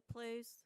Please.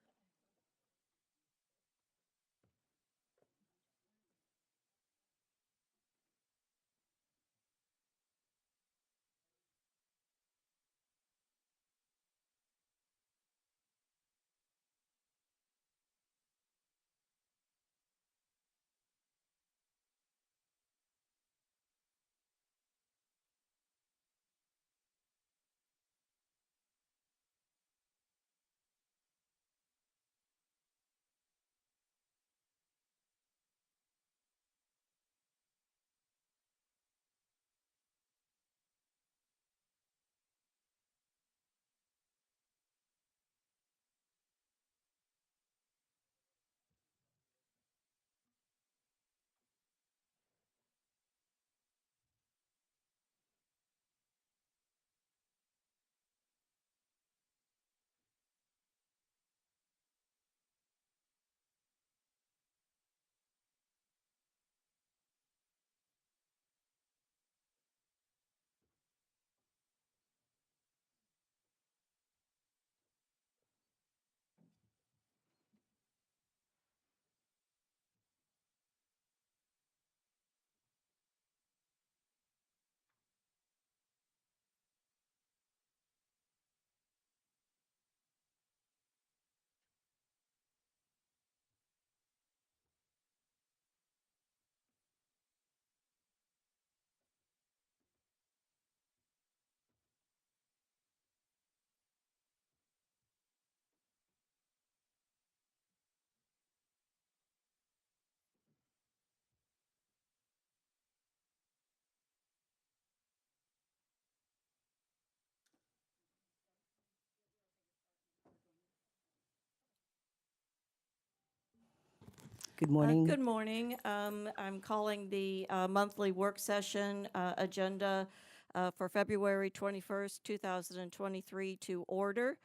Good morning. Good morning. I'm calling the monthly work session agenda for February 21st, 2023 to order.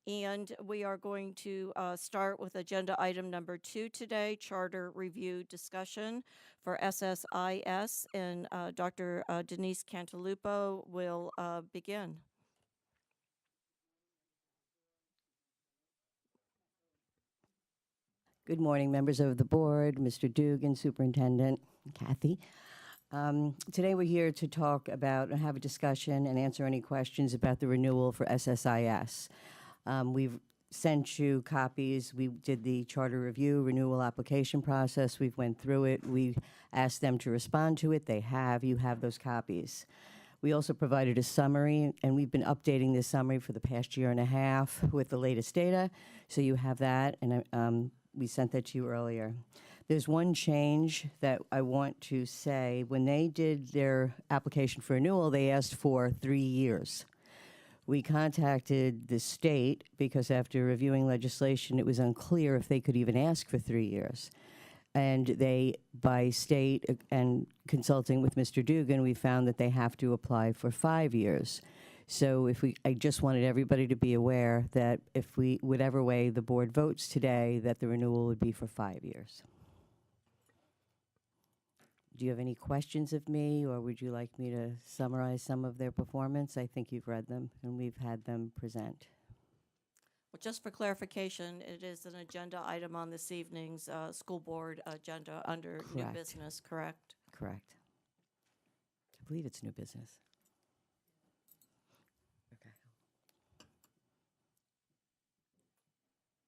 And we are going to start with agenda item number 2 today, charter review discussion for SSIS. And Dr. Denise Cantalupo will begin. Good morning, members of the board, Mr. Dugan, Superintendent, Kathy. Today we're here to talk about and have a discussion and answer any questions about the renewal for SSIS. We've sent you copies. We did the charter review renewal application process. We've went through it. We asked them to respond to it. They have. You have those copies. We also provided a summary, and we've been updating this summary for the past year and a half with the latest data. So you have that, and we sent that to you earlier. There's one change that I want to say. When they did their application for renewal, they asked for 3 years. We contacted the state because after reviewing legislation, it was unclear if they could even ask for 3 years. And they, by state and consulting with Mr. Dugan, we found that they have to apply for 5 years. So I just wanted everybody to be aware that if whatever way the board votes today, that the renewal would be for 5 years. Do you have any questions of me, or would you like me to summarize some of their performance? I think you've read them, and we've had them present. Well, just for clarification, it is an agenda item on this evening's school board agenda under new Correct. business, correct? Correct. I believe it's new business.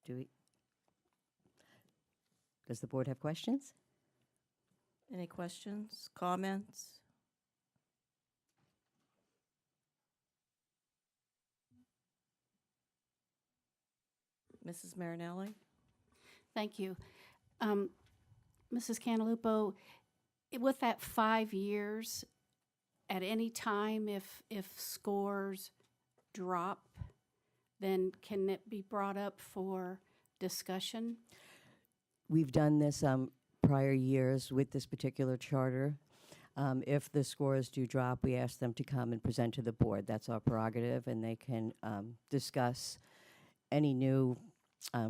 Okay. Does the board have questions? Any questions, comments? Mrs. Marinelli? Thank you. Mrs. Cantalupo, with that 5 years, at any time if scores drop, then can it be brought up for discussion? We've done this prior years with this particular charter. If the scores do drop, we ask them to come and present to the board. That's our prerogative, and they can discuss any new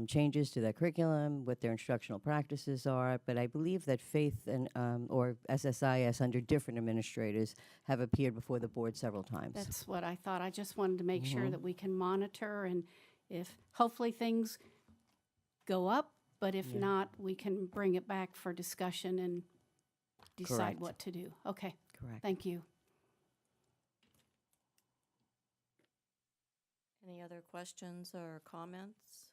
changes to their curriculum, what their instructional practices are. But I believe that Faith and or SSIS under different administrators have appeared before the board several times. That's what I thought. I just wanted to make sure that we can monitor, and if hopefully things go up, but if Yeah. not, we can bring it back for discussion and decide Correct. what to do. Okay, Correct. thank you. Any other questions or comments?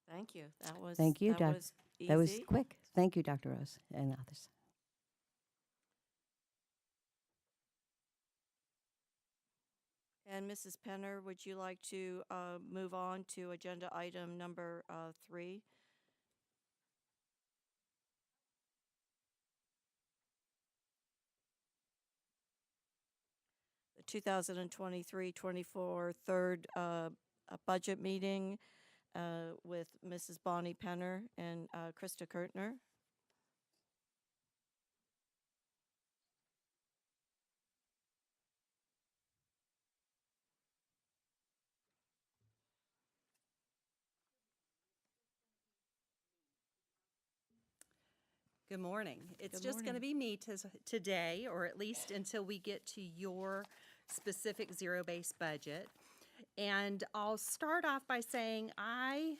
Thank you. Thank you, That Doc. was That was easy. quick. Thank you, Dr. Rose and others. And Mrs. Penner, would you like to move on to agenda item number 3? The 2023-24 third budget meeting with Mrs. Bonnie Penner and Krista Kurtner. Good morning. It's Good just going to morning. be me today, or at least until we get to your specific zero-based budget. And I'll start off by saying I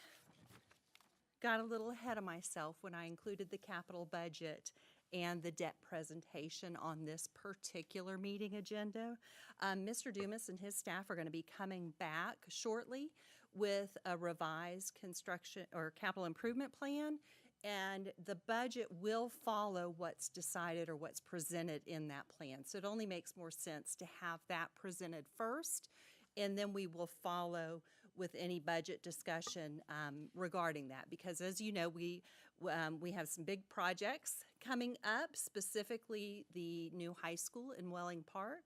got a little ahead of myself when I included the capital budget and the debt presentation on this particular meeting agenda. Mr. Dumas and his staff are going to be coming back shortly with a revised construction or capital improvement plan, and the budget will follow what's decided or what's presented in that plan. So it only makes more sense to have that presented first, and then we will follow with any budget discussion regarding that. Because as you know, we have some big projects coming up, specifically the new high school in Welling Park,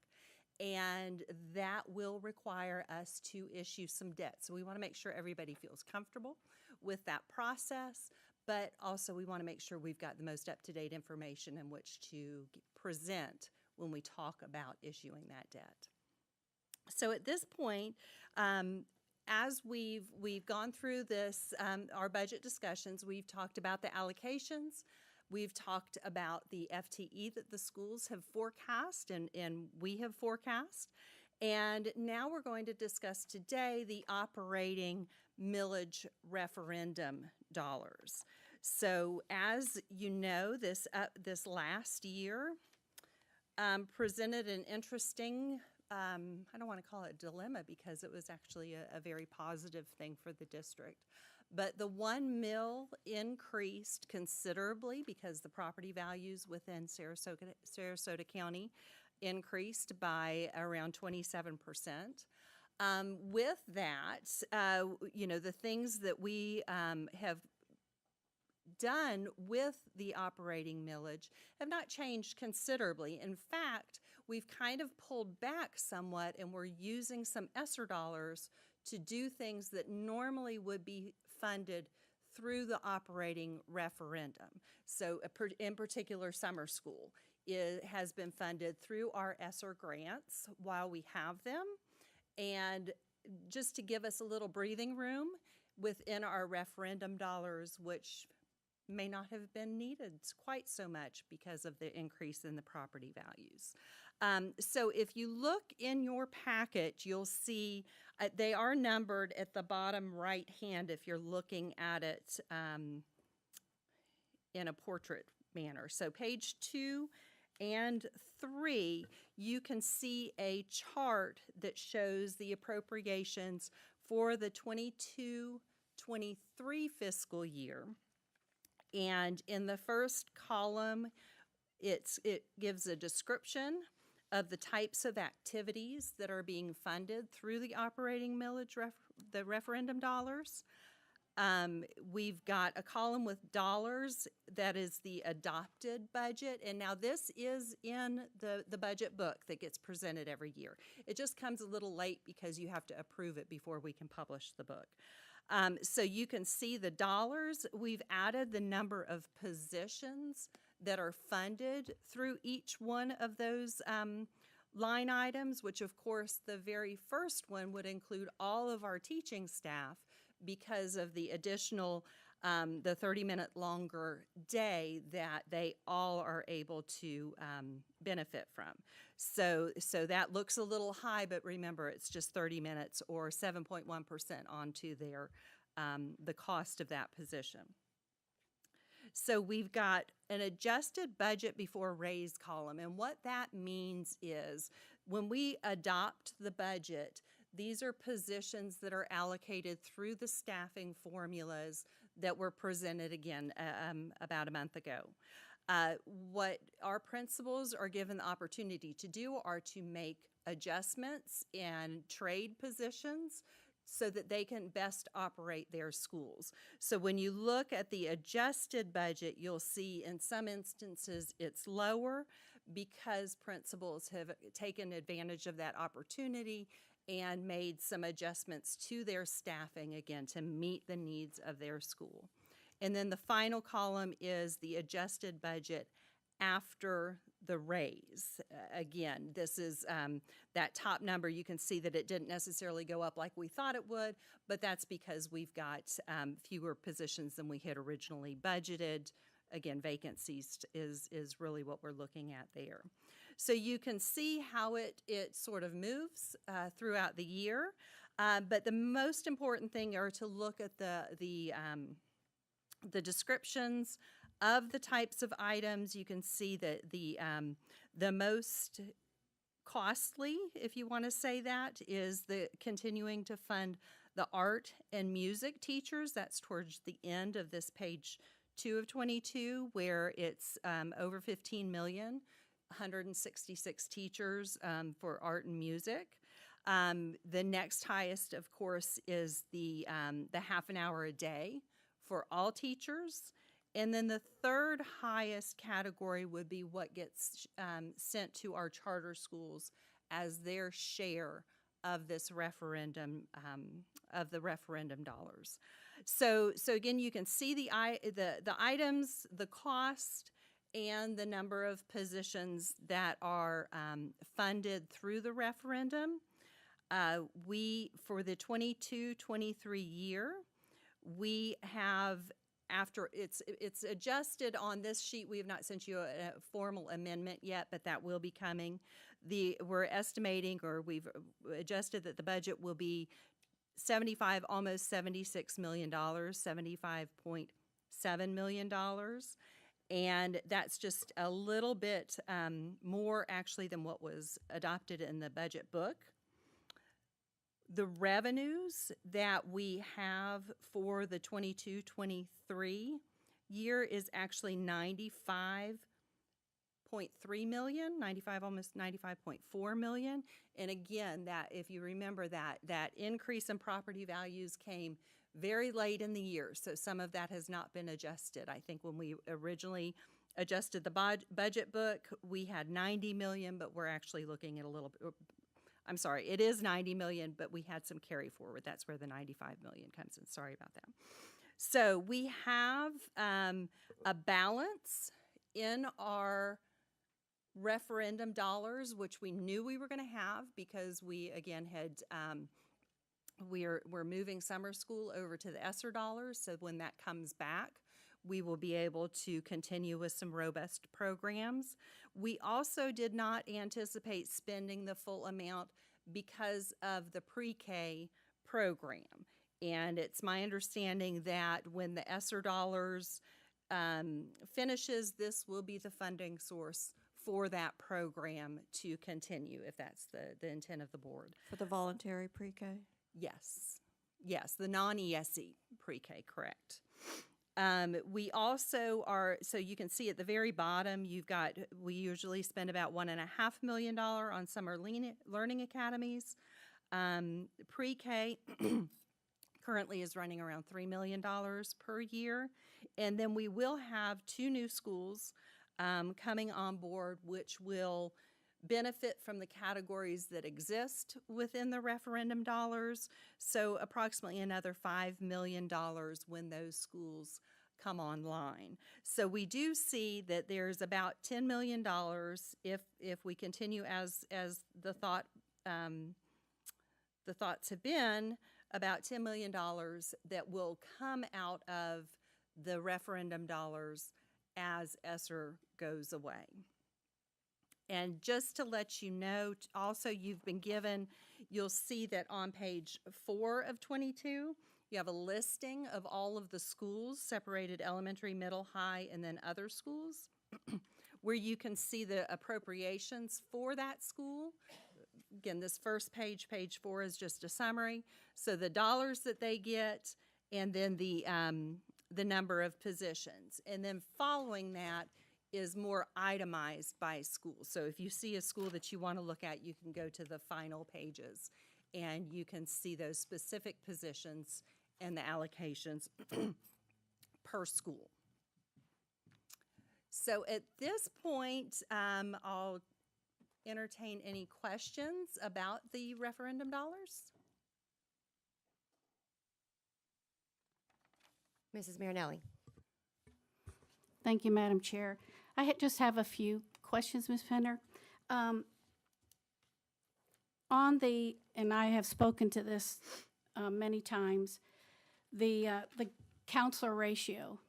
and that will require us to issue some debt. So we want to make sure everybody feels comfortable with that process, but also we want to make sure we've got the most up-to-date information in which to present when we talk about issuing that debt. So at this point, as we've gone through this, our budget discussions, we've talked about the allocations, we've talked about the FTE that the schools have forecast and we have forecast, and now we're going to discuss today the operating millage referendum dollars. So as you know, this last year presented an interesting I don't want to call it a dilemma because it was actually a very positive thing for the district. But the 1 mil increased considerably because the property values within Sarasota County increased by around 27%. With that, the things that we have done with the operating millage have not changed considerably. In fact, we've kind of pulled back somewhat and we're using some ESSER dollars to do things that normally would be funded through the operating referendum. So in particular, summer school has been funded through our ESSER grants while we have them. And just to give us a little breathing room within our referendum dollars, which may not have been needed quite so much because of the increase in the property values. So if you look in your packet, you'll see they are numbered at the bottom right hand if you're looking at it in a portrait manner. So page 2 and 3, you can see a chart that shows the appropriations for the 22-23 fiscal year. And in the first column, it gives a description of the types of activities that are being funded through the operating millage, the referendum dollars. We've got a column with dollars that is the adopted budget. And now this is in the budget book that gets presented every year. It just comes a little late because you have to approve it before we can publish the book. So you can see the dollars. We've added the number of positions that are funded through each one of those line items, which of course the very first one would include all of our teaching staff because of the additional the 30-minute longer day that they all are able to benefit from. So that looks a little high, but remember, it's just 30 minutes or 7.1% onto their the cost of that position. So we've got an adjusted budget before raise column, and what that means is when we adopt the budget, these are positions that are allocated through the staffing formulas that were presented again about a month ago. What our principals are given the opportunity to do are to make adjustments and trade positions so that they can best operate their schools. So when you look at the adjusted budget, you'll see in some instances it's lower because principals have taken advantage of that opportunity and made some adjustments to their staffing, again, to meet the needs of their school. And then the final column is the adjusted budget after the raise. Again, this is that top number. You can see that it didn't necessarily go up like we thought it would, but that's because we've got fewer positions than we had originally budgeted. Again, vacancies is really what we're looking at there. So you can see how it sort of moves throughout the year, but the most important thing are to look at the descriptions of the types of items. You can see that the most costly, if you want to say that, is the continuing to fund the art and music teachers. That's towards the end of this page 2 of 22, where it's over 15 million, 166 teachers for art and music. The next highest, of course, is the half an hour a day for all teachers. And then the third highest category would be what gets sent to our charter schools as their share of this referendum, of the referendum dollars. So again, you can see the items, the cost, and the number of positions that are funded through the referendum. For the 22-23 year, we have, after it's adjusted on this sheet, we have not sent you a formal amendment yet, but that will be coming. We're estimating, or we've adjusted that the budget will be almost $76 million, $75.7 million. And that's just a little bit more actually than what was adopted in the budget book. The revenues that we have for the 22-23 year is actually $95.3 million, almost $95.4 million. And again, that if you remember that increase in property values came very late in the year, so some of that has not been adjusted. I think when we originally adjusted the budget book, we had 90 million, but we're actually looking at a little bit. I'm sorry, it is 90 million, but we had some carry forward. That's where the 95 million comes in. Sorry about that. So we have a balance in our referendum dollars, which we knew we were going to have because we, again, had we're moving summer school over to the ESSER dollars. So when that comes back, we will be able to continue with some robust programs. We also did not anticipate spending the full amount because of the pre-K program. And it's my understanding that when the ESSER dollars finishes, this will be the funding source for that program to continue, if that's the intent of the board. For the voluntary pre-K? Yes, the non-ESE pre-K, correct. We also are, so you can see at the very bottom, we usually spend about $1.5 million on summer learning academies. Pre-K currently is running around $3 million per year. And then we will have 2 new schools coming on board, which will benefit from the categories that exist within the referendum dollars. So approximately another $5 million when those schools come online. So we do see that there's about $10 million if we continue as the thoughts have been, about $10 million that will come out of the referendum dollars as ESSER goes away. And just to let you know, also you've been given, you'll see that on page 4 of 22, you have a listing of all of the schools, separated elementary, middle, high, and then other schools, where you can see the appropriations for that school. Again, this first page, page 4, is just a summary. So the dollars that they get, and then the number of positions. And then following that is more itemized by school. So if you see a school that you want to look at, you can go to the final pages, and you can see those specific positions and the allocations per school. So at this point, I'll entertain any questions about the referendum dollars. Mrs. Marinelli. Thank you, Madam Chair. I just have a few questions, Ms. Fender. And I have spoken to this many times, the counselor ratio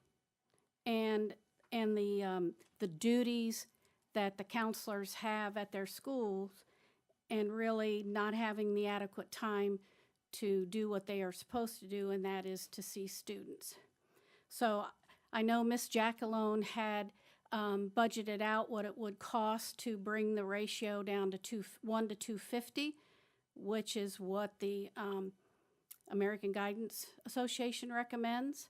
and the duties that the counselors have at their schools, and really not having the adequate time to do what they are supposed to do, and that is to see students. So I know Ms. Jackalone had budgeted out what it would cost to bring the ratio down to 1 to 250, which is what the American Guidance Association recommends.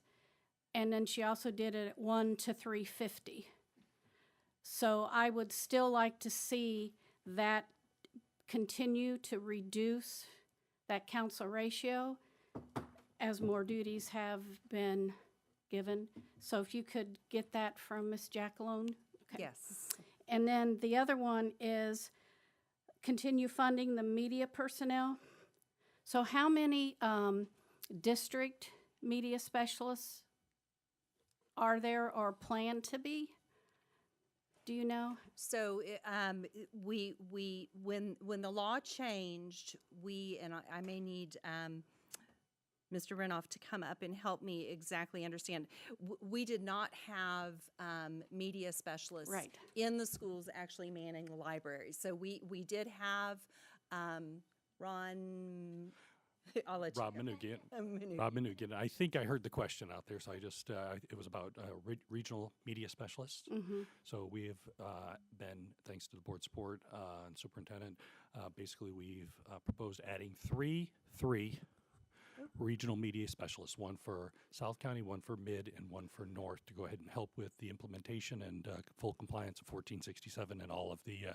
And then she also did it at 1 to 350. So I would still like to see that continue to reduce that counsel ratio as more duties have been given. So if you could get that from Ms. Jackalone. Okay. Yes. And then the other one is continue funding the media personnel. So how many district media specialists are there or plan to be? Do you know? So when the law changed, and I may need Mr. Renoff to come up and help me exactly understand. We did not have media specialists Right. in the schools actually manning the libraries. So we did have Ron. I'll let Rob you know. Manoogian. Rob Manoogian. I think I heard the question out there, so I just, it was about regional media specialists. Mm-hmm. So we have been, thanks to the board support and superintendent, basically we've proposed adding three regional media specialists, one for South County, one for Mid, and one for North, to go ahead and help with the implementation and full compliance of 1467 and all of the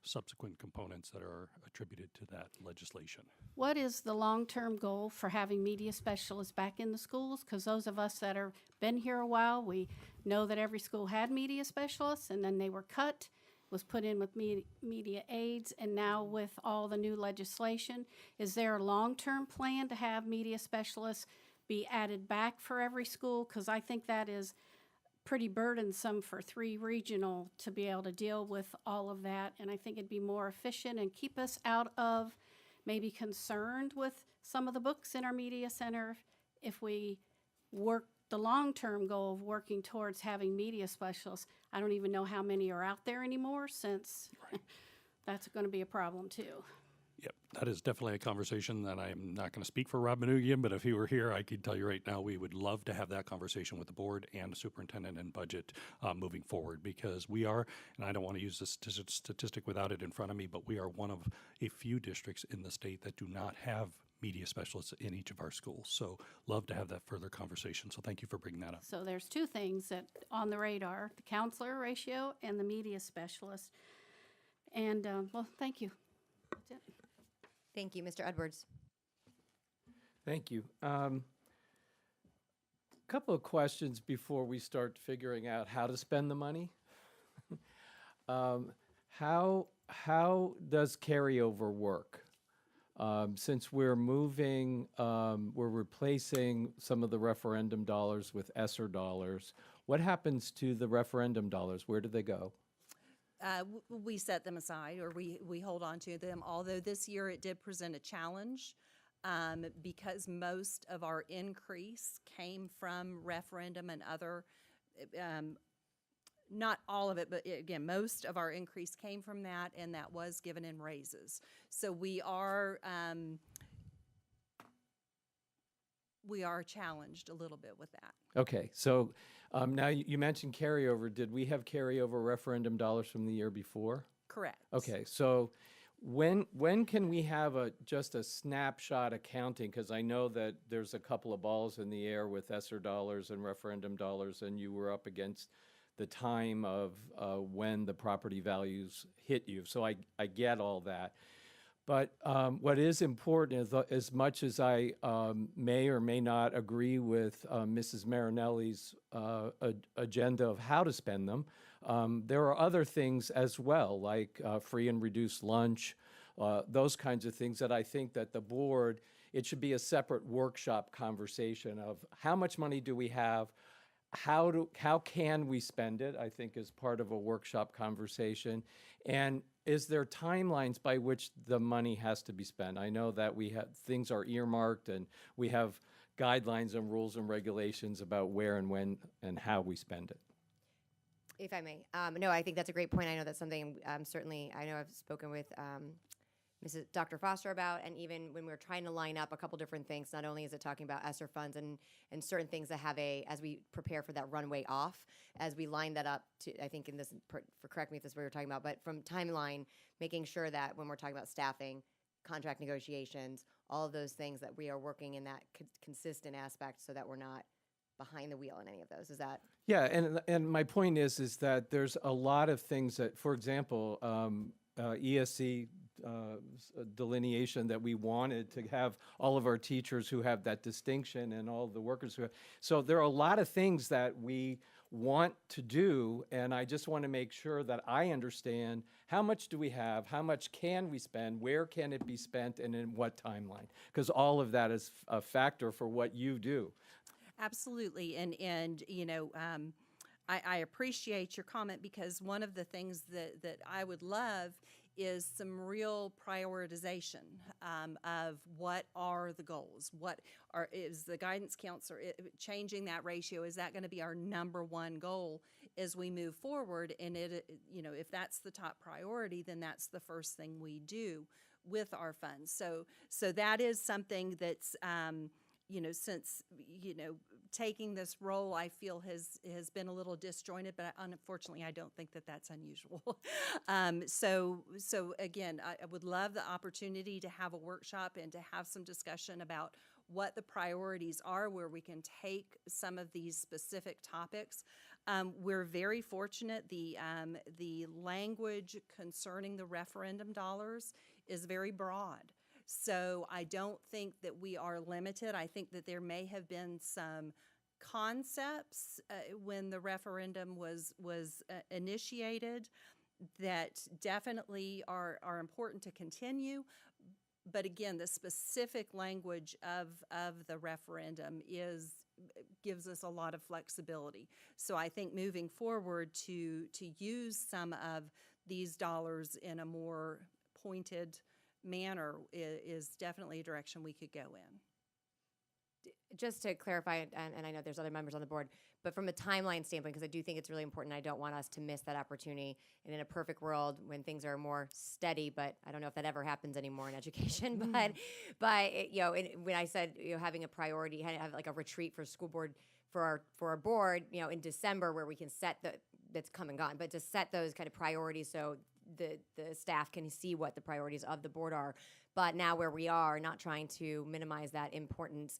subsequent components that are attributed to that legislation. What is the long-term goal for having media specialists back in the schools? Because those of us that have been here a while, we know that every school had media specialists, and then they were cut, was put in with media aides, and now with all the new legislation, is there a long-term plan to have media specialists be added back for every school? Because I think that is pretty burdensome for 3 regional to be able to deal with all of that, and I think it'd be more efficient and keep us out of maybe concerned with some of the books in our media center if we work the long-term goal of working towards having media specialists. I don't even know how many are out there anymore, since that's going to be a problem too. Yep, that is definitely a conversation that I'm not going to speak for Rob Manoogian, but if he were here, I could tell you right now, we would love to have that conversation with the board and the superintendent and budget moving forward, because we are, and I don't want to use this statistic without it in front of me, but we are one of a few districts in the state that do not have media specialists in each of our schools. So love to have that further conversation. So thank you for bringing that up. So there's 2 things that on the radar, the counselor ratio and the media specialist. And, well, thank you. That's it. Thank you, Mr. Edwards. Thank you. Couple of questions before we start figuring out how to spend the money. How does carryover work? Since we're moving, we're replacing some of the referendum dollars with ESSER dollars. What happens to the referendum dollars? Where do they go? We set them aside, or we hold on to them, although this year it did present a challenge because most of our increase came from referendum and other, not all of it, but again, most of our increase came from that, and that was given in raises. So we are challenged a little bit with that. Okay, so now you mentioned carryover. Did we have carryover referendum dollars from the year before? Correct. Okay, so when can we have just a snapshot accounting? Because I know that there's a couple of balls in the air with ESSER dollars and referendum dollars, and you were up against the time of when the property values hit you. So I get all that. But what is important is, as much as I may or may not agree with Mrs. Marinelli's agenda of how to spend them, there are other things as well, like free and reduced lunch, those kinds of things that I think that the board, it should be a separate workshop conversation of how much money do we have, how can we spend it, I think is part of a workshop conversation. And is there timelines by which the money has to be spent? I know that things are earmarked and we have guidelines and rules and regulations about where and when and how we spend it. If I may. No, I think that's a great point. I know that's something certainly I know I've spoken with Dr. Foster about, and even when we're trying to line up a couple different things, not only is it talking about ESSER funds and certain things that have as we prepare for that runway off, as we line that up to, I think in this, correct me if this is what we're talking about, but from timeline, making sure that when we're talking about staffing, contract negotiations, all of those things that we are working in that consistent aspect so that we're not behind the wheel in any of those. Is that? Yeah, and my point is that there's a lot of things that, for example, ESC delineation that we wanted to have all of our teachers who have that distinction and all the workers who have. So there are a lot of things that we want to do, and I just want to make sure that I understand how much do we have, how much can we spend, where can it be spent, and in what timeline? Because all of that is a factor for what you do. Absolutely, and you know, I appreciate your comment, because one of the things that I would love is some real prioritization of what are the goals, is the guidance counselor changing that ratio? Is that going to be our number one goal as we move forward? And you know, if that's the top priority, then that's the first thing we do with our funds. So that is something that's you know, since, you know, taking this role, I feel has been a little disjointed, but unfortunately, I don't think that that's unusual. So again, I would love the opportunity to have a workshop and to have some discussion about what the priorities are, where we can take some of these specific topics. We're very fortunate. The language concerning the referendum dollars is very broad. So I don't think that we are limited. I think that there may have been some concepts when the referendum was initiated that definitely are important to continue. But again, the specific language of the referendum gives us a lot of flexibility. So I think moving forward to use some of these dollars in a more pointed manner is definitely a direction we could go in. Just to clarify, and I know there's other members on the board, but from a timeline standpoint, because I do think it's really important, I don't want us to miss that opportunity. And in a perfect world, when things are more steady, but I don't know if that ever happens anymore in education, but you know, when I said, you know, having a priority, have like a retreat for school board, for our board, you know, in December, where we can set that's come and gone, but to set those kind of priorities so the staff can see what the priorities of the board are. But now where we are, not trying to minimize that importance,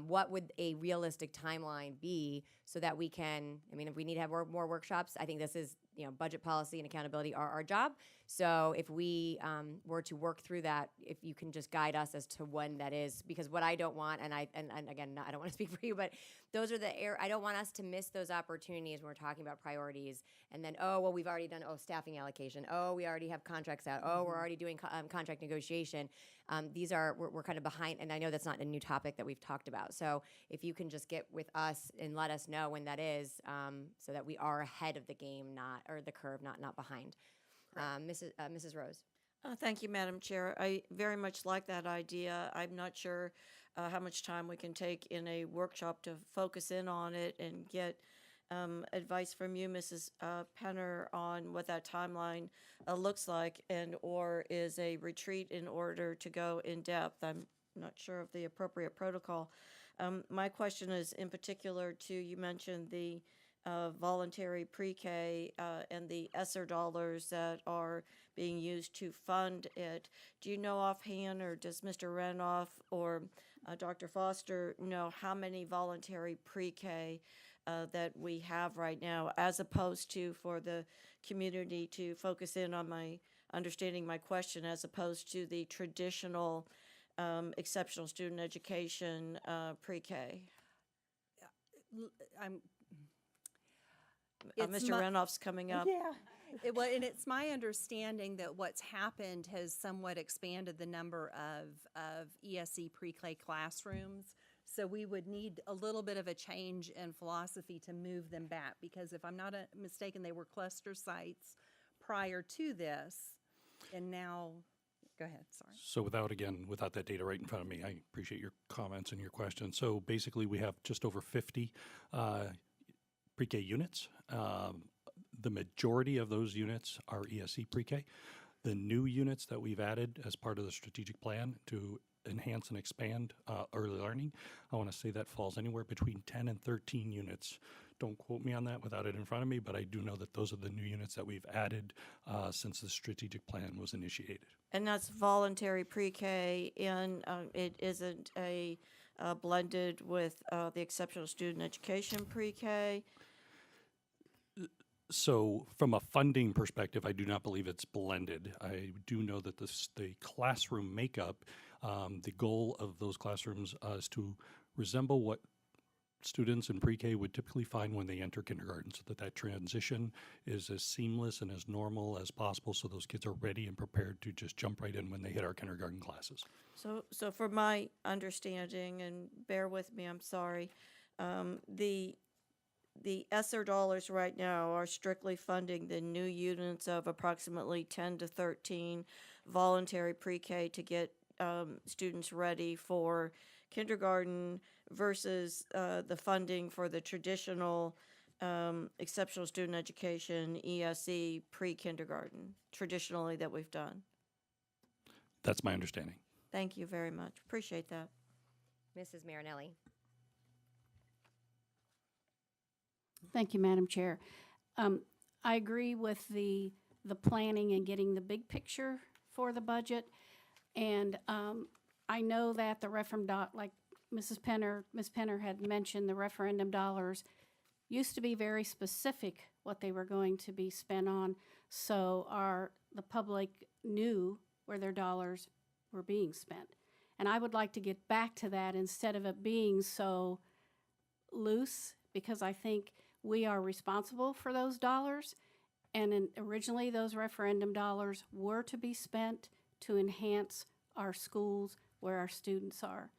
what would a realistic timeline be so that we can, I mean, if we need to have more workshops, I think this is, you know, budget policy and accountability are our job. So if we were to work through that, if you can just guide us as to when that is, because what I don't want, and again, I don't want to speak for you, but those are I don't want us to miss those opportunities when we're talking about priorities. And then, oh, well, we've already done, staffing allocation. Oh, we already have contracts out. Oh, we're already doing contract negotiation. We're kind of behind, and I know that's not a new topic that we've talked about. So if you can just get with us and let us know when that is, so that we are ahead of the game, or the curve, not behind. Mrs. Rose. Thank you, Madam Chair. I very much like that idea. I'm not sure how much time we can take in a workshop to focus in on it and get advice from you, Mrs. Penner, on what that timeline looks like, and or is a retreat in order to go in depth. I'm not sure of the appropriate protocol. My question is in particular to, you mentioned the voluntary pre-K and the ESSER dollars that are being used to fund it. Do you know offhand, or does Mr. Renoff or Dr. Foster know how many voluntary pre-K that we have right now, as opposed to, for the community to focus in on my understanding my question, as opposed to the traditional exceptional student education pre-K? I'm, Mr. Renoff's coming up. yeah. Well, and it's my understanding that what's happened has somewhat expanded the number of ESE pre-K classrooms. So we would need a little bit of a change in philosophy to move them back, because if I'm not mistaken, they were cluster sites prior to this, and now, go ahead, sorry. So without that data right in front of me, I appreciate your comments and your questions. So basically, we have just over 50 pre-K units. The majority of those units are ESE pre-K. The new units that we've added as part of the strategic plan to enhance and expand early learning, I want to say that falls anywhere between 10 and 13 units. Don't quote me on that without it in front of me, but I do know that those are the new units that we've added since the strategic plan was initiated. And that's voluntary pre-K, and it isn't a blended with the exceptional student education pre-K. So from a funding perspective, I do not believe it's blended. I do know that the classroom makeup, the goal of those classrooms is to resemble what students in pre-K would typically find when they enter kindergarten, so that transition is as seamless and as normal as possible, so those kids are ready and prepared to just jump right in when they hit our kindergarten classes. So for my understanding, and bear with me, I'm sorry, the ESSER dollars right now are strictly funding the new units of approximately 10 to 13 voluntary pre-K to get students ready for kindergarten, versus the funding for the traditional exceptional student education, ESE, pre-kindergarten, traditionally that we've done. That's my understanding. Thank you very much. Appreciate that. Mrs. Marinelli. Thank you, Madam Chair. I agree with the planning and getting the big picture for the budget. And I know that the referendum, like Ms. Penner had mentioned, the referendum dollars used to be very specific what they were going to be spent on, so the public knew where their dollars were being spent. And I would like to get back to that instead of it being so loose, because I think we are responsible for those dollars. And originally, those referendum dollars were to be spent to enhance our schools where our students are.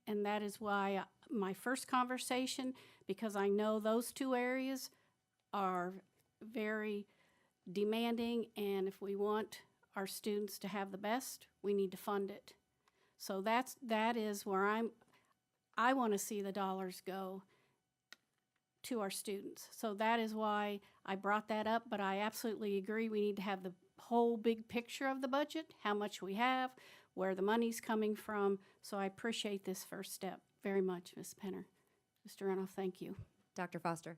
And that is why my first conversation, because I know those two areas are very demanding, and if we want our students to have the best, we need to fund it. So that is where I want to see the dollars go to our students. So that is why I brought that up, but I absolutely agree we need to have the whole big picture of the budget, how much we have, where the money's coming from. So I appreciate this first step very much, Ms. Penner. Mr. Renoff, thank you. Dr. Foster.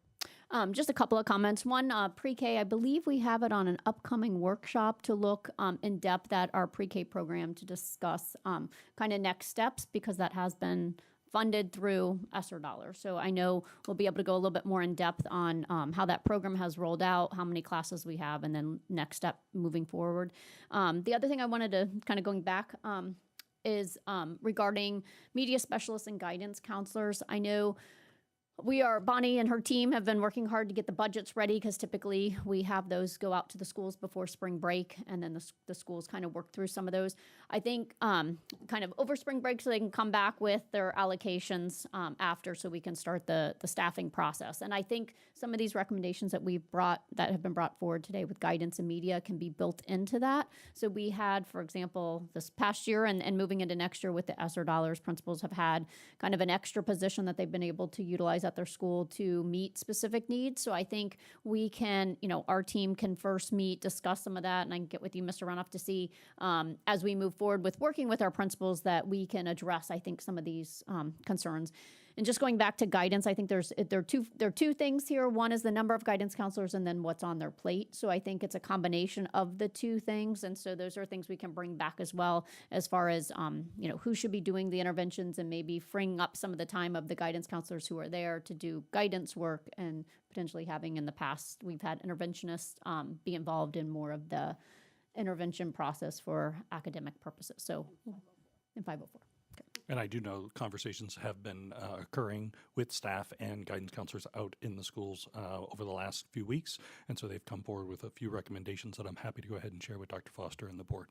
Just a couple of comments. One, pre-K, I believe we have it on an upcoming workshop to look in depth at our pre-K program to discuss kind of next steps, because that has been funded through ESSER dollars. So I know we'll be able to go a little bit more in depth on how that program has rolled out, how many classes we have, and then next step moving forward. The other thing I wanted to kind of going back is regarding media specialists and guidance counselors. I know Bonnie and her team have been working hard to get the budgets ready because typically we have those go out to the schools before spring break, and then the schools kind of work through some of those. I think kind of over spring break so they can come back with their allocations after, so we can start the staffing process. And I think some of these recommendations that that have been brought forward today with guidance and media can be built into that. So we had, for example, this past year and moving into next year with the ESSER dollars, principals have had kind of an extra position that they've been able to utilize at their school to meet specific needs. So I think we can, our team can first meet, discuss some of that, and I can get with you, Mr. Runoff, to see as we move forward with working with our principals that we can address, I think, some of these concerns. And just going back to guidance, I think there are two things here. One is the number of guidance counselors and then what's on their plate. So I think it's a combination of the two things. And so those are things we can bring back as well, as far as, who should be doing the interventions and maybe freeing up some of the time of the guidance counselors who are there to do guidance work, and potentially having in the past, we've had interventionists be involved in more of the intervention process for academic purposes. So in 504. And I do know conversations have been occurring with staff and guidance counselors out in the schools over the last few weeks. And so they've come forward with a few recommendations that I'm happy to go ahead and share with Dr. Foster and the board.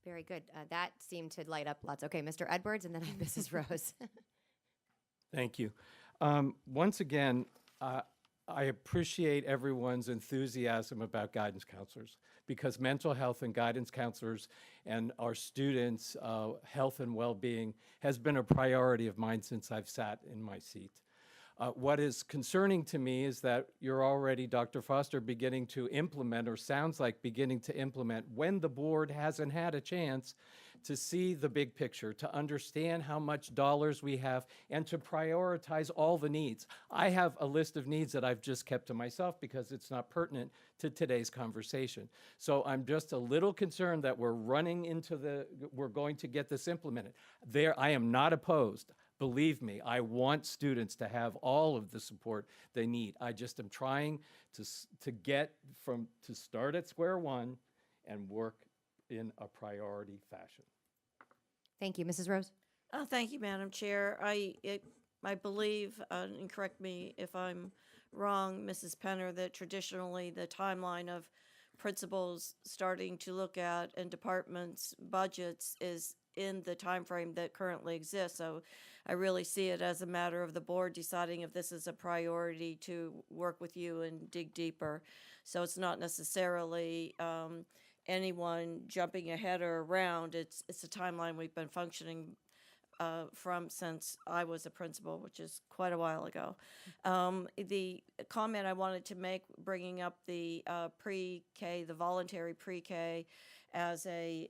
Very good. That seemed to light up lots. Okay, Mr. Edwards, and then I have Mrs. Rose. Thank you. Once again, I appreciate everyone's enthusiasm about guidance counselors, because mental health and guidance counselors and our students' health and well-being has been a priority of mine since I've sat in my seat. What is concerning to me is that you're already, Dr. Foster, beginning to implement, or sounds like beginning to implement, when the board hasn't had a chance to see the big picture, to understand how much dollars we have, and to prioritize all the needs. I have a list of needs that I've just kept to myself because it's not pertinent to today's conversation. So I'm just a little concerned that we're going to get this implemented. I am not opposed. Believe me, I want students to have all of the support they need. I just am trying to start at square one and work in a priority fashion. Thank you. Mrs. Rose? Thank you, Madam Chair. I believe, and correct me if I'm wrong, Mrs. Penner, that traditionally the timeline of principals starting to look at and departments' budgets is in the time frame that currently exists. So I really see it as a matter of the board deciding if this is a priority to work with you and dig deeper. So it's not necessarily anyone jumping ahead or around. It's a timeline we've been functioning from since I was a principal, which is quite a while ago. The comment I wanted to make, bringing up the pre-K, the voluntary pre-K, as a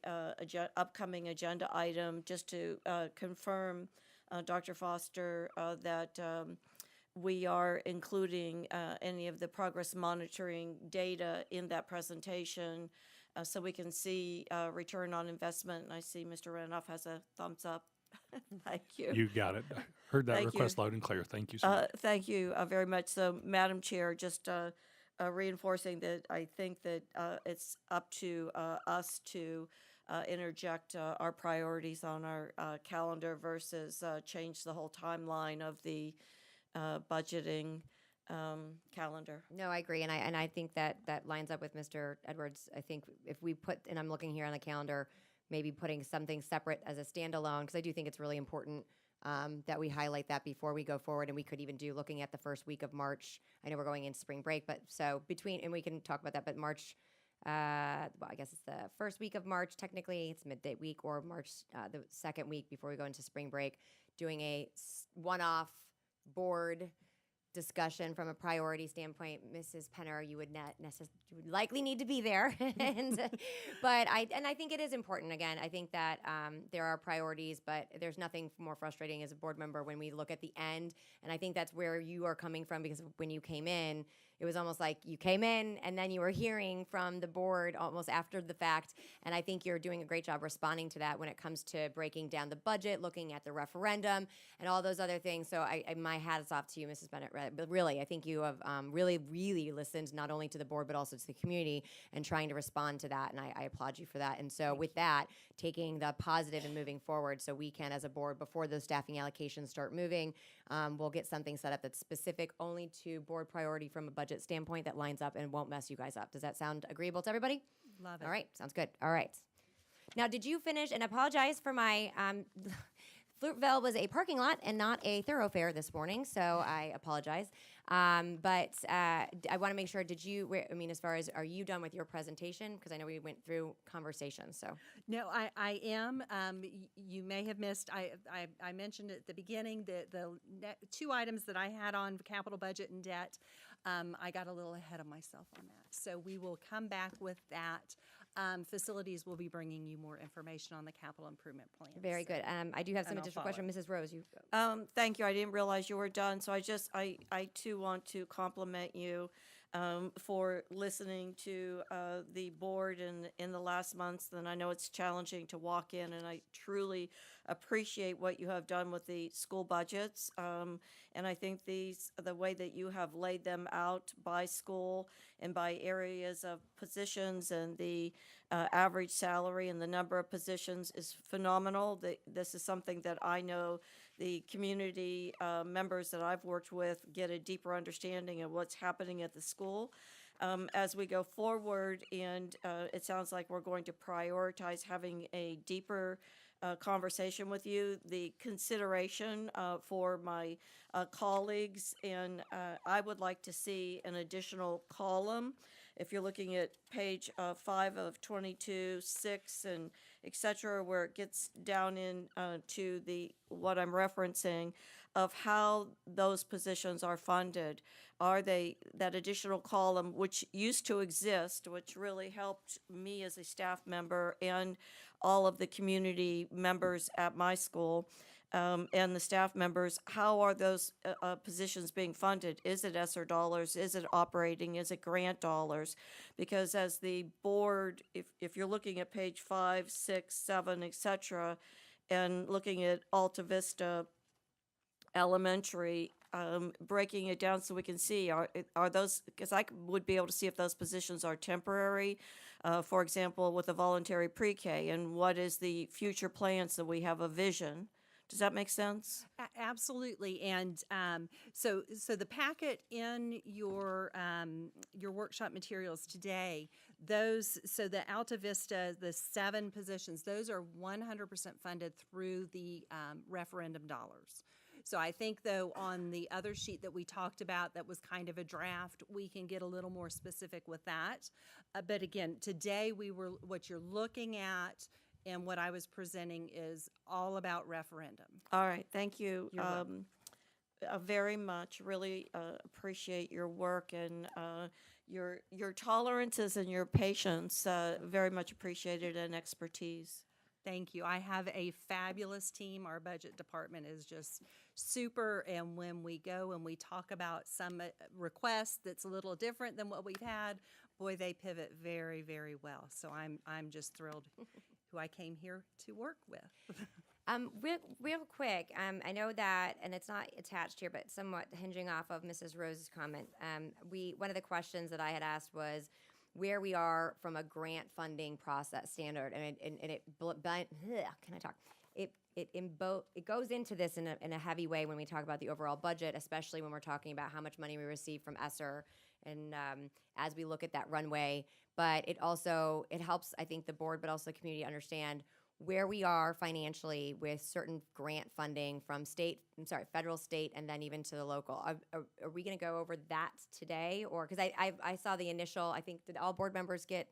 upcoming agenda item, just to confirm, Dr. Foster, that we are including any of the progress monitoring data in that presentation, so we can see return on investment. And I see Mr. Renoff has a thumbs up. Thank you. You got it. I heard that Thank request you. loud and clear. Thank you so much. Thank you very much. So, Madam Chair, just reinforcing that I think that it's up to us to interject our priorities on our calendar versus change the whole timeline of the budgeting calendar. No, I agree, and I think that lines up with Mr. Edwards. I think if we put, and I'm looking here on the calendar, maybe putting something separate as a standalone, because I do think it's really important that we highlight that before we go forward, and we could even do looking at the first week of March. I know we're going into spring break, but so between, and we can talk about that, but March, well, I guess it's the first week of March, technically, it's midday week, or March, the second week before we go into spring break, doing a one-off board discussion from a priority standpoint. Mrs. Penner, you would likely need to be there, but I think it is important. Again, I think that there are priorities, but there's nothing more frustrating as a board member when we look at the end, and I think that's where you are coming from, because when you came in, it was almost like you came in and then you were hearing from the board almost after the fact. And I think you're doing a great job responding to that when it comes to breaking down the budget, looking at the referendum, and all those other things. So my hat is off to you, Mrs. Bennett. But really, I think you have really, really listened not only to the board, but also to the community and trying to respond to that. And I applaud you for that. And so with that, taking the positive and moving forward so we can, as a board, before those staffing allocations start moving, we'll get something set up that's specific only to board priority from a budget standpoint that lines up and won't mess you guys up. Does that sound agreeable to everybody? Love it. All right, sounds good. All right. Now, did you finish, and apologize for my, Fruitvale was a parking lot and not a thoroughfare this morning, so I apologize. But I want to make sure, I mean, as far as, are you done with your presentation? Because I know we went through conversations, so. No, I am. You may have missed, I mentioned at the beginning that the two items that I had on capital budget and debt, I got a little ahead of myself on that. So we will come back with that. Facilities will be bringing you more information on the capital improvement plan. Very good. I do have some And I'll additional questions. Mrs. Rose, you. Thank you. I didn't realize you were done, so I too want to compliment you for listening to the board in the last months. And I know it's challenging to walk in, and I truly appreciate what you have done with the school budgets. And I think the way that you have laid them out by school and by areas of positions and the average salary and the number of positions is phenomenal. This is something that I know the community members that I've worked with get a deeper understanding of what's happening at the school. As we go forward, and it sounds like we're going to prioritize having a deeper conversation with you, the consideration for my colleagues, and I would like to see an additional column. If you're looking at page 5 of 22, 6, and et cetera, where it gets down in to what I'm referencing of how those positions are funded. Are they that additional column, which used to exist, which really helped me as a staff member and all of the community members at my school and the staff members, how are those positions being funded? Is it ESSER dollars? Is it operating? Is it grant dollars? Because as the board, if you're looking at page 5, 6, 7, et cetera, and looking at Alta Vista Elementary, breaking it down so we can see, are those, because I would be able to see if those positions are temporary, for example, with a voluntary pre-K, and what is the future plans so we have a vision. Does that make sense? Absolutely, and so the packet in your workshop materials today, so the Alta Vista, the 7 positions, those are 100% funded through the referendum dollars. So I think, though, on the other sheet that we talked about that was kind of a draft, we can get a little more specific with that. But again, today what you're looking at and what I was presenting is all about referendum. All right, thank you You're welcome. very much. Really appreciate your work and your tolerances and your patience. Very much appreciated, and expertise. Thank you. I have a fabulous team. Our budget department is just super. And when we go and we talk about some requests that's a little different than what we've had, boy, they pivot very, very well. So I'm just thrilled who I came here to work with. Real quick, I know that, and it's not attached here, but somewhat hinging off of Mrs. Rose's comment, one of the questions that I had asked was where we are from a grant funding process standard, and can I talk? It goes into this in a heavy way when we talk about the overall budget, especially when we're talking about how much money we receive from ESSER, and as we look at that runway. But it helps, I think, the board, but also the community understand where we are financially with certain grant funding from federal, state, and then even to the local. Are we going to go over that today? Or, because I saw the initial, I think, did all board members get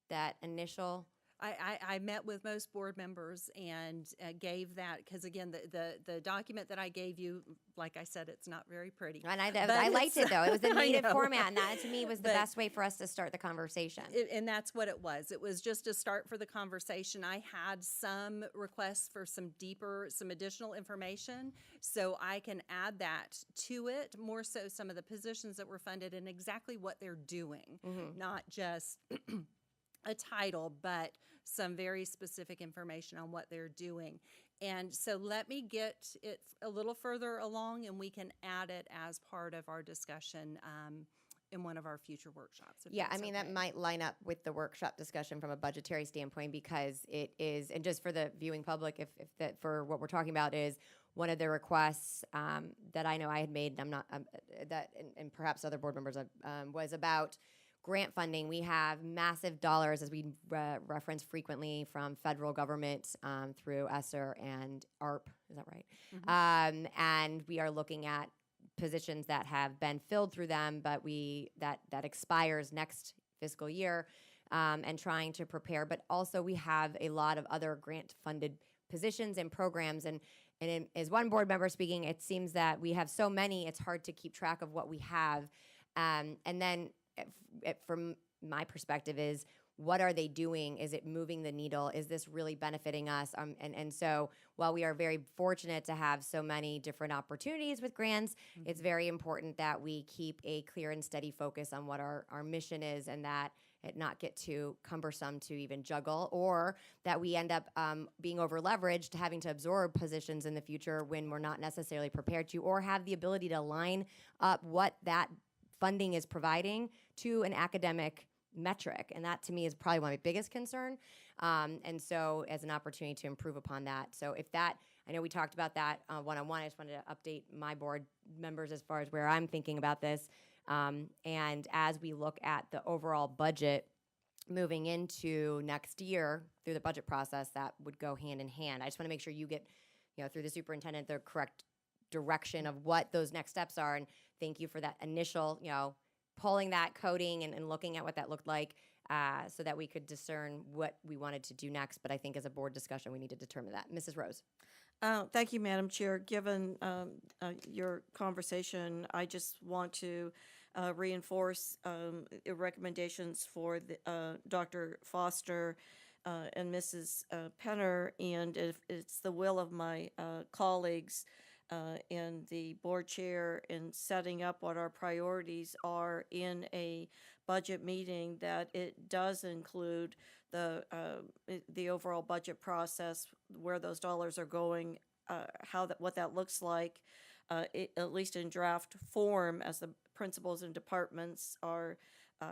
that initial? I met with most board members and gave that, because again, the document that I gave you, like I said, it's not very pretty. And I liked it, though. It was the I native know. format, and that, to me, was the best way for us to start the conversation. And that's what it was. It was just a start for the conversation. I had some requests for some additional information, so I can add that to it, more so some of the positions that were funded and exactly what they're doing, not just a title, but some very specific information on what they're doing. And so let me get it a little further along, and we can add it as part of our discussion in one of our future workshops. if Yeah, I that's mean, okay. that might line up with the workshop discussion from a budgetary standpoint because it is, and just for the viewing public, if that for what we're talking about is one of the requests that I know I had made, I'm not, that, and perhaps other board members was about grant funding. We have massive dollars, as we reference frequently, from federal government through ESSER and ARP. Is that right? And we are looking at positions that have been filled through them, but that expires next fiscal year, and trying to prepare. But also, we have a lot of other grant-funded positions and programs, and as one board member speaking, it seems that we have so many, it's hard to keep track of what we have. And then from my perspective is, what are they doing? Is it moving the needle? Is this really benefiting us? And so while we are very fortunate to have so many different opportunities with grants, it's very important that we keep a clear and steady focus on what our mission is, and that it not get too cumbersome to even juggle, or that we end up being over leveraged, having to absorb positions in the future when we're not necessarily prepared to, or have the ability to line up what that funding is providing to an academic metric. And that to me is probably my biggest concern. And so as an opportunity to improve upon that. So if that, I know we talked about that one-on-one, I just wanted to update my board members as far as where I'm thinking about this. And as we look at the overall budget moving into next year through the budget process, that would go hand in hand. I just want to make sure you get, through the superintendent, the correct direction of what those next steps are. And thank you for that initial, pulling that coding and looking at what that looked like, so that we could discern what we wanted to do next. But I think as a board discussion, we need to determine that. Mrs. Rose. Thank you, Madam Chair. Given your conversation, I just want to reinforce recommendations for Dr. Foster and Mrs. Penner, and if it's the will of my colleagues and the board chair in setting up what our priorities are in a budget meeting, that it does include the overall budget process, where those dollars are going, what that looks like, at least in draft form, as the principals and departments are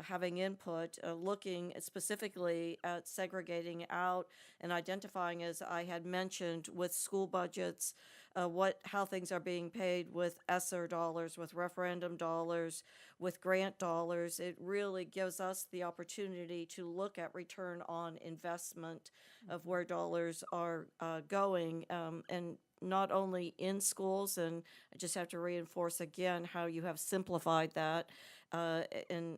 having input, looking specifically at segregating out and identifying, as I had mentioned, with school budgets, how things are being paid with ESSER dollars, with referendum dollars, with grant dollars. It really gives us the opportunity to look at return on investment of where dollars are going, and not only in schools, and I just have to reinforce again how you have simplified that, and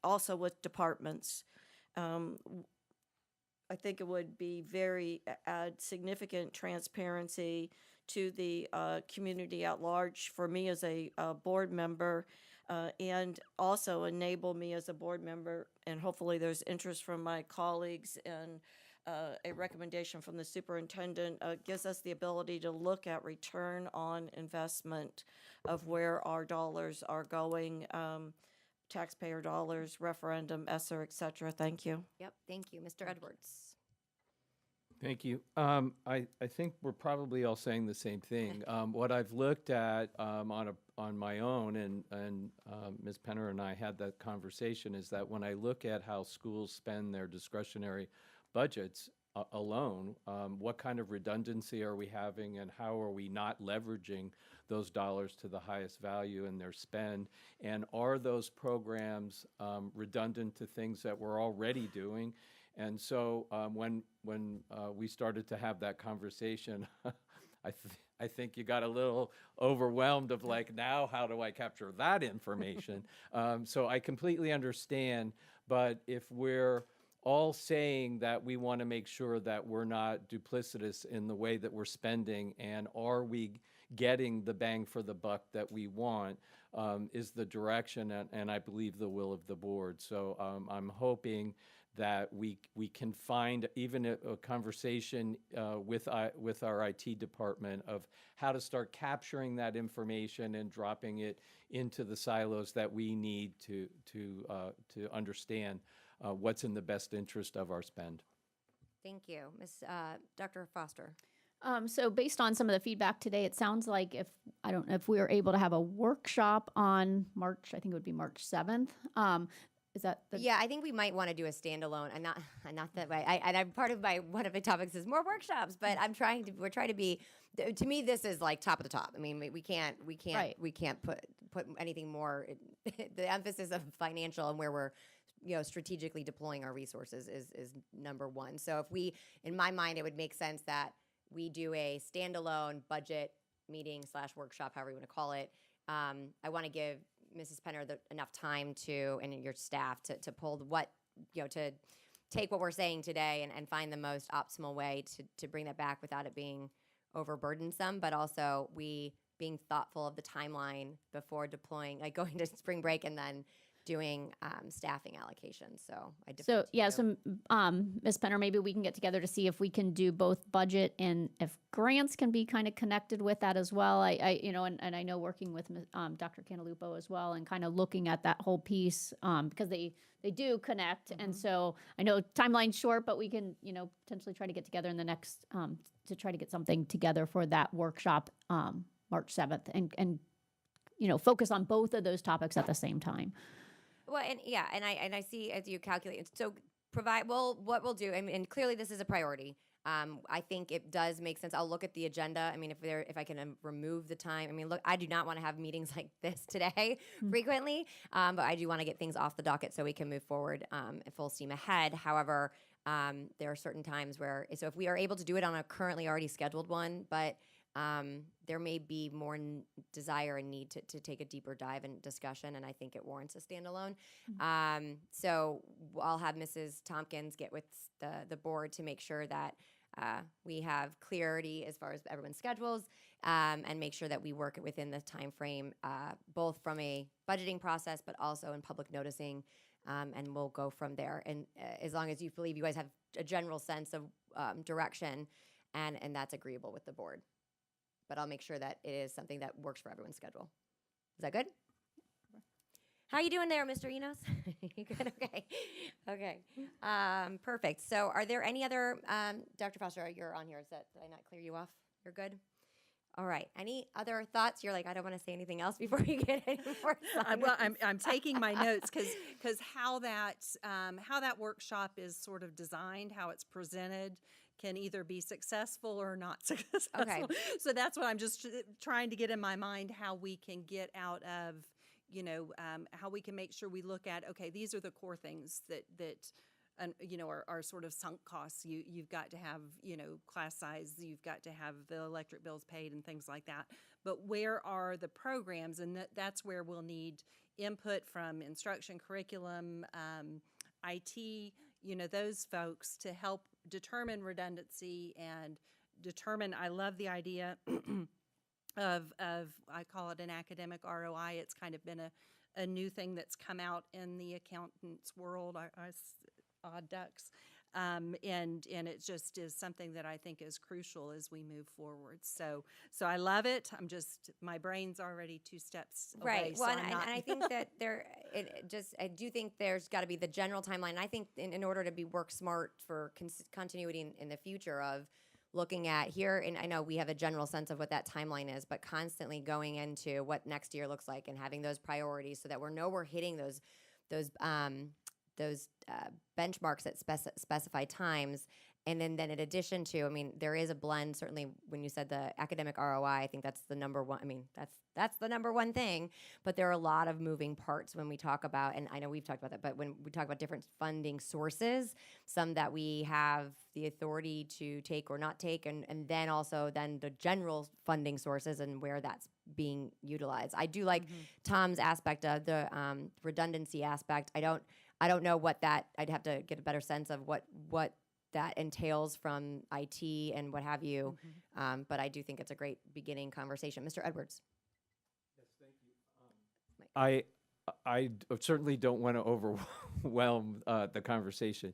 also with departments. I think it would be add significant transparency to the community at large for me as a board member, and also enable me as a board member, and hopefully there's interest from my colleagues, and a recommendation from the superintendent gives us the ability to look at return on investment of where our dollars are going, taxpayer dollars, referendum, ESSER, et cetera. Thank you. Yep. Thank you. Mr. Edwards. Thank you. I think we're probably all saying the same thing. What I've looked at on my own, and Ms. Penner and I had that conversation, is that when I look at how schools spend their discretionary budgets alone, what kind of redundancy are we having, and how are we not leveraging those dollars to the highest value in their spend? And are those programs redundant to things that we're already doing? And so when we started to have that conversation, I think you got a little overwhelmed of like, now how do I capture that information? So I completely understand, but if we're all saying that we want to make sure that we're not duplicitous in the way that we're spending, and are we getting the bang for the buck that we want, is the direction and I believe the will of the board. So I'm hoping that we can find even a conversation with our IT department of how to start capturing that information and dropping it into the silos that we need to understand what's in the best interest of our spend. Thank you. Dr. Foster. So based on some of the feedback today, it sounds like if, I don't know, if we were able to have a workshop on March, I think it would be March 7th. Is that the? Yeah, I think we might want to do a standalone. I'm not that way. I'm part of one of the topics is more workshops, but we're trying to be. To me, this is like top of the top. I mean, we can't Right. put anything more. The emphasis of financial and where we're, strategically deploying our resources is number one. So if we, in my mind, it would make sense that we do a standalone budget meeting / workshop, however you want to call it. I want to give Mrs. Penner enough time and your staff to pull to take what we're saying today and find the most optimal way to bring that back without it being overburdensome, but also we being thoughtful of the timeline before deploying, like going to spring break and then doing staffing allocations. So I defer So to yeah, you. so Ms. Penner, maybe we can get together to see if we can do both budget and if grants can be kind of connected with that as well. And I know working with Dr. Cantalupo as well, and kind of looking at that whole piece because they do connect. And so I know timeline's short, but we can potentially try to get together in the next to try to get something together for that workshop March 7th and focus on both of those topics at the same time. Well, and I see as you calculate. So what we'll do, and clearly this is a priority. I think it does make sense. I'll look at the agenda. I mean, if I can remove the time. I mean, look, I do not want to have meetings like this today frequently, but I do want to get things off the docket so we can move forward at full steam ahead. However, there are certain times where, so if we are able to do it on a currently already scheduled one, but there may be more desire and need to take a deeper dive and discussion, and I think it warrants a standalone. So I'll have Mrs. Tompkins get with the board to make sure that we have clarity as far as everyone's schedules, and make sure that we work within the time frame, both from a budgeting process, but also in public noticing, and we'll go from there. And as long as you believe you guys have a general sense of direction, and that's agreeable with the board. But I'll make sure that it is something that works for everyone's schedule. Is that good? How are you doing there, Mr. Enos? You good? Okay. Okay. Perfect. So are there any other, Dr. Foster, you're on here. Did I not clear you off? You're good? All right. Any other thoughts? You're like, I don't want to say anything else before you get any more. Well, I'm taking my notes because how that workshop is sort of designed, how it's presented, can either be successful or not successful. Okay. So that's what I'm just trying to get in my mind, how we can get out of, how we can make sure we look at, okay, these are the core things that are sort of sunk costs. You've got to have, class size, you've got to have the electric bills paid and things like that. But where are the programs? And that's where we'll need input from instruction, curriculum, IT, those folks to help determine redundancy and determine, I love the idea of I call it an academic ROI. It's kind of been a new thing that's come out in the accountants world, odd ducks. And it just is something that I think is crucial as we move forward. So I love it. My brain's already 2 steps away. Right. Well, so and I think that I do think there's got to be the general timeline. I think in order to be work smart for continuity in the future of looking at here, and I know we have a general sense of what that timeline is, but constantly going into what next year looks like and having those priorities so that we're hitting those benchmarks at specified times. And then in addition to, I mean, there is a blend, certainly when you said the academic ROI, I think that's the number one. I mean, that's the number one thing, but there are a lot of moving parts when we talk about, and I know we've talked about that, but when we talk about different funding sources, some that we have the authority to take or not take, and then also then the general funding sources and where that's being utilized. I do like Tom's aspect of the redundancy aspect. I don't know what that, I'd have to get a better sense of what that entails from IT and what have you. But I do think it's a great beginning conversation. Mr. Edwards. Yes, thank you. I certainly don't want to overwhelm the conversation.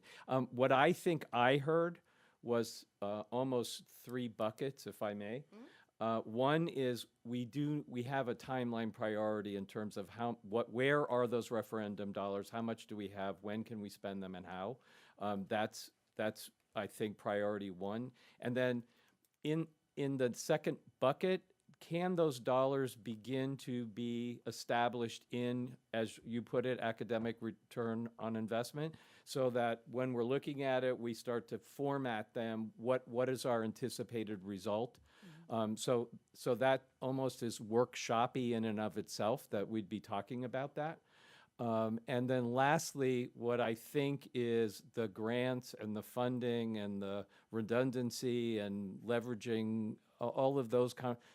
What I think I heard was almost 3 buckets, if I may. One is we have a timeline priority in terms of where are those referendum dollars? How much do we have? When can we spend them, and how? That's I think priority 1. And then in the second bucket, can those dollars begin to be established in, as you put it, academic return on investment, so that when we're looking at it, we start to format them, what is our anticipated result? So that almost is workshoppy in and of itself, that we'd be talking about that. And then lastly, what I think is the grants and the funding and the redundancy and leveraging all of those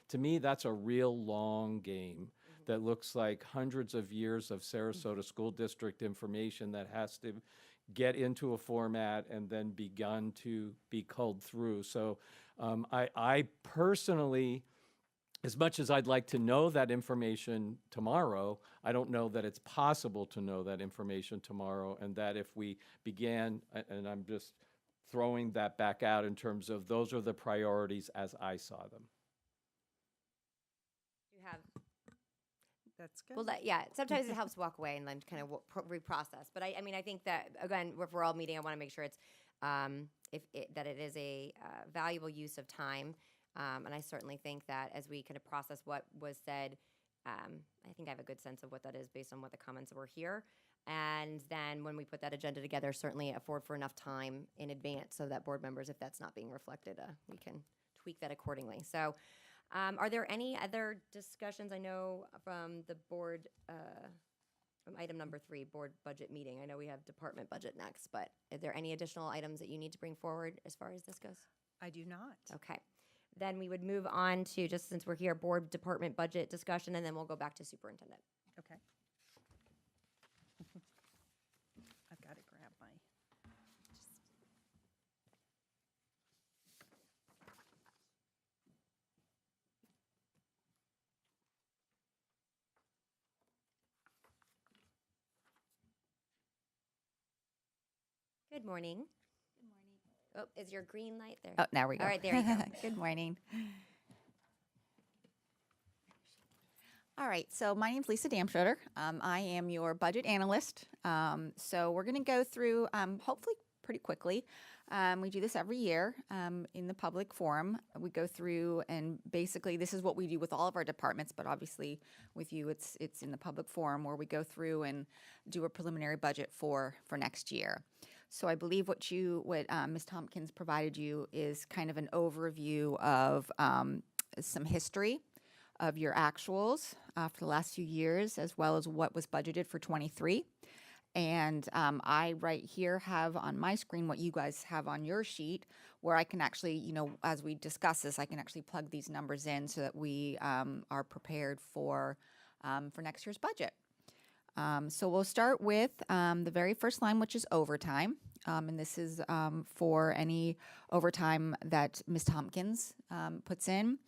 to me, that's a real long game that looks like hundreds of years of Sarasota School District information that has to get into a format and then begun to be culled through. So I personally, as much as I'd like to know that information tomorrow, I don't know that it's possible to know that information tomorrow, and that if we began, and I'm just throwing that back out in terms of those are the priorities as I saw them. You have That's good. Well, yeah, sometimes it helps walk away and then kind of reprocess. But I mean, I think that, again, if we're all meeting, I want to make sure it's, that it is a valuable use of time. And I certainly think that as we kind of process what was said, I think I have a good sense of what that is based on what the comments were here. And then when we put that agenda together, certainly afford for enough time in advance so that board members, if that's not being reflected, we can tweak that accordingly. So are there any other discussions? I know from the board, from item number 3, board budget meeting, I know we have department budget next, but are there any additional items that you need to bring forward as far as this goes? I do not. Okay. Then we would move on to, just since we're here, board department budget discussion, and then we'll go back to superintendent. Okay. I've got to grab my. Good morning. Good morning. Oh, is your green light there? Oh, now we go. All right, there you go. Good morning. All right, so my name's Lisa Damschroeder. I am your budget analyst. So we're going to go through, hopefully pretty quickly. We do this every year in the public forum. We go through, and basically this is what we do with all of our departments, but obviously with you it's in the public forum where we go through and do a preliminary budget for next year. So I believe what Ms. Tompkins provided you is kind of an overview of some history of your actuals for the last few years, as well as what was budgeted for 23. And I right here have on my screen what you guys have on your sheet, where I can actually, as we discuss this, I can actually plug these numbers in so that we are prepared for next year's budget. So we'll start with the very first line, which is overtime. And this is for any overtime that Ms. Tompkins puts in.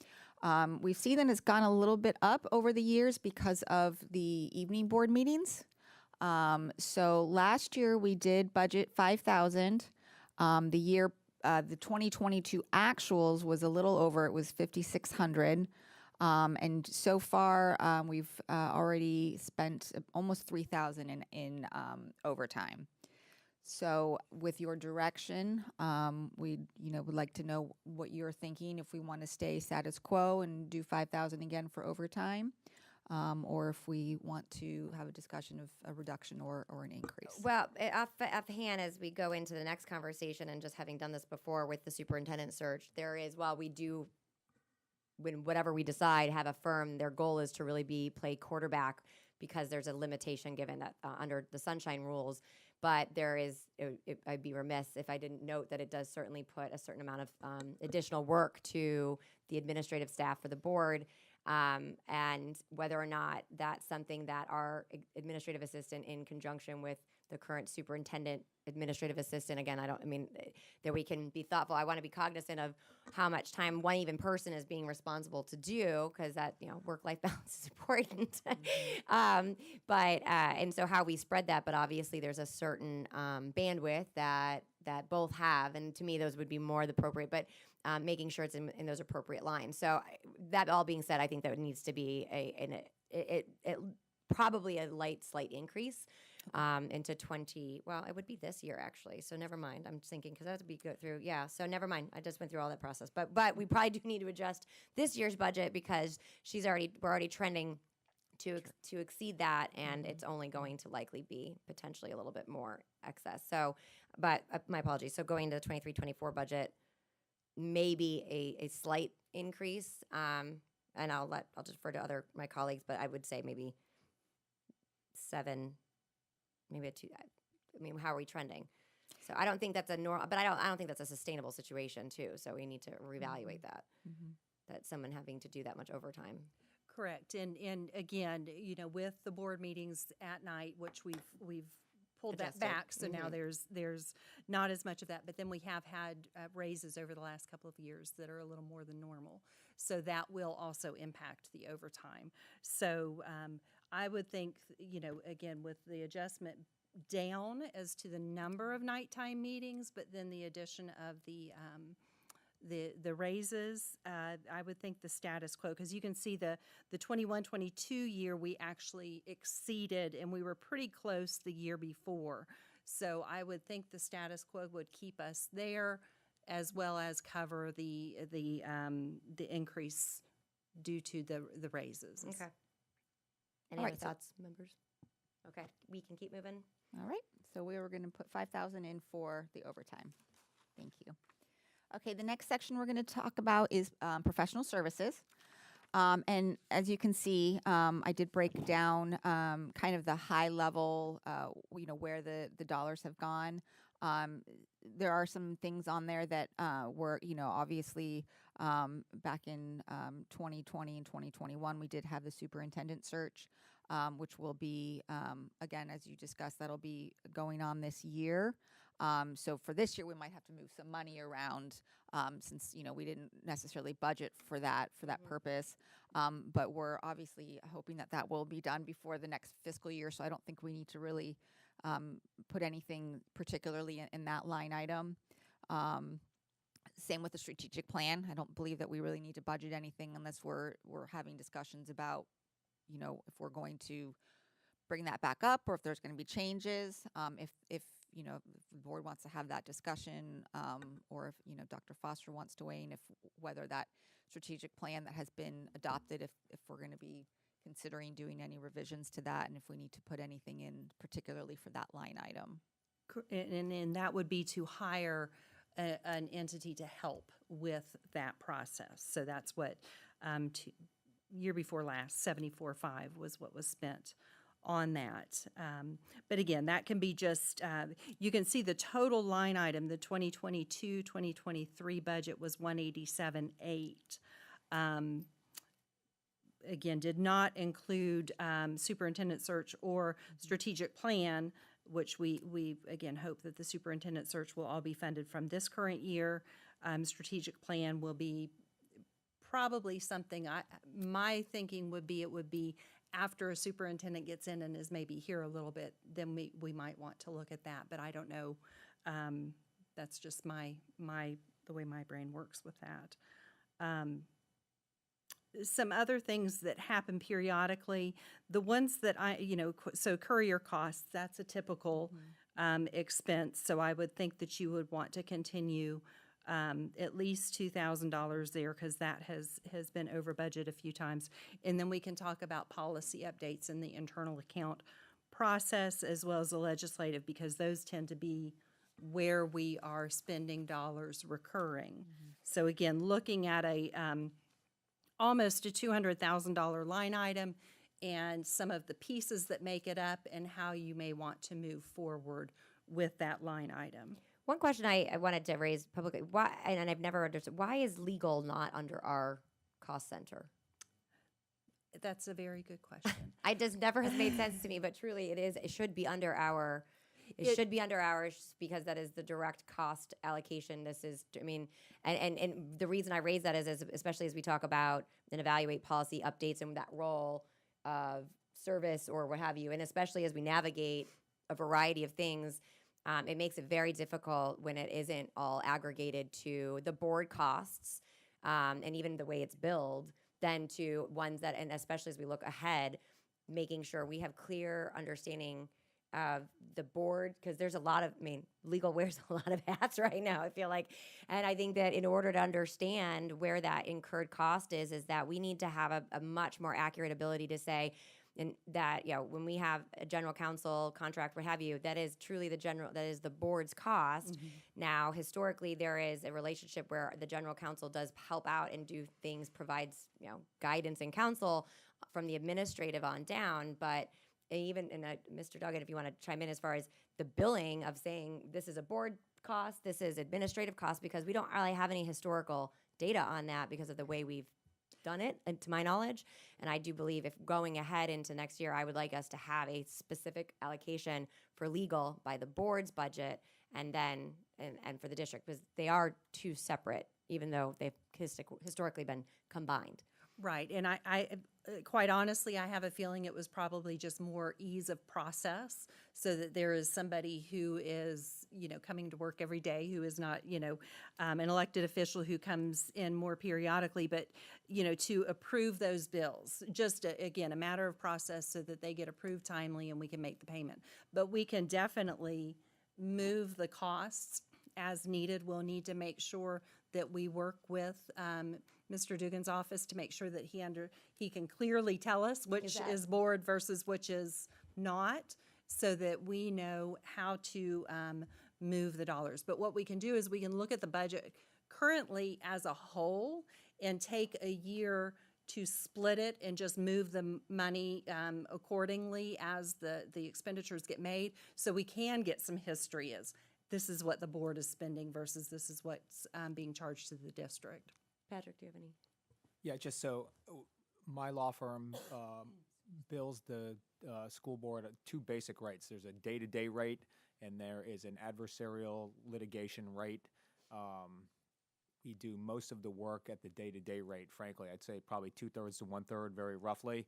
We've seen that it's gone a little bit up over the years because of the evening board meetings. So last year we did budget 5,000. The 2022 actuals was a little over, it was 5,600. And so far, we've already spent almost 3,000 in overtime. So with your direction, we would like to know what you're thinking, if we want to stay status quo and do 5,000 again for overtime, or if we want to have a discussion of a reduction or an increase. Well, offhand, as we go into the next conversation, and just having done this before with the superintendent search, there is, while we do, when whatever we decide, have a firm, their goal is to really play quarterback, because there's a limitation given that under the sunshine rules. But there is, I'd be remiss if I didn't note that it does certainly put a certain amount of additional work to the administrative staff for the board. And whether or not that's something that our administrative assistant, in conjunction with the current superintendent administrative assistant, again, that we can be thoughtful. I want to be cognizant of how much time one even person is being responsible to do, because that, work-life balance is important. And so how we spread that, but obviously there's a certain bandwidth that both have, and to me those would be more the appropriate, but making sure it's in those appropriate lines. So that all being said, I think that needs to be probably a slight increase. into 20, well, it would be this year actually. So never mind. I'm just thinking because that would be go through. Yeah. So never mind. I just went through all that process. But we probably do need to adjust this year's budget because we're already trending to exceed that, and it's only going to likely be potentially a little bit more excess. So, but my apologies. So going to the 23-24 budget, maybe a slight increase, and I'll defer to my colleagues, but I would say maybe 7, maybe a 2. I mean, how are we trending? So I don't think that's a normal, but I don't think that's a sustainable situation too. So we need to reevaluate that. That someone having to do that much overtime. Correct. And again, with the board meetings at night, which we've pulled that Adjusted. back, so now there's not as much of that. But then we have had raises over the last couple of years that are a little more than normal. So that will also impact the overtime. So I would think, again, with the adjustment down as to the number of nighttime meetings, but then the addition of the raises, I would think the status quo, because you can see the 21-22 year, we actually exceeded, and we were pretty close the year before. So I would think the status quo would keep us there, as well as cover the increase due to the raises. Okay. Any All other right, so- thoughts, members? Okay, we can keep moving. All right, so we were going to put 5,000 in for the overtime. Thank you. Okay, the next section we're going to talk about is professional services. And as you can see, I did break down kind of the high level, where the dollars have gone. There are some things on there that were, obviously back in 2020 and 2021, we did have the superintendent search, which will be, again, as you discussed, that'll be going on this year. So for this year, we might have to move some money around since, we didn't necessarily budget for that purpose. But we're obviously hoping that will be done before the next fiscal year. So I don't think we need to really put anything particularly in that line item. Same with the strategic plan. I don't believe that we really need to budget anything unless we're having discussions about, if we're going to bring that back up or if there's going to be changes. If the board wants to have that discussion, or if Dr. Foster wants to weigh in, whether that strategic plan that has been adopted, if we're going to be considering doing any revisions to that, and if we need to put anything in particularly for that line item. And that would be to hire an entity to help with that process. So that's what year before last, 74.5 was what was spent on that. But again, that can be just, you can see the total line item, the 2022-2023 budget was 187.8. Again, did not include superintendent search or strategic plan, which we again hope that the superintendent search will all be funded from this current year. Strategic plan will be probably something, my thinking would be, it would be after a superintendent gets in and is maybe here a little bit, then we might want to look at that, but I don't know. That's just the way my brain works with that. Some other things that happen periodically, the ones that so courier costs, that's a typical expense. So I would think that you would want to continue at least $2,000 there, because that has been over budget a few times. And then we can talk about policy updates in the internal account process as well as the legislative, because those tend to be where we are spending dollars recurring. So again, looking at almost a $200,000 line item and some of the pieces that make it up and how you may want to move forward with that line item. One question I wanted to raise publicly, why, and I've never understood, why is legal not under our cost center? That's a very good question. It just never has made sense to me, but truly it is. It should be under our. It should be under ours because that is the direct cost allocation. This is, I mean, and the reason I raise that is especially as we talk about and evaluate policy updates and that role of service or what have you, and especially as we navigate a variety of things, it makes it very difficult when it isn't all aggregated to the board costs and even the way it's billed, then to ones that, and especially as we look ahead, making sure we have clear understanding the board, because there's a lot of, I mean, legal wears a lot of hats right now, I feel like. And I think that in order to understand where that incurred cost is that we need to have a much more accurate ability to say, and that, when we have a general counsel contract, what have you, that is truly that is the board's cost. Now, historically, there is a relationship where the general counsel does help out and do things, provides, guidance and counsel from the administrative on down. But even, and Mr. Duggan, if you want to chime in as far as the billing of saying this is a board cost, this is administrative cost, because we don't really have any historical data on that because of the way we've done it, and to my knowledge. And I do believe if going ahead into next year, I would like us to have a specific allocation for legal by the board's budget and then and for the district, because they are two separate, even though they've historically been combined. Right, and I quite honestly, I have a feeling it was probably just more ease of process, so that there is somebody who is, coming to work every day, who is not, an elected official who comes in more periodically, but, to approve those bills. Just, again, a matter of process so that they get approved timely and we can make the payment. But we can definitely move the costs as needed. We'll need to make sure that we work with Mr. Dugan's office to make sure that he can clearly tell us which is board versus which is not, so that we know how to move the dollars. But what we can do is we can look at the budget currently as a whole and take a year to split it and just move the money accordingly as the expenditures get made, so we can get some history as this is what the board is spending versus this is what's being charged to the district. Patrick, do you have any? Yeah, just so my law firm bills the school board two basic rates. There's a day-to-day rate, and there is an adversarial litigation rate. We do most of the work at the day-to-day rate, frankly. I'd say probably 2/3 to 1/3, very roughly.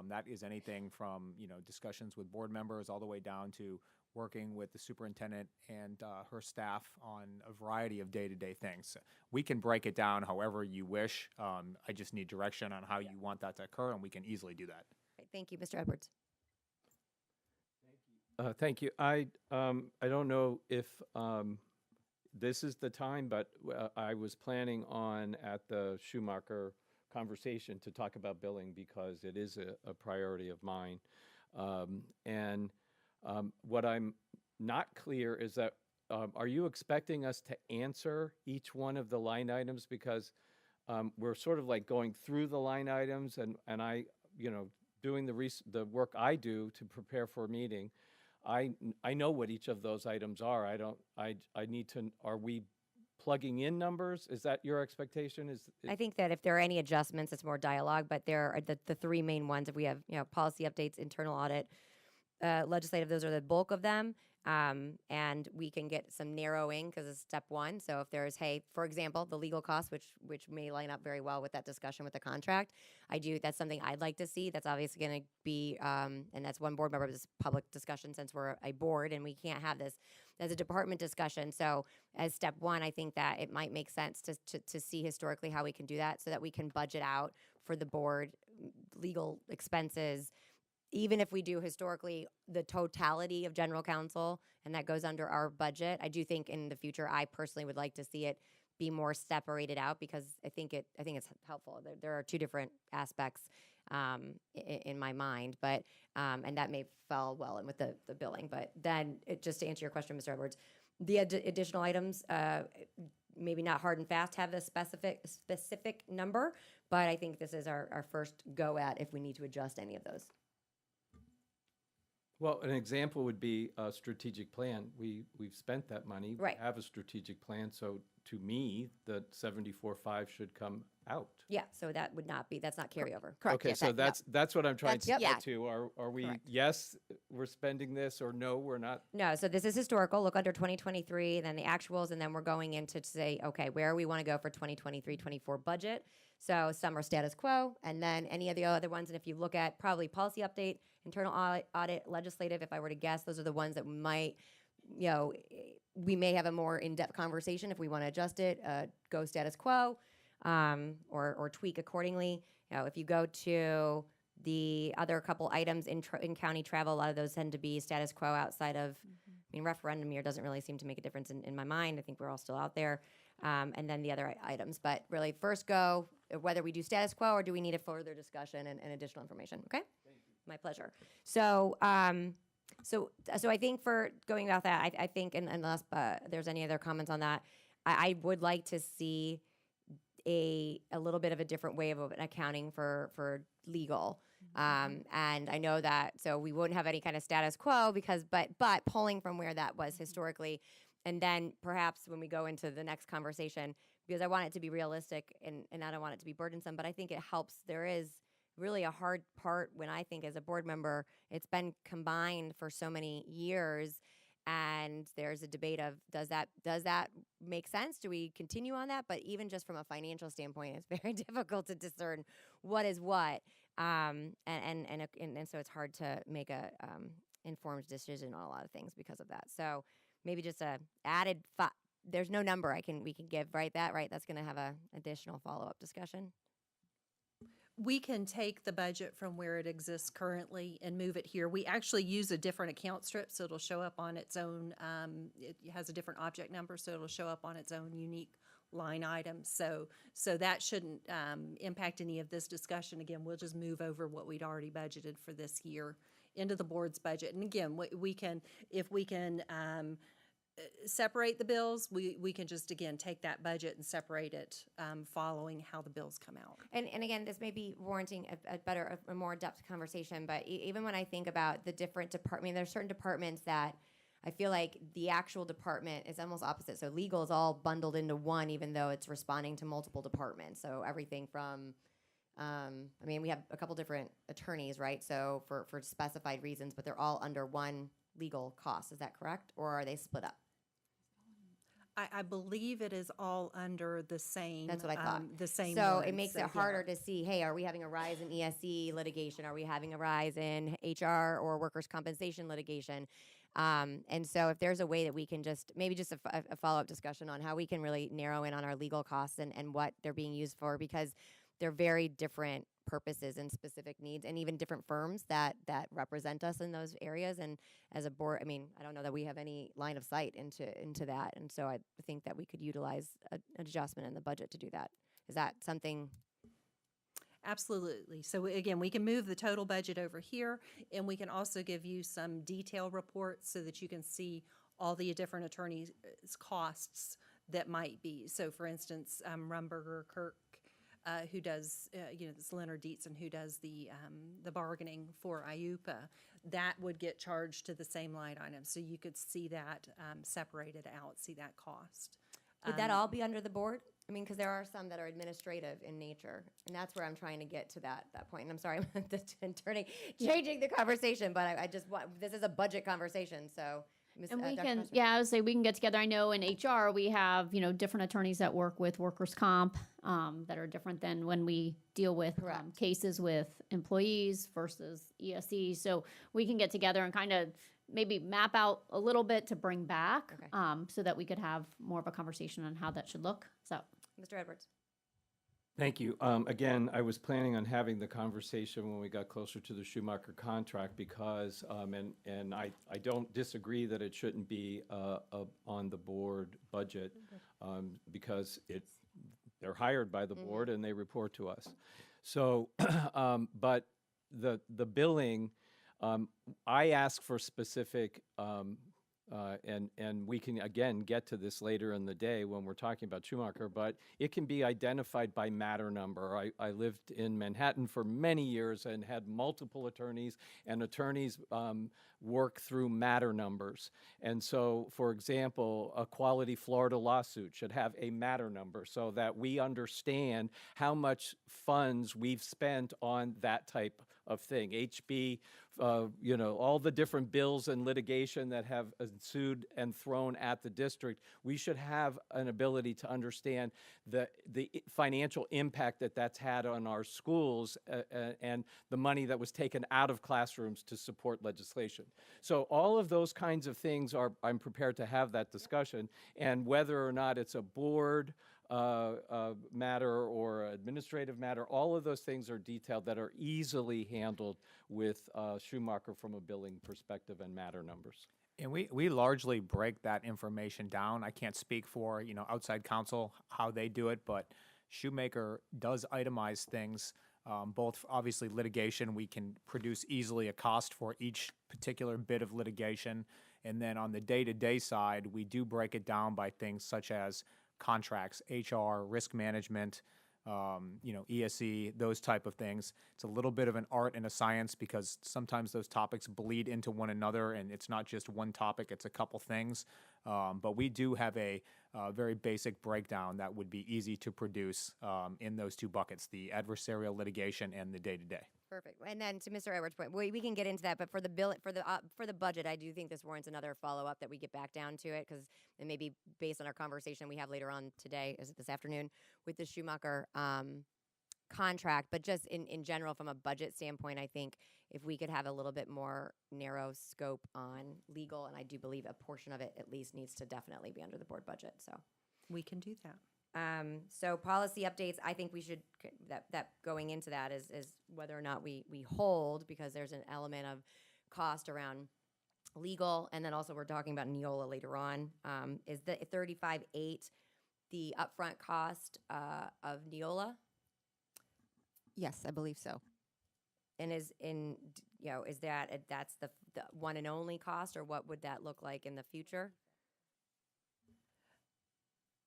That is anything from, discussions with board members all the way down to working with the superintendent and her staff on a variety of day-to-day things. We can break it down however you wish. I just need direction on how you want that to occur, and we can easily do that. Right, thank you, Mr. Edwards. Thank you. I don't know if this is the time, but I was planning on at the Schumacher conversation to talk about billing because it is a priority of mine. What I'm not clear is that are you expecting us to answer each one of the line items? Because we're sort of like going through the line items, and I, doing the work I do to prepare for a meeting, I know what each of those items are. I need to, are we plugging in numbers? Is that your expectation? I think that if there are any adjustments, it's more dialogue, but there are the three main ones. If we have, policy updates, internal audit, legislative, those are the bulk of them. And we can get some narrowing because it's step one. So if there's, for example, the legal costs, which may line up very well with that discussion with the contract, that's something I'd like to see. That's obviously going to be, and that's one board member, this public discussion since we're a board and we can't have this as a department discussion. So as step one, I think that it might make sense to see historically how we can do that so that we can budget out for the board legal expenses. Even if we do historically the totality of general counsel and that goes under our budget, I do think in the future, I personally would like to see it be more separated out because I think it's helpful. There are two different aspects in my mind, but and that may fall well in with the billing. But then just to answer your question, Mr. Edwards, the additional items, maybe not hard and fast have a specific number, but I think this is our first go at if we need to adjust any of those. Well, an example would be a strategic plan. We've spent that money. Right. We have a strategic plan, so to me, the 74.5 should come out. Yeah, so that would not be, that's not carryover. Correct. Okay, yeah, so that's what I'm trying to That's- get to. Are we, Correct. yes, we're spending this, or no, we're not? No, so this is historical. Look under 2023, then the actuals, and then we're going into to say, okay, where we want to go for 2023-24 budget. So some are status quo, and then any of the other ones. And if you look at probably policy update, internal audit, legislative, if I were to guess, those are the ones that might, we may have a more in-depth conversation if we want to adjust it, go status quo, or tweak accordingly. If you go to The other couple items in county travel, a lot of those tend to be status quo outside of, I mean, referendum year doesn't really seem to make a difference in my mind. I think we're all still out there. And then the other items. But really, first go, whether we do status quo or do we need a further discussion and additional information, okay? My pleasure. So, so I think for going about that, I think, and unless there's any other comments on that, I would like to see a little bit of a different way of accounting for legal. And I know that, so we wouldn't have any kind of status quo because, but pulling from where that was historically, and then perhaps when we go into the next conversation, because I want it to be realistic and I don't want it to be burdensome, but I think it helps. There is really a hard part when I think as a board member, it's been combined for so many years. And there's a debate of does that make sense? Do we continue on that? But even just from a financial standpoint, it's very difficult to discern what is what, and so it's hard to make a informed decision on a lot of things because of that. So maybe just a added. There's no number we can give, right? That's going to have a additional follow-up discussion. We can take the budget from where it exists currently and move it here. We actually use a different account strip, so it'll show up on its own. It has a different object number, so it'll show up on its own unique line item. So that shouldn't impact any of this discussion. Again, we'll just move over what we'd already budgeted for this year into the board's budget. And again, we can, if we can separate the bills, we can just, again, take that budget and separate it following how the bills come out. And again, this may be warranting a more depth conversation, but even when I think about the different departments, there's certain departments that I feel like the actual department is almost opposite. So legal is all bundled into one, even though it's responding to multiple departments. So everything from, I mean, we have a couple different attorneys, right? So for specified reasons, but they're all under one legal cost. Is that correct? Or are they split up? I believe it is all under the same. That's what I thought. The same. So one. it makes it harder to see, hey, are we having a rise in ESC litigation? Are we having a rise in HR or workers' compensation litigation? And so if there's a way that we can maybe just a follow-up discussion on how we can really narrow in on our legal costs and what they're being used for, because they're very different purposes and specific needs, and even different firms that represent us in those areas. And as a board, I mean, I don't know that we have any line of sight into that. And so I think that we could utilize an adjustment in the budget to do that. Is that something? Absolutely. So again, we can move the total budget over here, and we can also give you some detail reports so that you can see all the different attorneys' costs that might be. So for instance, Rumberger, Kirk, who does, this Leonard Dietzen, who does the bargaining for IUPA, that would get charged to the same line item. So you could see that separated out, see that cost. Would that all be under the board? I mean, because there are some that are administrative in nature, and that's where I'm trying to get to that point. And I'm sorry, I'm changing the conversation, but I just want, this is a budget conversation, so. And we can, I would say we can get together. I know in HR we have, different attorneys that work with workers' comp that are different than when we deal with cases with employees versus ESE. So we can get together and kind of maybe map out a little bit to bring back so that we could have more of a conversation on how that should look. So, Mr. Edwards. Thank you. Again, I was planning on having the conversation when we got closer to the Schumacher contract because, and I don't disagree that it shouldn't be on the board budget because they're hired by the board and they report to us. So, but the billing, I ask for specific. And we can, again, get to this later in the day when we're talking about Schumacher, but it can be identified by matter number. I lived in Manhattan for many years and had multiple attorneys, and attorneys work through matter numbers. And so, for example, a Quality Florida lawsuit should have a matter number so that we understand how much funds we've spent on that type of thing. HB, all the different bills and litigation that have ensued and thrown at the district, we should have an ability to understand the financial impact that's had on our schools and the money that was taken out of classrooms to support legislation. So all of those kinds of things I'm prepared to have that discussion, and whether or not it's a board matter or administrative matter, all of those things are detailed that are easily handled with Schumacher from a billing perspective and matter numbers. And we largely break that information down. I can't speak for, outside counsel, how they do it, but Shoemaker does itemize things, both obviously litigation. We can produce easily a cost for each particular bit of litigation. And then on the day-to-day side, we do break it down by things such as contracts, HR, risk management, ESE, those type of things. It's a little bit of an art and a science because sometimes those topics bleed into one another, and it's not just one topic, it's a couple things. But we do have a very basic breakdown that would be easy to produce in those two buckets, the adversarial litigation and the day-to-day. Perfect. And then to Mr. Edwards' point, we can get into that, but for the bill for the budget, I do think this warrants another follow up that we get back down to it because it may be based on our conversation we have later on today, is it this afternoon, with the Schumacher contract. But just in general, from a budget standpoint, I think if we could have a little bit more narrow scope on legal, and I do believe a portion of it at least needs to definitely be under the board budget. So We can do that. So policy updates, I think we should, that going into that is whether or not we hold, because there's an element of cost around legal, and then also we're talking about Neola later on. Is the 35.8 the upfront cost of Neola? Yes, I believe so. And is that's the one and only cost, or what would that look like in the future?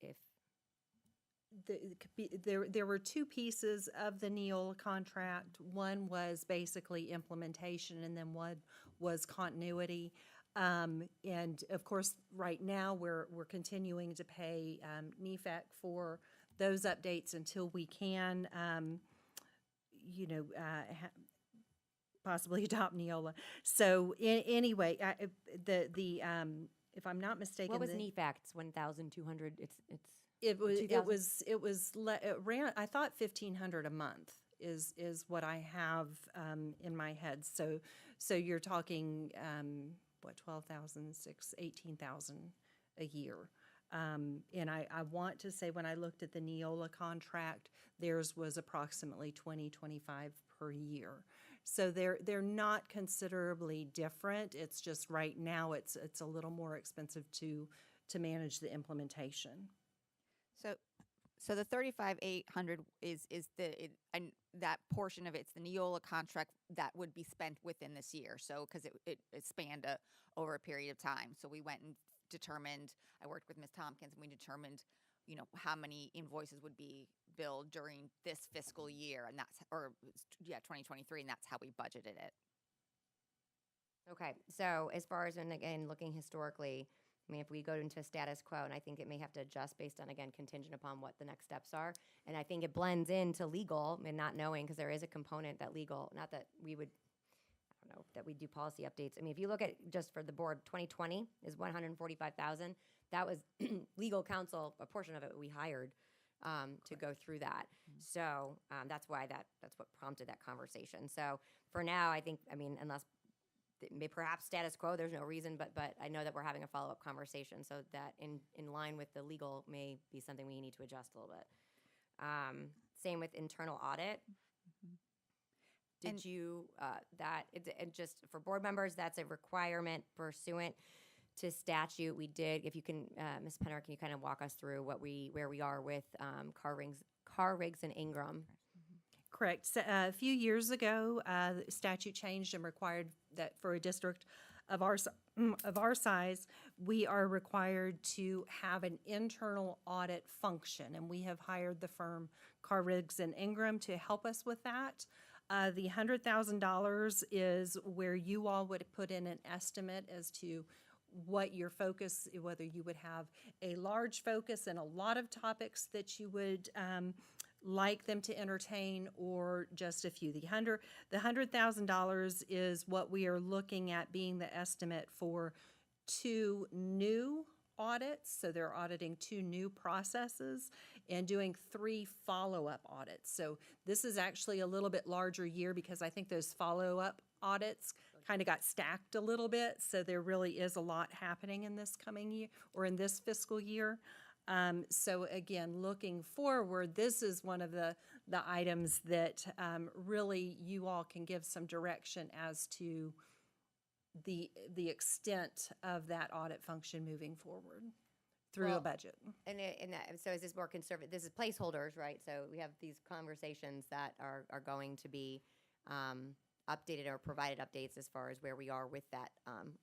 If There were two pieces of the Neola contract. One was basically implementation, and then one was continuity. And of course, right now we're continuing to pay NEFAC for those updates until we can, possibly adopt Neola. So anyway, if I'm not mistaken, what was NEFAC? It's 1,200. It's It was 2,000? it ran, I thought 1,500 a month is what I have in my head. So you're talking 12,000, 18,000 a year. And I want to say when I looked at the Neola contract, theirs was approximately 25 per year. So they're not considerably different. It's just right now it's a little more expensive to manage the implementation. So the 35,800 is and that portion of it's the Neola contract that would be spent within this year. So because it spanned over a period of time. So we went and determined. I worked with Ms. Tompkins, and we determined, how many invoices would be billed during this fiscal year, and 2023, and that's how we budgeted it. Okay, so as far as, and again, looking historically, I mean, if we go into a status quo, and I think it may have to adjust based on, again, contingent upon what the next steps are. And I think it blends into legal and not knowing, because there is a component that legal, not that we would, I don't know, that we do policy updates. I mean, if you look at just for the board, 2020 is 145,000. That was legal counsel, a portion of it we hired to go through that. So that's why that's what prompted that conversation. So for now, I think, unless perhaps status quo, there's no reason, but I know that we're having a follow-up conversation, so that in line with the legal may be something we need to adjust a little bit. Same with internal audit. Did you, just for board members, that's a requirement pursuant to statute. We did, if you can, Ms. Penner, can you kind of walk us through where we are with Car Rigs and Ingram? Correct. So, a few years ago, the statute changed and required that for a district of our size, we are required to have an internal audit function, and we have hired the firm Car Rigs and Ingram to help us with that. The $100,000 is where you all would put in an estimate as to what your focus, whether you would have a large focus and a lot of topics that you would like them to entertain, or just a few. The $100,000 is what we are looking at being the estimate for 2 new audits. So they're auditing 2 new processes and doing 3 follow-up audits. So this is actually a little bit larger year because I think those follow-up audits kind of got stacked a little bit. So there really is a lot happening in this coming year or in this fiscal year. So again, looking forward, this is one of the items that really you all can give some direction as to the extent of that audit function moving forward through a Well, budget. So is this more conservative? This is placeholders, right? So we have these conversations that are going to be updated or provided updates as far as where we are with that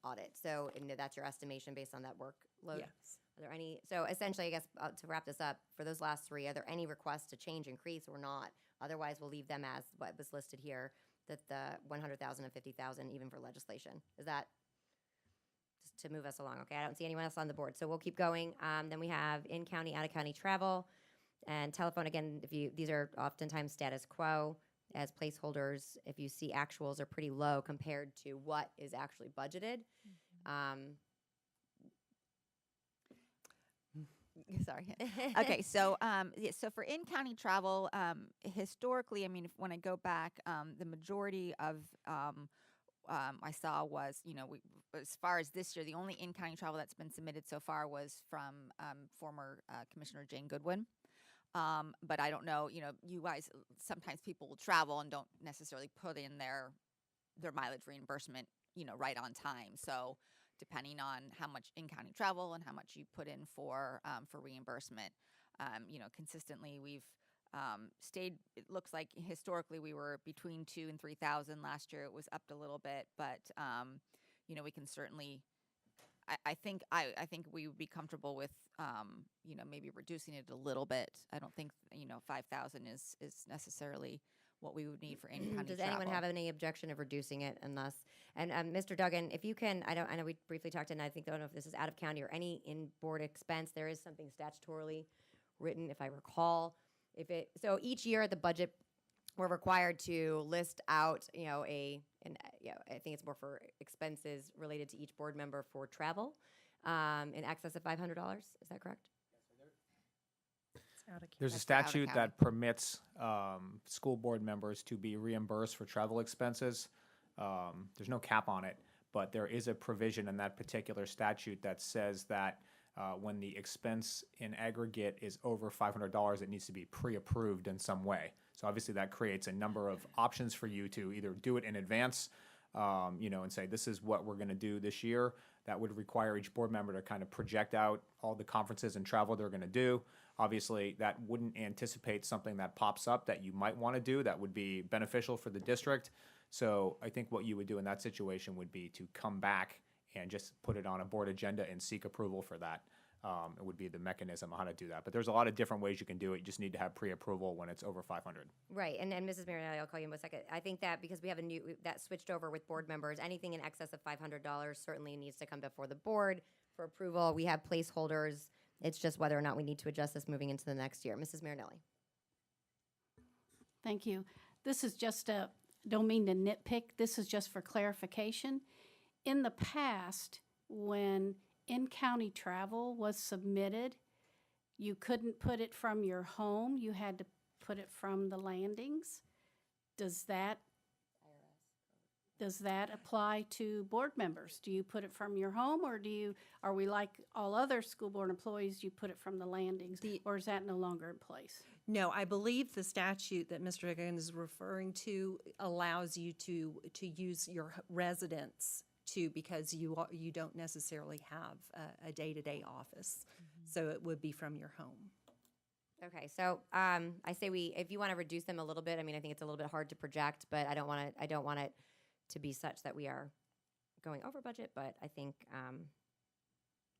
audit. So and that's your estimation based on that workload? Yes. Are there any, so essentially, I guess, to wrap this up, for those last three, are there any requests to change, increase, or not? Otherwise, we'll leave them as what was listed here, that the 100,000 and 50,000 even for legislation. Is that just to move us along? Okay, I don't see anyone else on the board, so we'll keep going. Then we have in-county, out-of-county travel, and telephone. Again, these are oftentimes status quo as placeholders. If you see actuals are pretty low compared to what is actually budgeted. Sorry. Okay, so so for in-county travel, historically, I mean, when I go back, the majority of I saw was, as far as this year, the only in-county travel that's been submitted so far was from former Commissioner Jane Goodwin. But I don't know, you guys, sometimes people will travel and don't necessarily put in their mileage reimbursement, right on time. So depending on how much in-county travel and how much you put in for reimbursement, consistently we've stayed. It looks like historically we were between 2,000 and 3,000. Last year it was upped a little bit, but we can certainly. I think we would be comfortable with maybe reducing it a little bit. I don't think 5,000 is necessarily what we would need for in-county Does travel. anyone have any objection of reducing it unless, and Mr. Duggan, if you can, I know we briefly talked, and I don't know if this is out of county or any in-board expense, there is something statutorily written, if I recall. So each year at the budget, we're required to list out, I think it's more for expenses related to each board member for travel, in excess of $500. Is that correct? There's a That's for out of statute county. that permits school board members to be reimbursed for travel expenses. There's no cap on it, but there is a provision in that particular statute that says that when the expense in aggregate is over $500, it needs to be pre-approved in some way. So obviously that creates a number of options for you to either do it in advance, and say, this is what we're going to do this year. That would require each board member to kind of project out all the conferences and travel they're going to do. Obviously, that wouldn't anticipate something that pops up that you might want to do that would be beneficial for the district. So I think what you would do in that situation would be to come back and just put it on a board agenda and seek approval for that. It would be the mechanism on how to do that. But there's a lot of different ways you can do it. You just need to have pre-approval when it's over 500. Right, and Mrs. Marinelli, I'll call you in a second. I think that because we have that switched over with board members, anything in excess of $500 certainly needs to come before the board for approval. We have placeholders. It's just whether or not we need to adjust this moving into the next year. Mrs. Marinelli. Thank you. This is just don't mean to nitpick, this is just for clarification. In the past, when in-county travel was submitted, you couldn't put it from your home, you had to put it from the landings. Does that apply to board members? Do you put it from your home, or are we like all other school board employees, you put it from the landings, or is that no longer in place? No, I believe the statute that Mr. Duggan is referring to allows you to use your residence too, because you don't necessarily have a day-to-day office. So it would be from your home. Okay, so I say if you want to reduce them a little bit, I mean, I think it's a little bit hard to project, but I don't want it to be such that we are going over budget, but I think,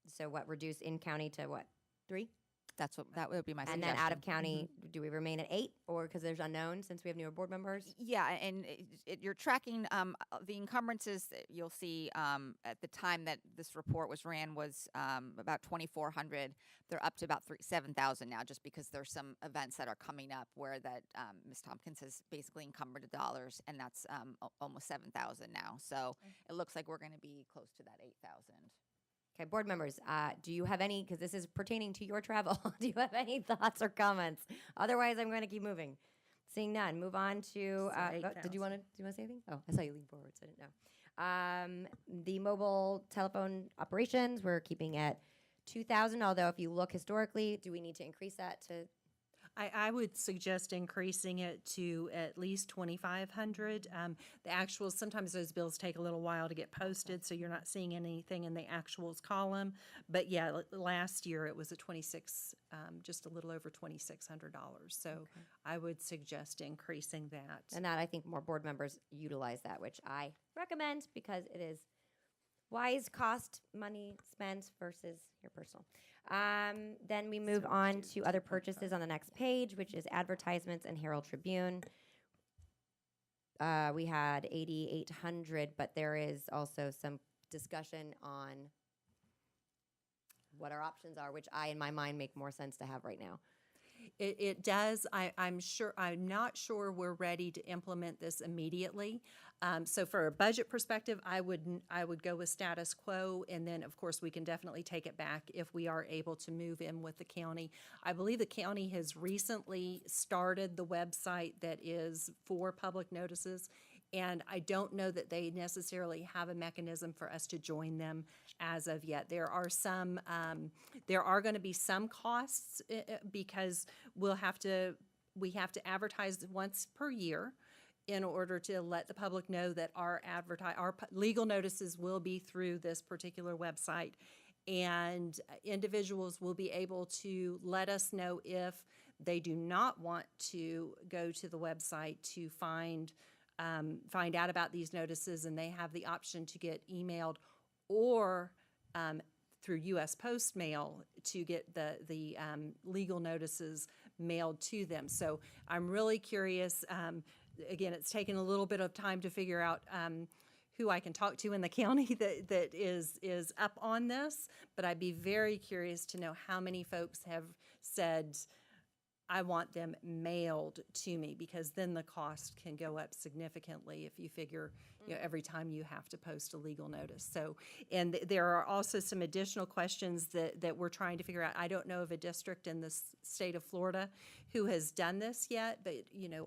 so what, reduce in-county to what, 3? That would be my And suggestion. then out-of-county, do we remain at 8, or because there's unknown since we have newer board members? Yeah, and you're tracking the encumbrances that you'll see at the time that this report was ran was about 2,400. They're up to about 7,000 now, just because there's some events that are coming up where that Ms. Tompkins has basically encumbered the dollars, and that's almost 7,000 now. So it looks like we're going to be close to that 8,000. Okay, board members, do you have any, because this is pertaining to your travel, do you have any thoughts or comments? Otherwise, I'm going to keep moving. Seeing none, move on to, did you want to say anything? Oh, I saw you lean forward, so I didn't know. The mobile telephone operations, we're keeping at 2,000, although if you look historically, do we need to increase that to? I would suggest increasing it to at least 2,500. The actuals, sometimes those bills take a little while to get posted, so you're not seeing anything in the actuals column. But yeah, last year it was a 26, just a little over $2,600. So I would suggest increasing that. And that I think more board members utilize that, which I recommend because it is wise cost money spent versus your personal. Then we move on to other purchases on the next page, which is advertisements and Herald Tribune. We had 8,800, but there is also some discussion on what our options are, which in my mind, make more sense to have right now. It does. I'm not sure we're ready to implement this immediately. So for a budget perspective, I would go with status quo, and then of course we can definitely take it back if we are able to move in with the county. I believe the county has recently started the website that is for public notices, and I don't know that they necessarily have a mechanism for us to join them as of yet. There are going to be some costs because we have to advertise once per year in order to let the public know that our legal notices will be through this particular website. And individuals will be able to let us know if they do not want to go to the website to find out about these notices, and they have the option to get emailed or through U.S. Post mail to get the legal notices mailed to them. So I'm really curious. Again, it's taken a little bit of time to figure out who I can talk to in the county that is up on this, but I'd be very curious to know how many folks have said, I want them mailed to me, because then the cost can go up significantly if you figure, every time you have to post a legal notice. So, and there are also some additional questions that we're trying to figure out. I don't know of a district in the state of Florida who has done this yet, but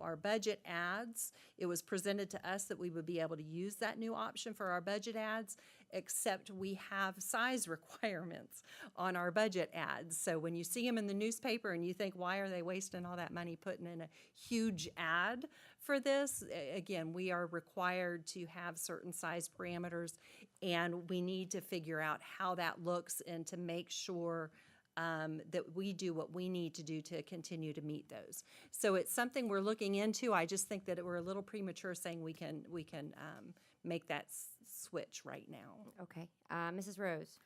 our budget ads, it was presented to us that we would be able to use that new option for our budget ads, except we have size requirements on our budget ads. So when you see them in the newspaper and you think, why are they wasting all that money putting in a huge ad for this? Again, we are required to have certain size parameters, and we need to figure out how that looks and to make sure that we do what we need to do to continue to meet those. So it's something we're looking into. I just think that we're a little premature saying we can make that switch right now. Okay. Mrs. Rose.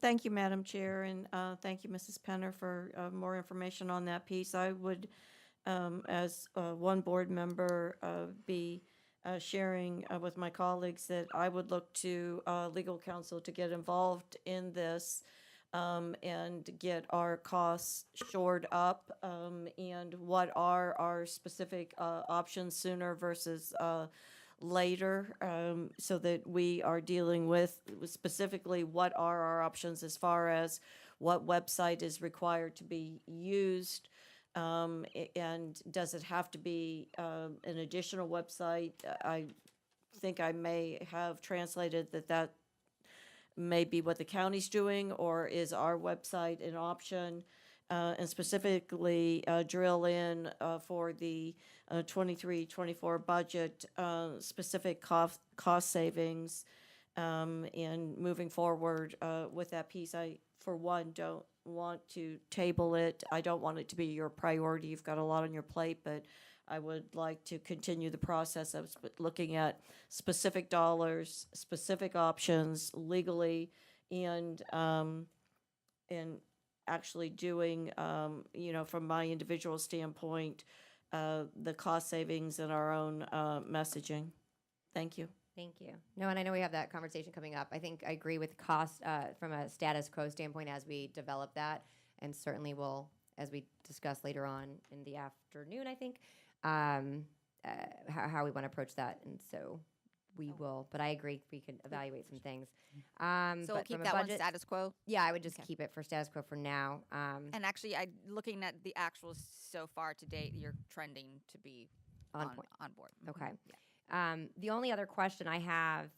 Thank you, Madam Chair, and thank you, Mrs. Penner, for more information on that piece. I would, as one board member, be sharing with my colleagues that I would look to legal counsel to get involved in this and get our costs shored up, and what are our specific options sooner versus later, so that we are dealing with specifically what are our options as far as what website is required to be used, and does it have to be an additional website? I think I may have translated that may be what the county's doing, or is our website an option? And specifically drill in for the 23-24 budget, specific cost savings, and moving forward with that piece. I, for one, don't want to table it. I don't want it to be your priority. You've got a lot on your plate, but I would like to continue the process of looking at specific dollars, specific options legally, and actually doing, from my individual standpoint, the cost savings in our own messaging. Thank you. Thank you. No, and I know we have that conversation coming up. I think I agree with cost from a status quo standpoint as we develop that, and certainly will, as we discuss later on in the afternoon, I think, how we want to approach that. And so we will, but I agree we could evaluate some things. So we'll keep that one status quo? Yeah, I would just keep it for status quo for now. And actually, looking at the actuals so far to date, you're trending to be On point. On board. Okay. Yeah. The only other question I have,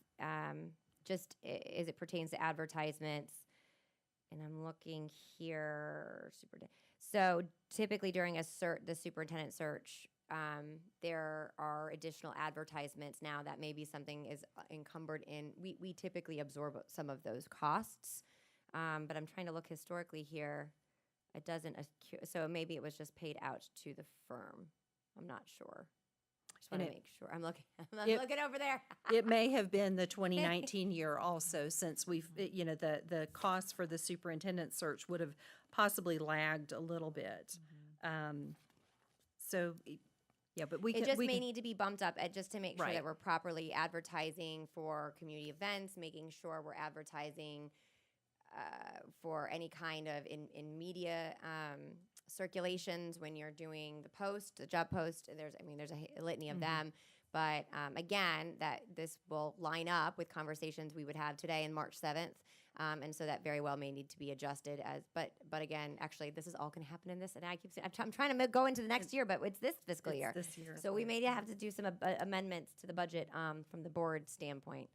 just as it pertains to advertisements, and I'm looking here, so typically during the superintendent search, there are additional advertisements now that maybe something is encumbered in. We typically absorb some of those costs, but I'm trying to look historically here. It doesn't, so maybe it was just paid out to the firm. I'm not sure. Just want to make sure. I'm looking. I'm looking over there. It may have been the 2019 year also, since the cost for the superintendent search would have possibly lagged a little bit. So, yeah, but It just may need to be bumped up just to make sure that we're properly advertising for community events, making sure we're advertising for any kind of in media circulations when you're doing the job post. There's a litany of them. But again, that this will line up with conversations we would have today and March 7th. And so that very well may need to be adjusted but again, actually, this is all going to happen in this. And I keep saying, I'm trying to go into the next year, but it's this fiscal year. This year. So we may have to do some amendments to the budget from the board standpoint.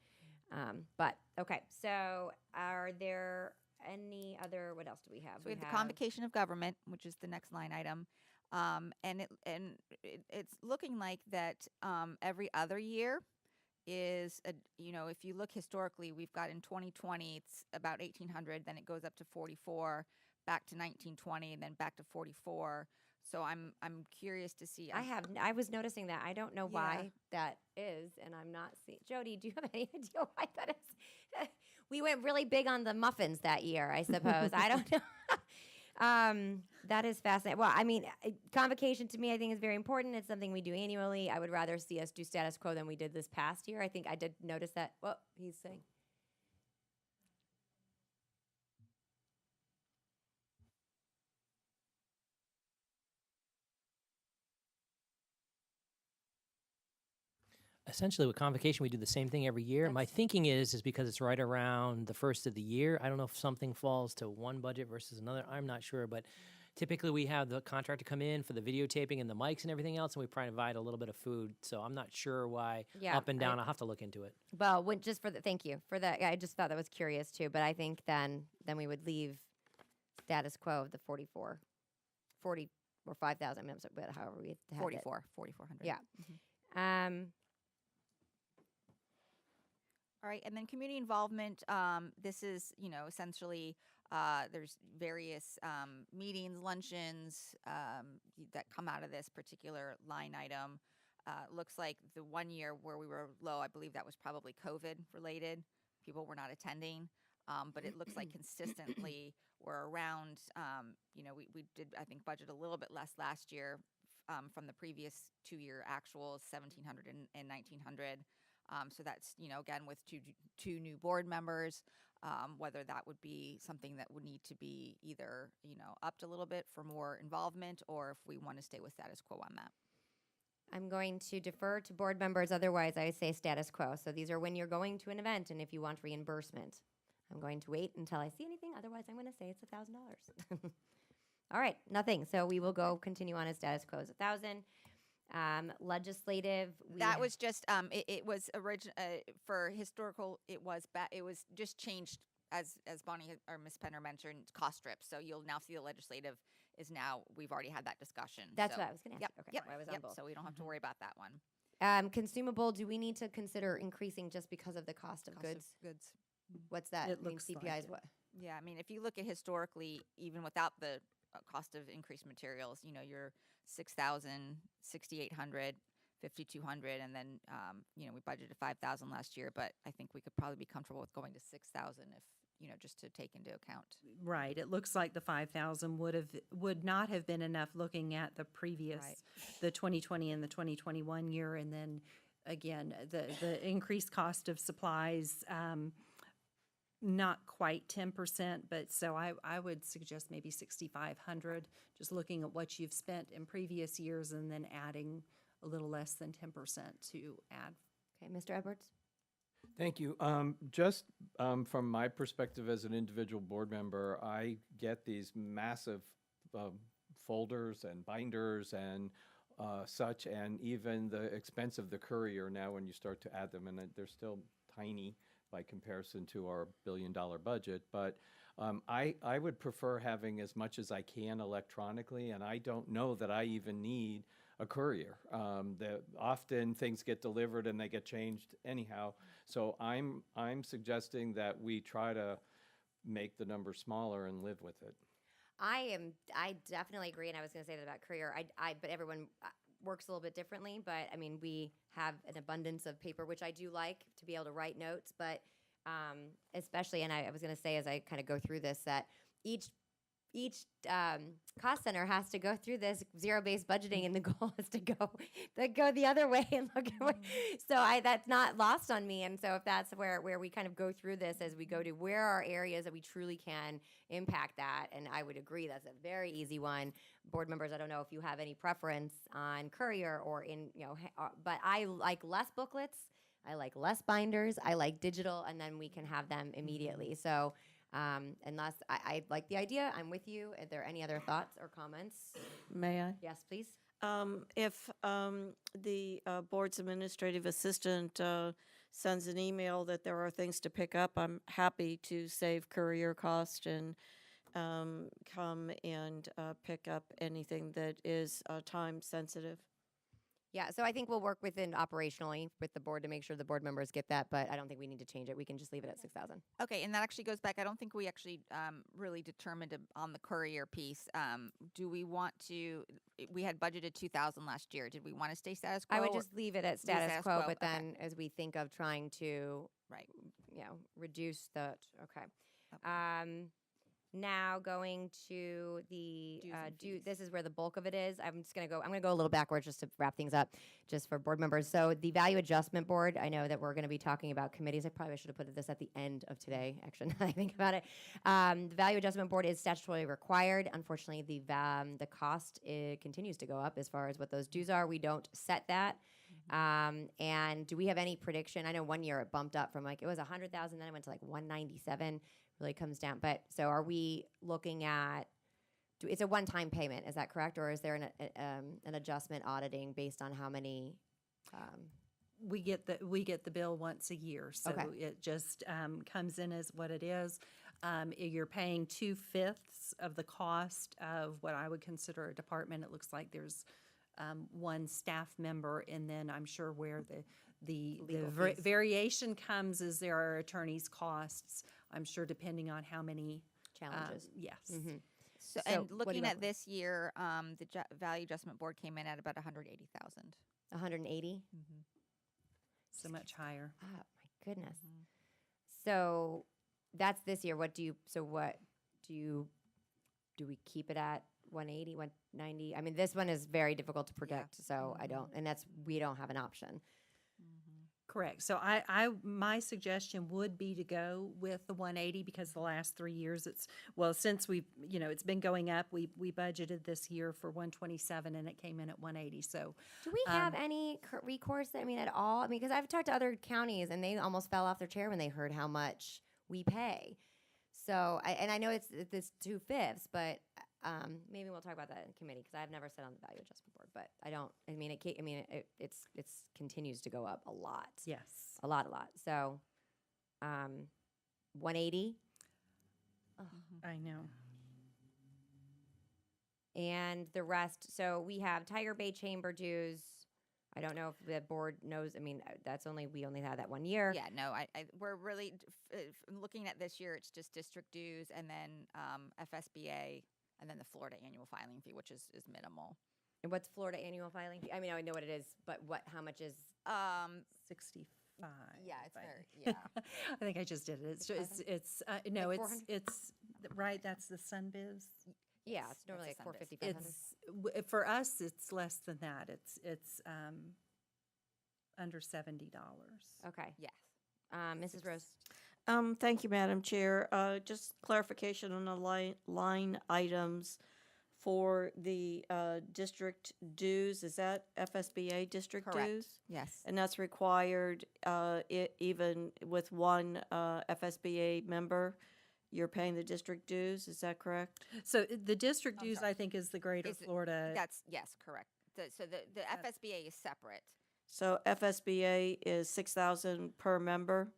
But okay, so are there any other, what else do we have? So we have the convocation of government, which is the next line item. And it's looking like that every other year is, if you look historically, we've got in 2020, it's about 1,800, then it goes up to 44, back to 1920, and then back to 44. So I'm curious to see. I was noticing that. I don't know why that is, and I'm not seeing. Jody, do you have any idea why that is? We went really big on the muffins that year, I suppose. I don't know. That is fascinating. Well, I mean, convocation to me, I think, is very important. It's something we do annually. I would rather see us do status quo than we did this past year. I think I did notice that. Well, he's saying. Essentially, with convocation, we do the same thing every year. My thinking is because it's right around the first of the year. I don't know if something falls to one budget versus another. I'm not sure, but typically we have the contractor come in for the videotaping and the mics and everything else, and we provide a little bit of food. So I'm not sure why up and down. I'll have to look into it. Well, thank you for that. I just thought that was curious too. But I think then we would leave status quo of the 40 or 5,000. I mean, I'm sorry, but however we have 4,400. Yeah. All right, and then community involvement. This is, essentially there's various meetings, luncheons that come out of this particular line item. Looks like the one year where we were low, I believe that was probably COVID related. People were not attending, but it looks like consistently we're around. We did, I think, budget a little bit less last year from the previous 2-year actuals, 1,700 and 1,900. So that's, again, with two new board members, whether that would be something that would need to be either, upped a little bit for more involvement, or if we want to stay with status quo on that. I'm going to defer to board members. Otherwise, I say status quo. So these are when you're going to an event and if you want reimbursement. I'm going to wait until I see anything. Otherwise, I'm going to say it's $1,000. All right, nothing. So we will continue on as status quo as 1,000. Legislative. That was just it was for historical. It was just changed as Bonnie or Ms. Penner mentioned, cost strips. So you'll now see the legislative is now. We've already had that discussion. That's what I was going to ask. Yep. Okay, I was on both. So we don't have to worry about that one. Consumable. Do we need to consider increasing just because of the cost of goods? What's that? It looks CPI like is what? Yeah, I mean, if you look at historically, even without the cost of increased materials, you're 6,000, 6,800, 5,200, and then we budgeted 5,000 last year, but I think we could probably be comfortable with going to 6,000 if just to take into account. Right. It looks like the 5,000 would not have been enough looking at the previous, the 2020 and the 2021 year, and then again the increased cost of supplies. Not quite 10%, but so I would suggest maybe 6,500, just looking at what you've spent in previous years and then adding a little less than 10% to add. Okay, Mr. Edwards? Thank you. Just from my perspective as an individual board member, I get these massive folders and binders and such, and even the expense of the courier now when you start to add them, and they're still tiny by comparison to our billion-dollar budget. But I would prefer having as much as I can electronically, and I don't know that I even need a courier. Often things get delivered and they get changed anyhow. So I'm suggesting that we try to make the number smaller and live with it. I definitely agree, and I was going to say that about courier. But everyone works a little bit differently. But I mean, we have an abundance of paper, which I do like to be able to write notes. But especially, and I was going to say as I kind of go through this, that each cost center has to go through this zero-based budgeting, and the goal is to go the other way and look at what. So that's not lost on me. And so if that's where we kind of go through this as we go to where are areas that we truly can impact that, and I would agree that's a very easy one. Board members, I don't know if you have any preference on courier or but I like less booklets. I like less binders. I like digital, and then we can have them immediately. So. Unless I like the idea, I'm with you. Are there any other thoughts or comments? May I? Yes, please. If the board's administrative assistant sends an email that there are things to pick up, I'm happy to save courier cost and come and pick up anything that is time sensitive. Yeah, so I think we'll work operationally with the board to make sure the board members get that, but I don't think we need to change it. We can just leave it at 6,000. Okay, and that actually goes back. I don't think we actually really determined on the courier piece. Do we want to? We had budgeted 2,000 last year. Did we want to stay status quo? I would just leave it at status status quo, quo, but okay. then as we think of trying to, Right. reduce the, okay. Now going to the Dues and fees. this is where the bulk of it is. I'm going to go a little backwards just to wrap things up, just for board members. So the Value Adjustment Board, I know that we're going to be talking about committees. I probably should have put this at the end of today, actually, now that I think about it. The Value Adjustment Board is statutorily required. Unfortunately, the cost continues to go up as far as what those dues are. We don't set that. And do we have any prediction? I know one year it bumped up from it was 100,000, then it went to 197. Really comes down. But so are we looking at? It's a one-time payment, is that correct, or is there an adjustment auditing based on how many? We get the bill once a year, so Okay. it just comes in as what it is. You're paying 2/5 of the cost of what I would consider a department. It looks like there's one staff member, and then I'm sure where the variation comes is there are attorneys' costs. I'm sure depending on how many Challenges. Yes. So, So and what do you looking got? at this year, the Value Adjustment Board came in at about 180,000. 180. So much higher. Oh my goodness. So that's this year. Do we keep it at 180, 190? I mean, this one is very difficult to predict, so we don't have an option. Correct. So my suggestion would be to go with the 180 because the last 3 years since it's been going up. We budgeted this year for 127 and it came in at 180. So Do we have any recourse, at all? Because I've talked to other counties and they almost fell off their chair when they heard how much we pay. So, I know it's 2/5, but maybe we'll talk about that in committee because I've never sat on the Value Adjustment Board. But it continues to go up a lot. yes. A lot. So, 180. I know. And the rest, so we have Tiger Bay Chamber dues. I don't know if the board knows. We only had that 1 year. Yeah, no, we're really looking at this year. It's just district dues and then FSBA and then the Florida annual filing fee, which is minimal. And what's Florida annual filing fee? I know what it is, but how much is? 65. Yeah, it's very, yeah. I think I just did it. It's right. That's the SunBiz. Yeah, it's normally like That's a 450, It's for us. It's less than that. It's under $70. Okay. Yes. Mrs. Rose. Thank you, Madam Chair. Just clarification on the line items for the district dues. Is that FSBA district Correct. dues? Yes. And that's required even with one FSBA member? You're paying the district dues, is that correct? So the district I'm dues, sorry. I think, is the Greater Is it- Florida. Yes, correct. So the FSBA is separate. So FSBA is 6,000 per member?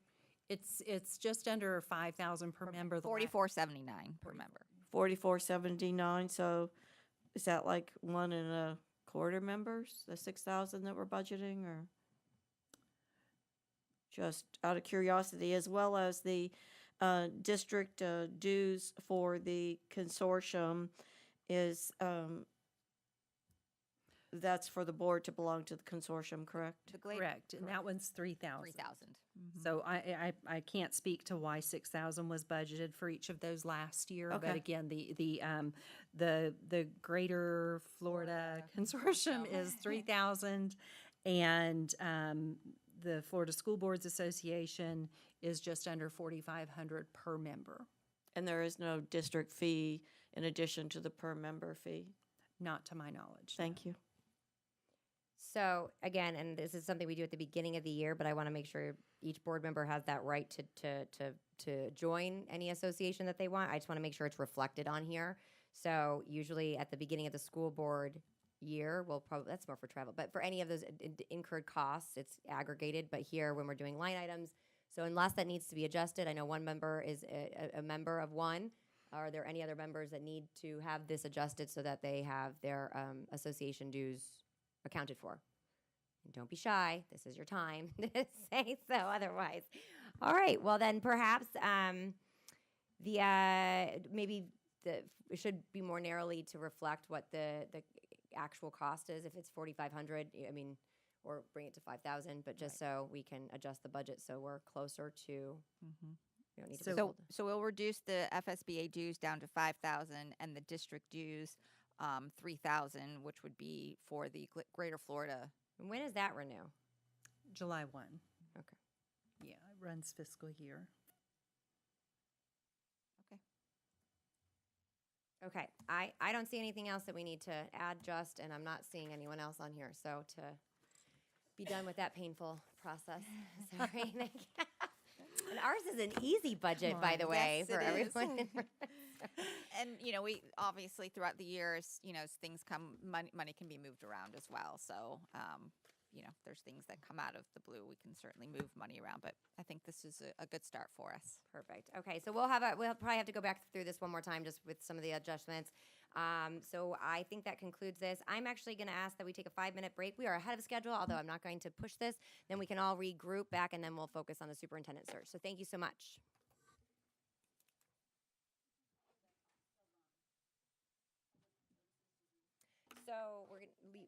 It's just under 5,000 per member. the la- 44.79 per member. 44.79, so is that like 1.25 members, the 6,000 that we're budgeting, or? Just out of curiosity, as well as the district dues for the consortium is, that's for the board to belong to the consortium, correct? The Glade, Correct, and that one's 3,000. 3,000. So I can't speak to why 6,000 was budgeted for each of those last year. But Okay. again, the Greater Florida Consortium is 3,000, and the Florida School Boards Association is just under 4,500 per member. And there is no district fee in addition to the per member fee. Not to my knowledge. Thank you. So again, and this is something we do at the beginning of the year, but I want to make sure each board member has that right to join any association that they want. I just want to make sure it's reflected on here. So usually at the beginning of the school board year, we'll probably, that's more for travel, but for any of those incurred costs, it's aggregated. But here, when we're doing line items, so unless that needs to be adjusted, I know one member is a member of one. Are there any other members that need to have this adjusted so that they have their association dues accounted for? And don't be shy. This is your time to say so otherwise. All right. Well, then perhaps maybe it should be more narrowly to reflect what the actual cost is. If it's 4,500, I mean, or bring it to 5,000, but just so we can adjust the budget so we're closer to. We don't need to be So, told. so we'll reduce the FSBA dues down to 5,000 and the district dues 3,000, which would be for the Greater Florida. And when does that renew? July 1. Okay. Yeah, it runs fiscal year. Okay, I don't see anything else that we need to add, just, and I'm not seeing anyone else on here, so to be done with that painful process. Sorry. And ours is an easy budget, by the way, Yes, for it is. everyone. And, we obviously throughout the years, as things come, money can be moved around as well. So, there's things that come out of the blue. We can certainly move money around, but I think this is a good start for us. Perfect. Okay, so we'll probably have to go back through this one more time just with some of the adjustments. So I think that concludes this. I'm actually going to ask that we take a 5-minute break. We are ahead of schedule, although I'm not going to push this. Then we can all regroup back, and then we'll focus on the superintendent search. So thank you so much. So we're going to leave.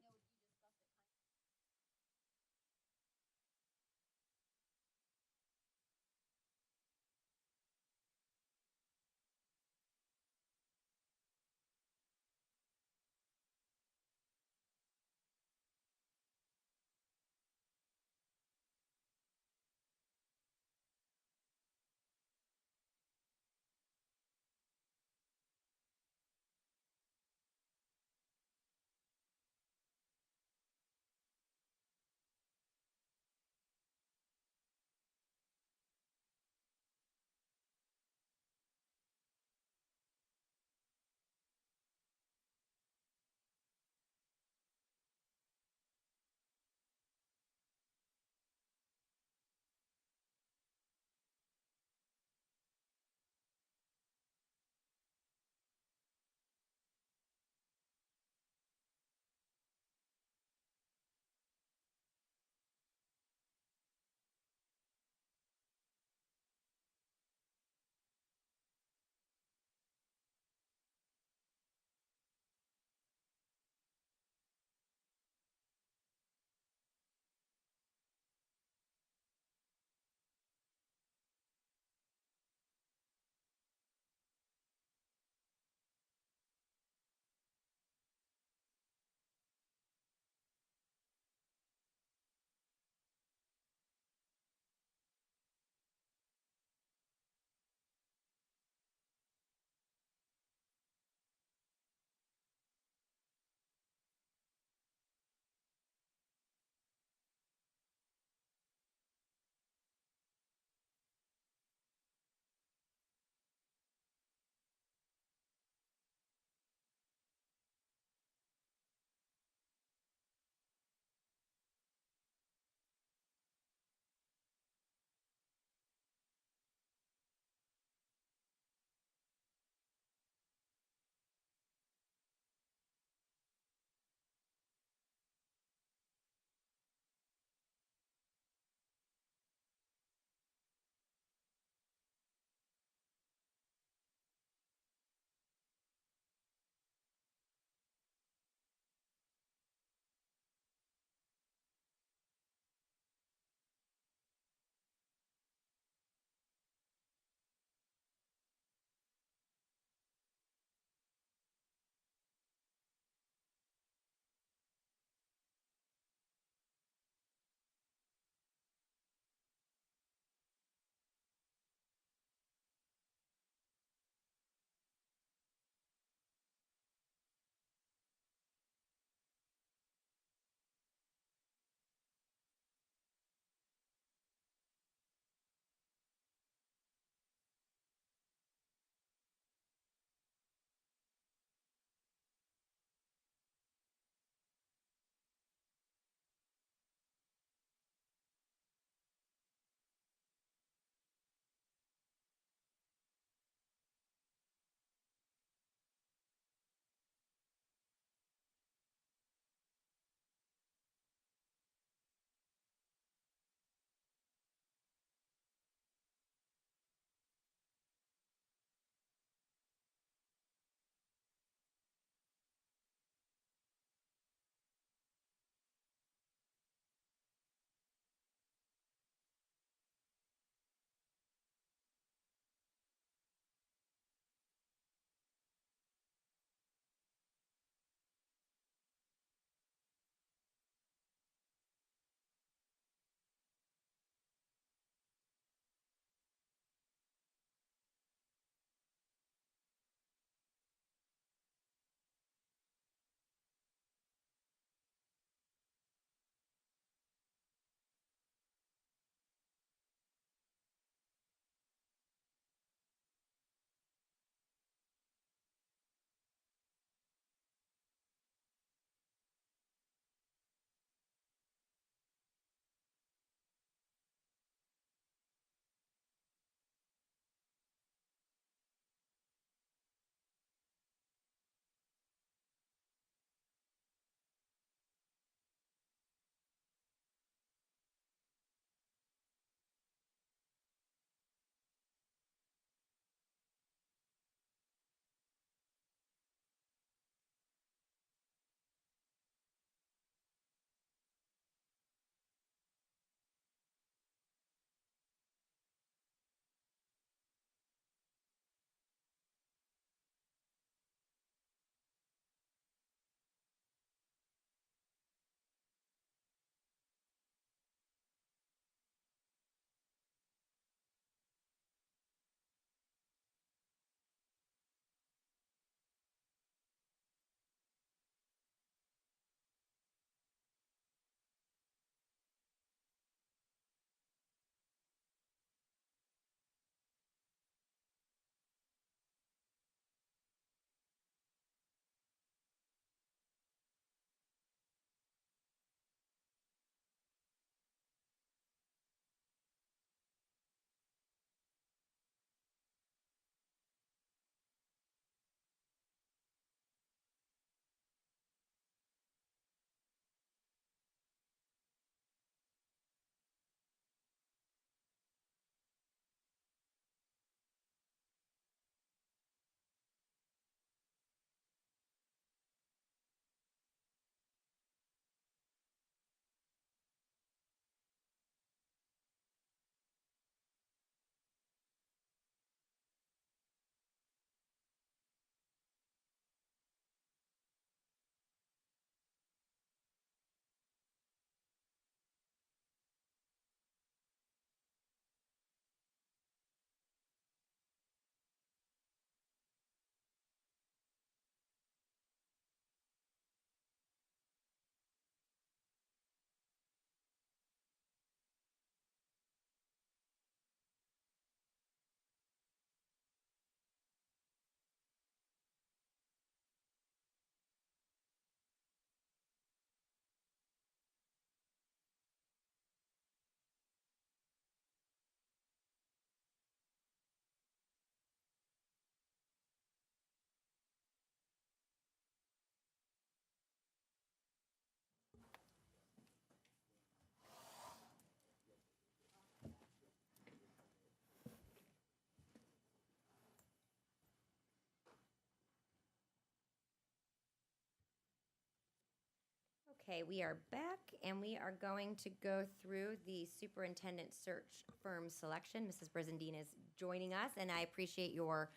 Okay, we are back and we are going to go through the superintendent search firm selection. Mrs. Brizendine is joining us, and I appreciate your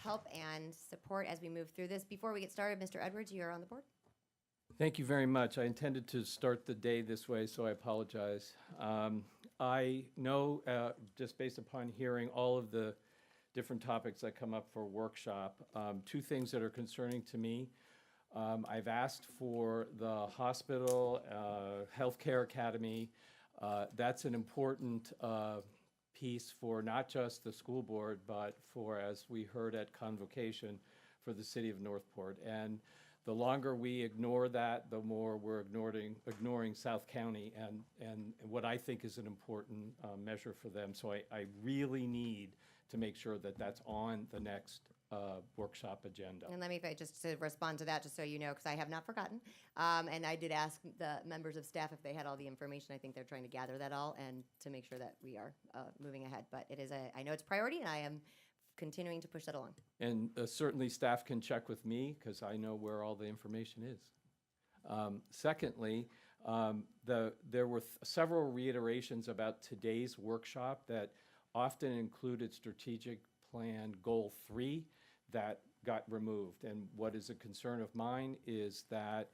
help and support as we move through this. Before we get started, Mr. Edwards, you're on the board. Thank you very much. I intended to start the day this way, so I apologize. I know, just based upon hearing all of the different topics that come up for workshop, two things that are concerning to me. I've asked for the hospital, healthcare academy. That's an important piece for not just the school board, but for, as we heard at convocation, for the city of Northport. And the longer we ignore that, the more we're ignoring South County and what I think is an important measure for them. So I really need to make sure that that's on the next workshop agenda. And let me, just to respond to that, just so you know, because I have not forgotten. And I did ask the members of staff if they had all the information. I think they're trying to gather that all and to make sure that we are moving ahead. But it is I know it's a priority, and I am continuing to push that along. And certainly staff can check with me because I know where all the information is. Secondly, there were several reiterations about today's workshop that often included strategic plan goal 3 that got removed. And what is a concern of mine is that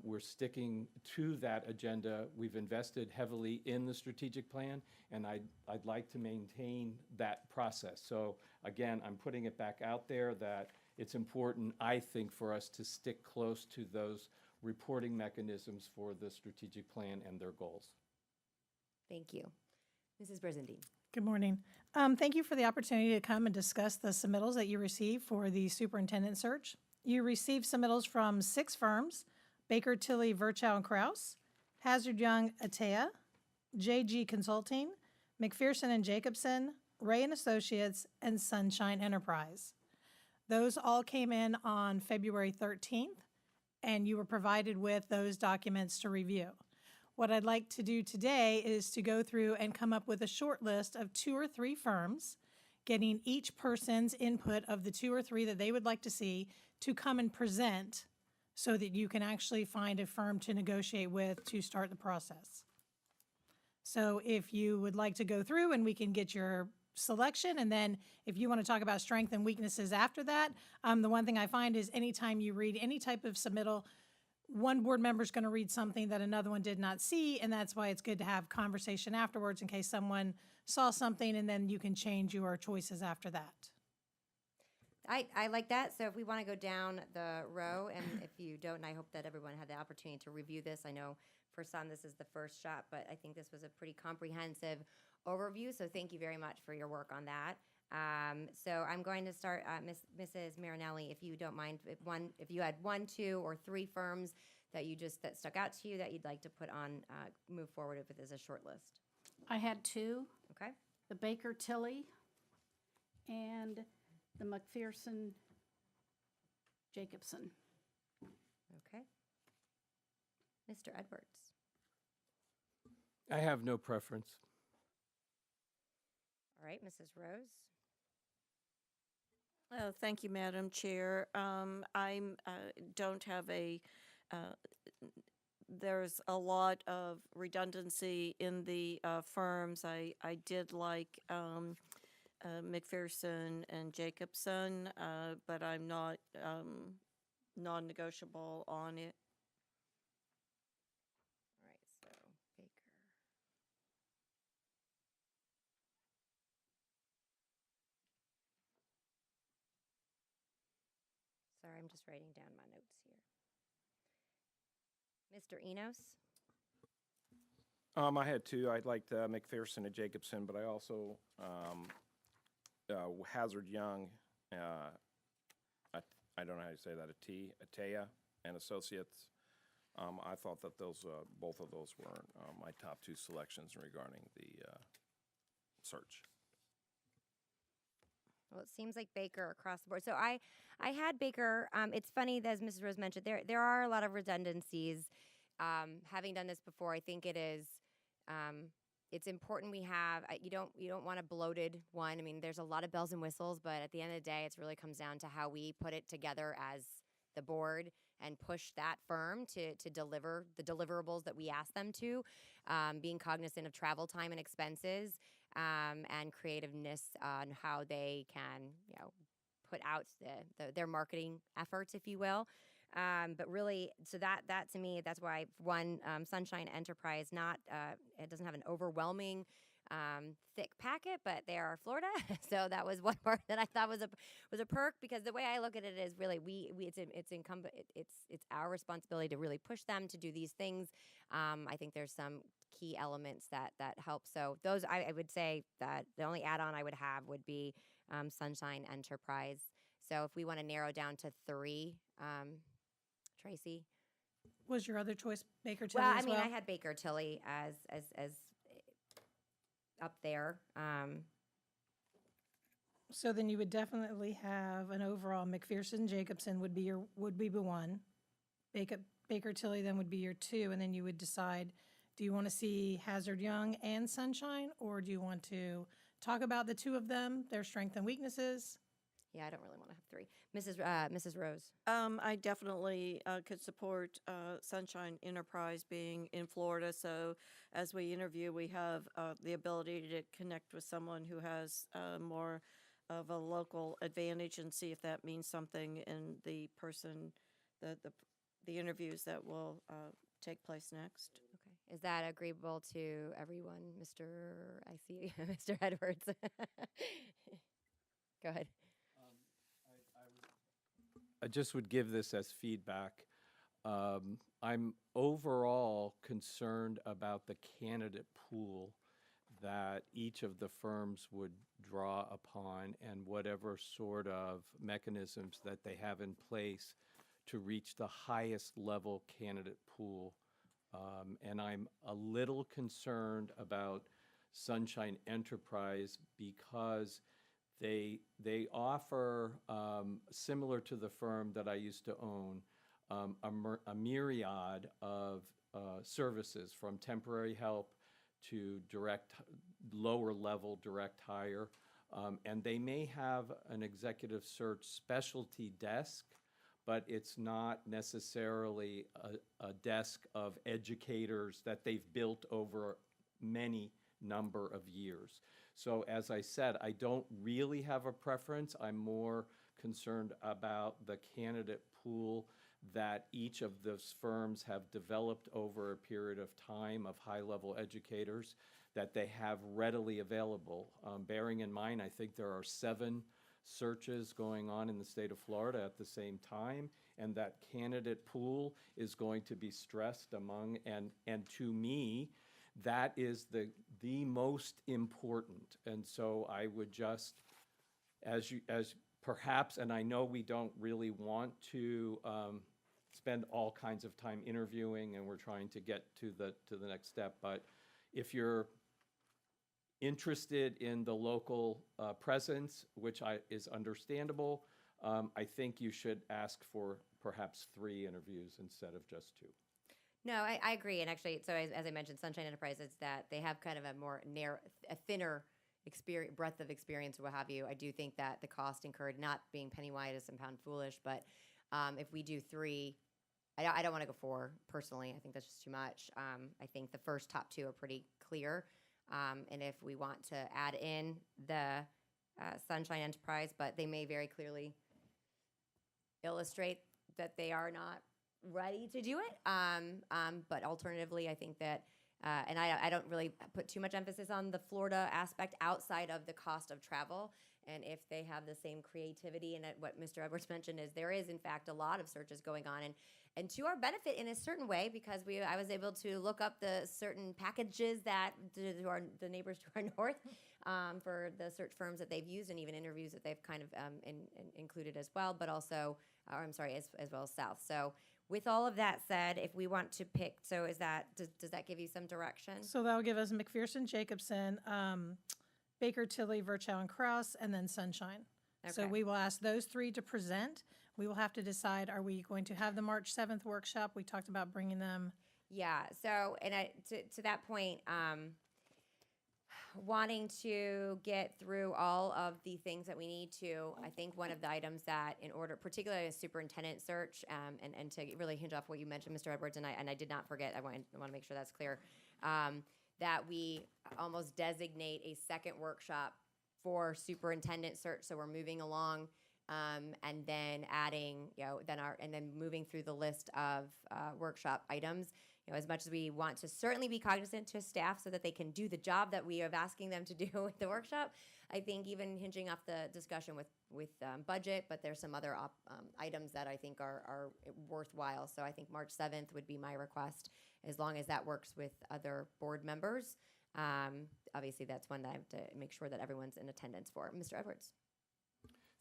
we're sticking to that agenda. We've invested heavily in the strategic plan, and I'd like to maintain that process. So again, I'm putting it back out there that it's important, I think, for us to stick close to those reporting mechanisms for the strategic plan and their goals. Thank you. Mrs. Brizendine. Good morning. Thank you for the opportunity to come and discuss the submittals that you received for the superintendent search. You received submittals from 6 firms: Baker, Tilly, Virchow, and Kraus, Hazard Young, Atea, JG Consulting, McPherson and Jacobson, Ray and Associates, and Sunshine Enterprise. Those all came in on February 13th, and you were provided with those documents to review. What I'd like to do today is to go through and come up with a short list of 2 or 3 firms, getting each person's input of the 2 or 3 that they would like to see to come and present so that you can actually find a firm to negotiate with to start the process. So if you would like to go through and we can get your selection, and then if you want to talk about strength and weaknesses after that, the one thing I find is anytime you read any type of submittal, one board member is going to read something that another one did not see, and that's why it's good to have conversation afterwards in case someone saw something, and then you can change your choices after that. I like that. So if we want to go down the row, and if you don't, and I hope that everyone had the opportunity to review this. I know for some this is the first shot, but I think this was a pretty comprehensive overview. So thank you very much for your work on that. So I'm going to start, Mrs. Marinelli, if you don't mind, if you had 1, 2, or 3 firms that that stuck out to you that you'd like to put on, move forward with as a short list. I had 2, Okay. the Baker Tilly and the McPherson Jacobson. Okay. Mr. Edwards. I have no preference. All right, Mrs. Rose. Thank you, Madam Chair. I don't have there's a lot of redundancy in the firms. I did like McPherson and Jacobson, but I'm not non-negotiable on it. All right, so Baker. Sorry, I'm just writing down my notes here. Mr. Enos? I had 2. I'd like McPherson and Jacobson, but I also Hazard Young, I don't know how you say that, Atea and Associates. I thought that those both of those were my top 2 selections regarding the search. Well, it seems like Baker across the board. So I had Baker. It's funny, as Mrs. Rose mentioned, there are a lot of redundancies. Having done this before, I think it is it's important we have. You don't want a bloated one. I mean, there's a lot of bells and whistles, but at the end of the day, it really comes down to how we put it together as the board and push that firm to deliver the deliverables that we ask them to, being cognizant of travel time and expenses, and creativeness on how they can, put out their marketing efforts, if you will. But really, so that to me, that's why one, Sunshine Enterprise, not it doesn't have an overwhelming thick packet, but they are Florida, so that was one part that I thought was a perk, because the way I look at it is really it's incumbent, it's our responsibility to really push them to do these things. I think there's some key elements that help. So those, I would say that the only add-on I would have would be Sunshine Enterprise. So if we want to narrow down to 3, Tracy. Was your other choice Baker Tilly Well, as I mean, well? I had Baker Tilly as up there. So then you would definitely have an overall McPherson Jacobson would be the 1. Baker Tilly then would be your 2, and then you would decide, do you want to see Hazard Young and Sunshine, or do you want to talk about the 2 of them, their strengths and weaknesses? Yeah, I don't really want to have 3. Mrs. Rose. I definitely could support Sunshine Enterprise being in Florida. So as we interview, we have the ability to connect with someone who has more of a local advantage and see if that means something in the person, the interviews that will take place next. Okay. Is that agreeable to everyone, I see Mr. Edwards. Go ahead. I just would give this as feedback. I'm overall concerned about the candidate pool that each of the firms would draw upon, and whatever sort of mechanisms that they have in place to reach the highest level candidate pool. And I'm a little concerned about Sunshine Enterprise because they offer, similar to the firm that I used to own, a myriad of services, from temporary help to lower level direct hire. And they may have an executive search specialty desk, but it's not necessarily a desk of educators that they've built over many number of years. So as I said, I don't really have a preference. I'm more concerned about the candidate pool that each of those firms have developed over a period of time of high-level educators that they have readily available. Bearing in mind, I think there are 7 searches going on in the state of Florida at the same time, and that candidate pool is going to be stressed among, and to me, that is the most important. And so I would just, as perhaps, and I know we don't really want to spend all kinds of time interviewing, and we're trying to get to the next step, but if you're interested in the local presence, which is understandable, I think you should ask for perhaps 3 interviews instead of just 2. No, I agree. And actually, so as I mentioned, Sunshine Enterprises, that they have kind of a more thinner experience, breadth of experience, or what have you. I do think that the cost incurred, not being penny wise and pound foolish, but if we do 3, I don't want to go 4 personally. I think that's just too much. I think the first top 2 are pretty clear. And if we want to add in the Sunshine Enterprise, but they may very clearly illustrate that they are not ready to do it. But alternatively, I think that, and I don't really put too much emphasis on the Florida aspect outside of the cost of travel. And if they have the same creativity, and what Mr. Edwards mentioned is there is in fact a lot of searches going on, and to our benefit in a certain way, because I was able to look up the certain packages that the neighbors to our north for the search firms that they've used, and even interviews that they've kind of included as well, but also, as well as south. So with all of that said, if we want to pick, so does that give you some direction? So that'll give us McPherson, Jacobson, Baker, Tilly, Virchow, and Kraus, and then Sunshine. So Okay. we will ask those 3 to present. We will have to decide, are we going to have the March 7th workshop? We talked about bringing them. Yeah. So, and to that point, wanting to get through all of the things that we need to, I think one of the items that in order, particularly a superintendent search, and to really hinge off what you mentioned, Mr. Edwards, and I did not forget, I want to make sure that's clear, that we almost designate a second workshop for superintendent search. So we're moving along, and then adding, and then moving through the list of workshop items. As much as we want to certainly be cognizant to staff so that they can do the job that we are asking them to do with the workshop, I think even hinging off the discussion with budget, but there's some other items that I think are worthwhile. So I think March 7th would be my request, as long as that works with other board members. Obviously, that's one that I have to make sure that everyone's in attendance for. Mr. Edwards.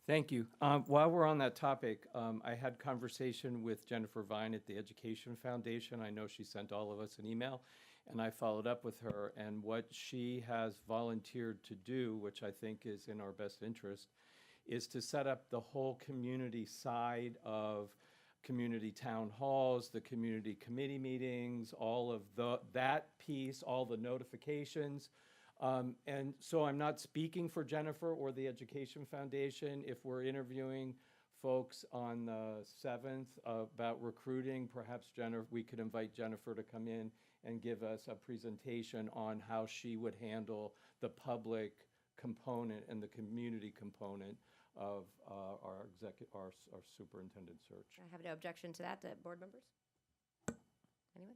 Thank you. While we're on that topic, I had conversation with Jennifer Vine at the Education Foundation. I know she sent all of us an email, and I followed up with her. And what she has volunteered to do, which I think is in our best interest, is to set up the whole community side of community town halls, the community committee meetings, all of that piece, all the notifications. And so I'm not speaking for Jennifer or the Education Foundation. If we're interviewing folks on the 7th about recruiting, perhaps we could invite Jennifer to come in and give us a presentation on how she would handle the public component and the community component of our superintendent search. I have no objection to that, board members. Anyone?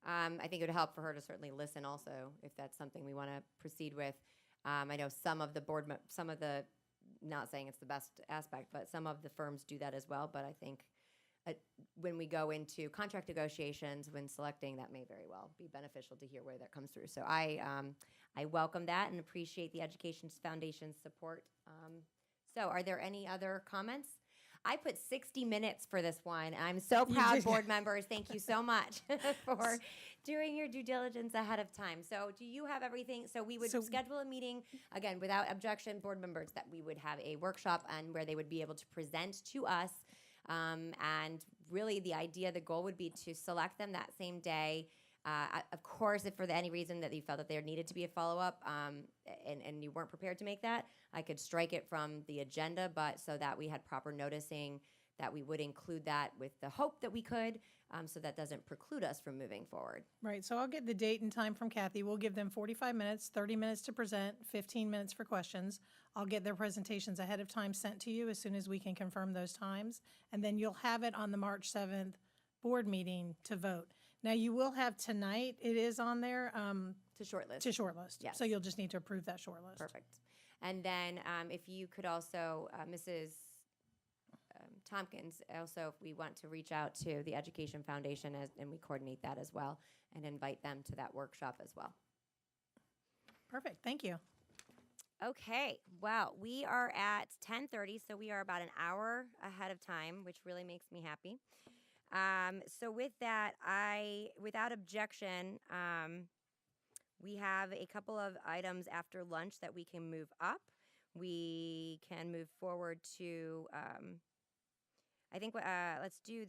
I think it would help for her to certainly listen also, if that's something we want to proceed with. I know some of the not saying it's the best aspect, but some of the firms do that as well. But I think when we go into contract negotiations, when selecting, that may very well be beneficial to hear where that comes through. So I welcome that and appreciate the Education Foundation's support. So are there any other comments? I put 60 minutes for this one. I'm so proud, board members. Thank you so much for doing your due diligence ahead of time. So do you have everything? So we would schedule a meeting, again, without objection, board members, that we would have a workshop and where they would be able to present to us. And really the goal would be to select them that same day. Of course, if for any reason that you felt that there needed to be a follow-up and you weren't prepared to make that, I could strike it from the agenda, but so that we had proper noticing that we would include that with the hope that we could, so that doesn't preclude us from moving forward. Right, so I'll get the date and time from Kathy. We'll give them 45 minutes, 30 minutes to present, 15 minutes for questions. I'll get their presentations ahead of time sent to you as soon as we can confirm those times. And then you'll have it on the March 7th board meeting to vote. Now, you will have tonight, it is on there. To shortlist. To shortlist. Yes. So you'll just need to approve that shortlist. Perfect. And then if you could also, Mrs. Tompkins, also if we want to reach out to the Education Foundation and we coordinate that as well and invite them to that workshop as well. Perfect, thank you. Okay, well, we are at 10:30, so we are about an hour ahead of time, which really makes me happy. So with that, without objection, we have a couple of items after lunch that we can move up. We can move forward to, I think, let's do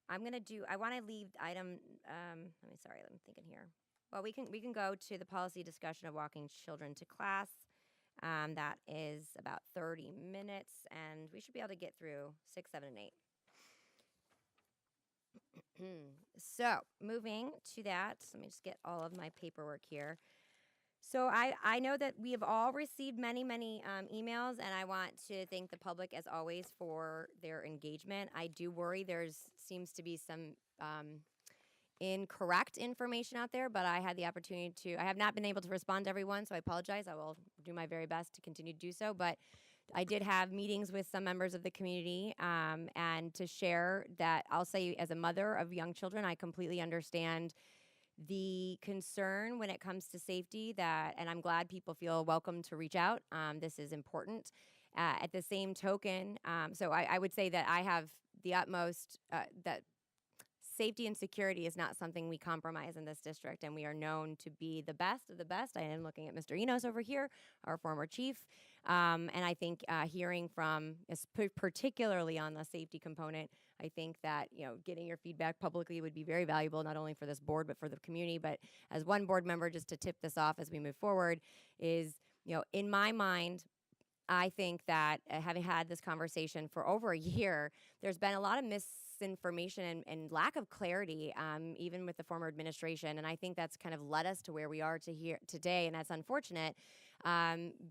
I want to leave item, let me think in here. Well, we can go to the policy discussion of walking children to class. That is about 30 minutes, and we should be able to get through 6, 7, and 8. So moving to that, let me just get all of my paperwork here. So I know that we have all received many emails, and I want to thank the public, as always, for their engagement. I do worry seems to be some incorrect information out there, but I had the opportunity I have not been able to respond to everyone, so I apologize. I will do my very best to continue to do so, but I did have meetings with some members of the community, and to share that I'll say, as a mother of young children, I completely understand the concern when it comes to safety, and I'm glad people feel welcome to reach out. This is important. At the same token, so I would say that I have the utmost, that safety and security is not something we compromise in this district, and we are known to be the best of the best. I am looking at Mr. Enos over here, our former chief, and I think hearing from, particularly on the safety component, I think that, getting your feedback publicly would be very valuable, not only for this board, but for the community. But as one board member, just to tip this off as we move forward, is, in my mind, I think that having had this conversation for over a year, there's been a lot of misinformation and lack of clarity, even with the former administration. And I think that's kind of led us to where we are today. And that's unfortunate,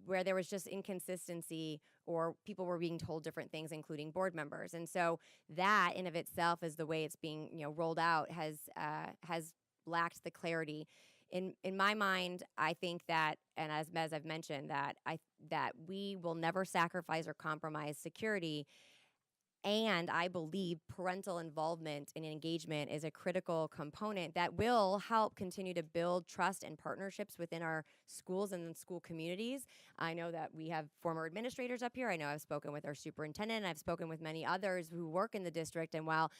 where there was just inconsistency or people were being told different things, including board members. And so that in of itself is the way it's being rolled out has lacked the clarity. In my mind, I think that, and as I've mentioned, that we will never sacrifice or compromise security. And I believe parental involvement and engagement is a critical component that will help continue to build trust and partnerships within our schools and school communities. I know that we have former administrators up here. I know I've spoken with our superintendent, and I've spoken with many others who work in the district. And while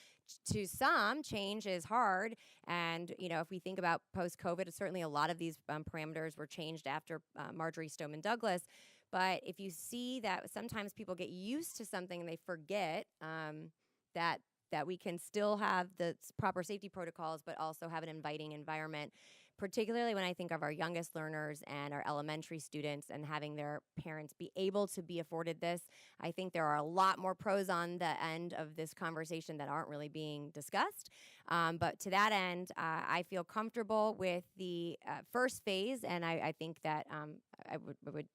to some, change is hard, and if we think about post-COVID, certainly a lot of these parameters were changed after Marjorie Stoneman Douglas. But if you see that sometimes people get used to something and they forget that we can still have the proper safety protocols, but also have an inviting environment, particularly when I think of our youngest learners and our elementary students and having their parents be able to be afforded this. I think there are a lot more pros on the end of this conversation that aren't really being discussed. But to that end, I feel comfortable with the first phase, and I think that I would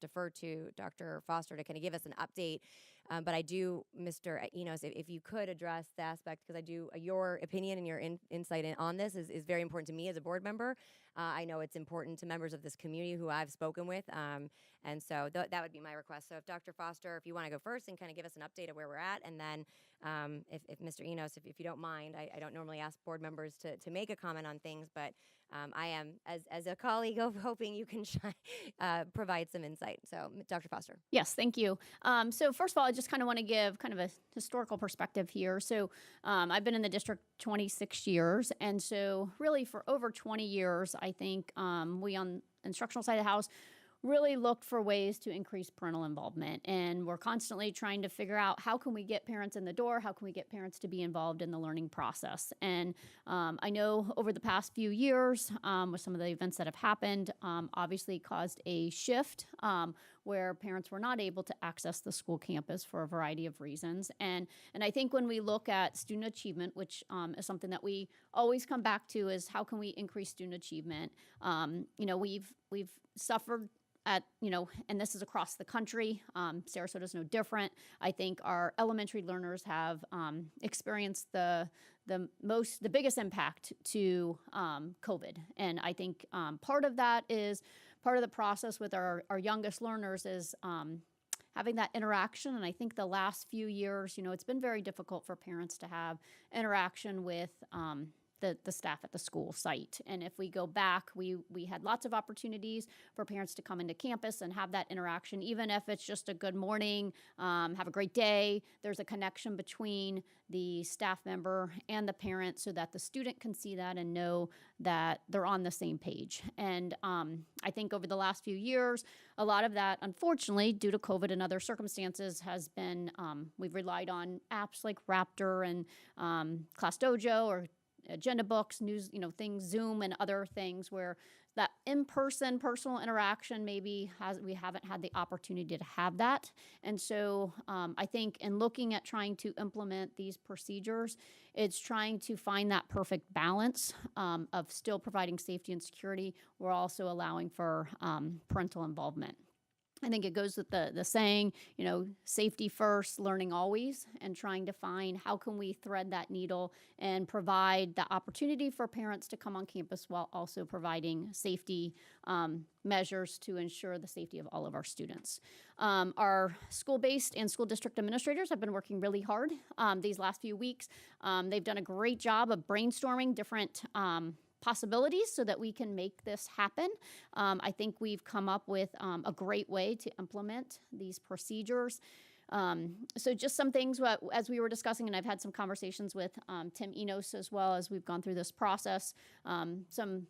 defer to Dr. Foster to kind of give us an update. But I do, Mr. Enos, if you could address the aspect, because I do, your opinion and your insight on this is very important to me as a board member. I know it's important to members of this community who I've spoken with. And so that would be my request. So if Dr. Foster, if you want to go first and kind of give us an update of where we're at, and then if Mr. Enos, if you don't mind, I don't normally ask board members to make a comment on things, but I am, as a colleague, hoping you can provide some insight. So Dr. Foster. Yes, thank you. So first of all, I just kind of want to give kind of a historical perspective here. So I've been in the district 26 years, and so really for over 20 years, I think we on the instructional side of the house really looked for ways to increase parental involvement. And we're constantly trying to figure out how can we get parents in the door? How can we get parents to be involved in the learning process? And I know over the past few years, with some of the events that have happened, obviously caused a shift where parents were not able to access the school campus for a variety of reasons. And I think when we look at student achievement, which is something that we always come back to, is how can we increase student achievement? We've suffered at, and this is across the country. Sarasota is no different. I think our elementary learners have experienced the biggest impact to COVID. And I think part of that is part of the process with our youngest learners is having that interaction. And I think the last few years, it's been very difficult for parents to have interaction with the staff at the school site. And if we go back, we had lots of opportunities for parents to come into campus and have that interaction, even if it's just a good morning, have a great day. There's a connection between the staff member and the parent so that the student can see that and know that they're on the same page. And I think over the last few years, a lot of that, unfortunately, due to COVID and other circumstances, has been, we've relied on apps like Raptor and Class Dojo or agenda books, news, things, Zoom and other things where that in-person personal interaction we haven't had the opportunity to have that. And so I think in looking at trying to implement these procedures, it's trying to find that perfect balance of still providing safety and security. We're also allowing for parental involvement. I think it goes with the saying, safety first, learning always, and trying to find how can we thread that needle and provide the opportunity for parents to come on campus while also providing safety measures to ensure the safety of all of our students. Our school-based and school district administrators have been working really hard these last few weeks. They've done a great job of brainstorming different possibilities so that we can make this happen. I think we've come up with a great way to implement these procedures. So just some things as we were discussing, and I've had some conversations with Tim Enos as well as we've gone through this process, some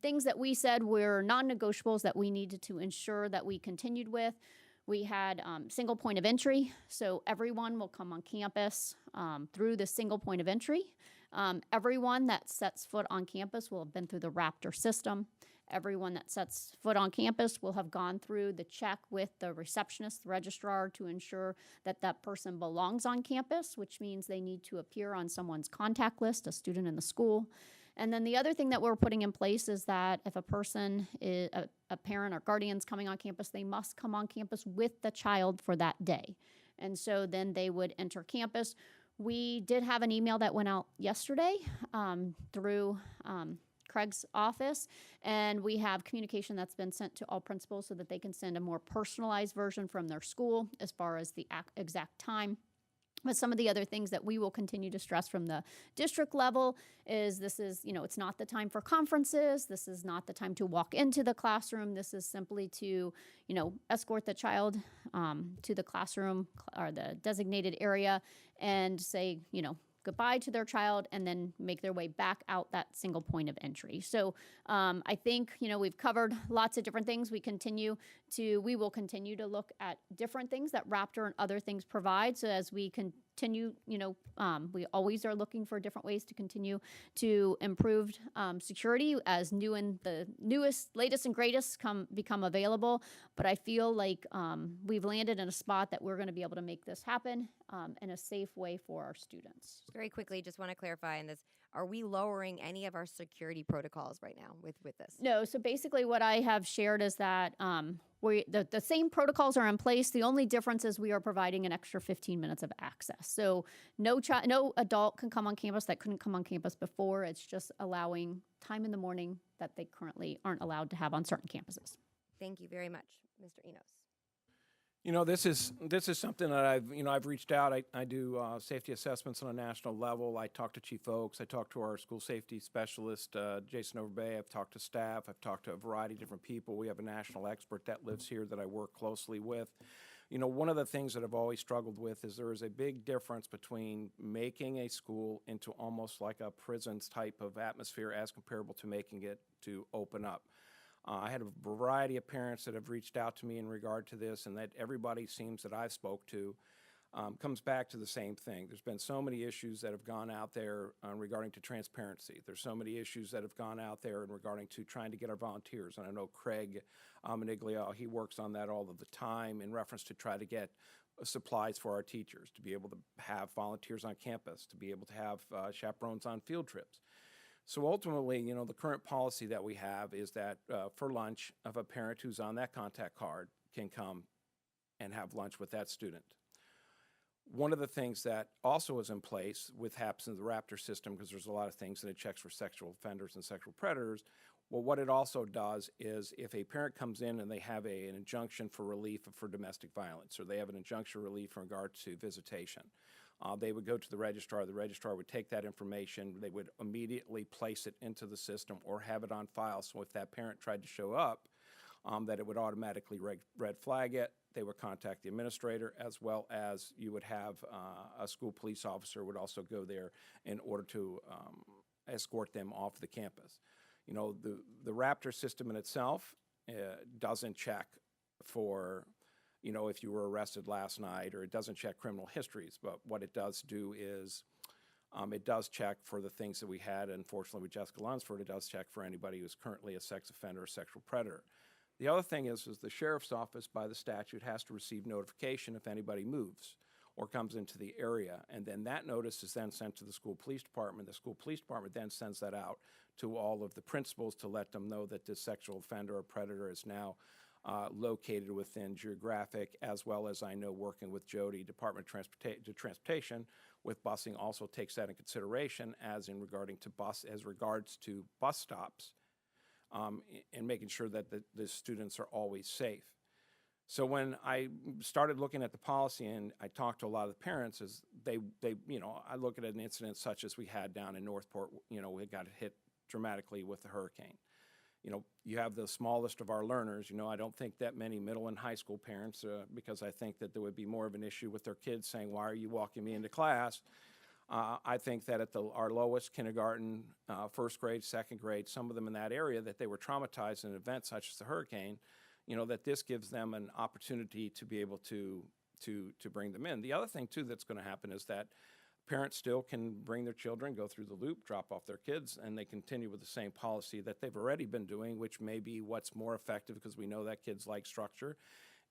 things that we said were non-negotiables that we needed to ensure that we continued with We had single point of entry, so everyone will come on campus through the single point of entry. Everyone that sets foot on campus will have been through the Raptor system. Everyone that sets foot on campus will have gone through the check with the receptionist, the registrar, to ensure that that person belongs on campus, which means they need to appear on someone's contact list, a student in the school. And then the other thing that we're putting in place is that if a person, is a parent or guardian's coming on campus, they must come on campus with the child for that day. And so then they would enter campus. We did have an email that went out yesterday through Craig's office, and we have communication that's been sent to all principals so that they can send a more personalized version from their school as far as the exact time. But some of the other things that we will continue to stress from the district level is this is, it's not the time for conferences. This is not the time to walk into the classroom. This is simply to, escort the child to the classroom or the designated area and say, goodbye to their child and then make their way back out that single point of entry. So I think, we've covered lots of different things. We will continue to look at different things that Raptor and other things provide. So as we continue, we always are looking for different ways to continue to improve security as new and the newest, latest and greatest become available. But I feel like we've landed in a spot that we're going to be able to make this happen in a safe way for our students. Very quickly, just want to clarify on this. Are we lowering any of our security protocols right now with this? No, so basically what I have shared is that the same protocols are in place. The only difference is we are providing an extra 15 minutes of access. So no adult can come on campus that couldn't come on campus before. It's just allowing time in the morning that they currently aren't allowed to have on certain campuses. Thank you very much, Mr. Enos. This is something that I've reached out. I do safety assessments on a national level. I talk to Chief Oakes. I talk to our school safety specialist, Jason Overbay. I've talked to staff. I've talked to a variety of different people. We have a national expert that lives here that I work closely with. One of the things that I've always struggled with is there is a big difference between making a school into almost like a prisons type of atmosphere as comparable to making it to open up. I had a variety of parents that have reached out to me in regard to this, and that everybody seems that I've spoke to comes back to the same thing. There's been so many issues that have gone out there regarding to transparency. There's so many issues that have gone out there in regarding to trying to get our volunteers. And I know Craig Maniglia, he works on that all of the time in reference to try to get supplies for our teachers, to be able to have volunteers on campus, to be able to have chaperones on field trips. So ultimately, the current policy that we have is that for lunch, if a parent who's on that contact card can come and have lunch with that student. One of the things that also is in place with HAPS in the Raptor system, because there's a lot of things that it checks for sexual offenders and sexual predators, well, what it also does is if a parent comes in and they have an injunction for relief for domestic violence, or they have an injunction relief in regard to visitation, they would go to the registrar. The registrar would take that information. They would immediately place it into the system or have it on file. So if that parent tried to show up, that it would automatically red flag it. They would contact the administrator, as well as you would have a school police officer would also go there in order to escort them off the campus. The Raptor system in itself doesn't check for if you were arrested last night, or it doesn't check criminal histories. But what it does do is it does check for the things that we had, unfortunately, with Jessica Lunsford. It does check for anybody who's currently a sex offender or sexual predator. The other thing is the sheriff's office, by the statute, has to receive notification if anybody moves or comes into the area. And then that notice is then sent to the school police department. The school police department then sends that out to all of the principals to let them know that this sexual offender or predator is now located within geographic, as well as I know working with Jody, Department of Transportation, with busing also takes that in consideration as regards to bus stops, and making sure that the students are always safe. So when I started looking at the policy and I talked to a lot of the parents, is I look at an incident such as we had down in Northport. We got hit dramatically with the hurricane. You have the smallest of our learners. I don't think that many middle and high school parents, because I think that there would be more of an issue with their kids saying, why are you walking me into class? I think that at our lowest kindergarten, first grade, second grade, some of them in that area, that they were traumatized in an event such as the hurricane. that this gives them an opportunity to be able to bring them in. The other thing too that's going to happen is that parents still can bring their children, go through the loop, drop off their kids, and they continue with the same policy that they've already been doing, which may be what's more effective because we know that kids like structure,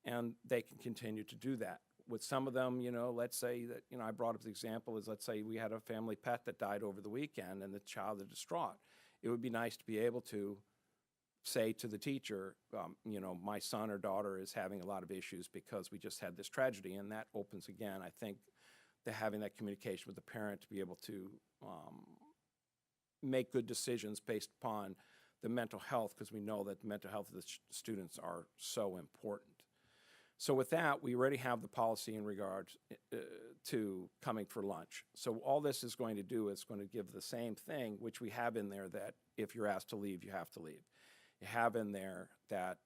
and they can continue to do that. With some of them, let's say that, I brought up the example is, let's say we had a family pet that died over the weekend and the child is distraught. It would be nice to be able to say to the teacher, my son or daughter is having a lot of issues because we just had this tragedy, and that opens again, I think, to having that communication with the parent to be able to make good decisions based upon the mental health, because we know that the mental health of the students are so important. So with that, we already have the policy in regards to coming for lunch. So all this is going to do is going to give the same thing, which we have in there, that if you're asked to leave, you have to leave. You have in there that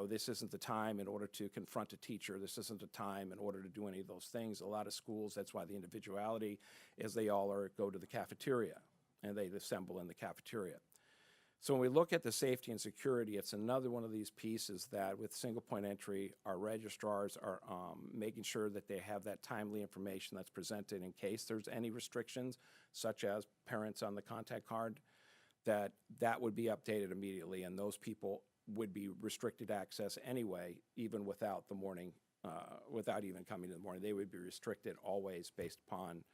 this isn't the time in order to confront a teacher. This isn't the time in order to do any of those things. A lot of schools, that's why the individuality is they all go to the cafeteria, and they assemble in the cafeteria. So when we look at the safety and security, it's another one of these pieces that with single point entry, our registrars are making sure that they have that timely information that's presented in case there's any restrictions, such as parents on the contact card, that would be updated immediately, and those people would be restricted access anyway, even without the morning, without even coming in the morning. They would be restricted always based upon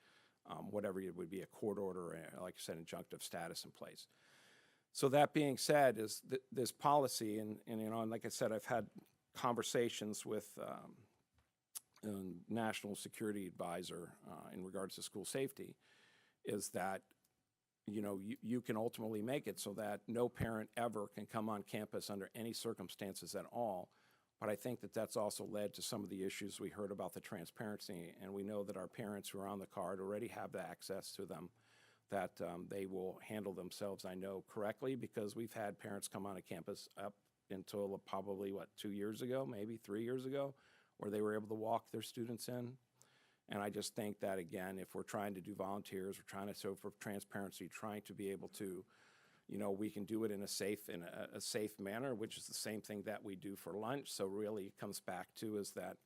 whatever it would be, a court order, or, like I said, injunctive status in place. So that being said, is this policy, and like I said, I've had conversations with National Security Advisor in regards to school safety, is that you can ultimately make it so that no parent ever can come on campus under any circumstances at all. But I think that that's also led to some of the issues we heard about the transparency, and we know that our parents who are on the card already have the access to them, that they will handle themselves, I know, correctly, because we've had parents come on a campus up until probably, 2 years ago, maybe 3 years ago, where they were able to walk their students in. And I just think that, again, if we're trying to do volunteers, we're trying to show for transparency, trying to be able to, we can do it in a safe manner, which is the same thing that we do for lunch. So really it comes back to is that,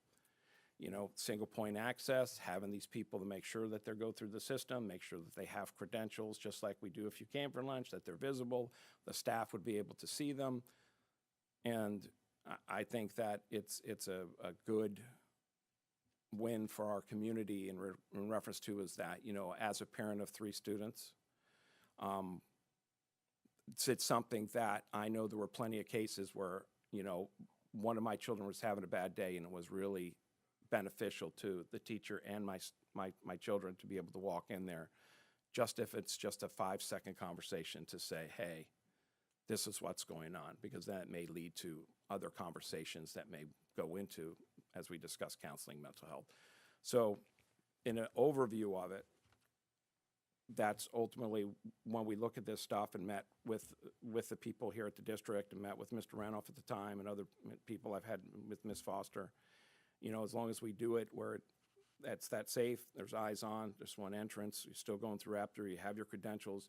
single point access, having these people to make sure that they go through the system, make sure that they have credentials, just like we do if you came for lunch, that they're visible, the staff would be able to see them. And I think that it's a good win for our community in reference to is that, as a parent of 3 students, it's something that I know there were plenty of cases where, one of my children was having a bad day, and it was really beneficial to the teacher and my children to be able to walk in there, just if it's just a 5-second conversation to say, hey, this is what's going on, because that may lead to other conversations that may go into, as we discuss counseling, mental health. So in an overview of it, that's ultimately when we look at this stuff and met with the people here at the district and met with Mr. Ranoff at the time and other people I've had with Ms. Foster, as long as we do it where that's that safe, there's eyes on, there's one entrance, you're still going through after, you have your credentials,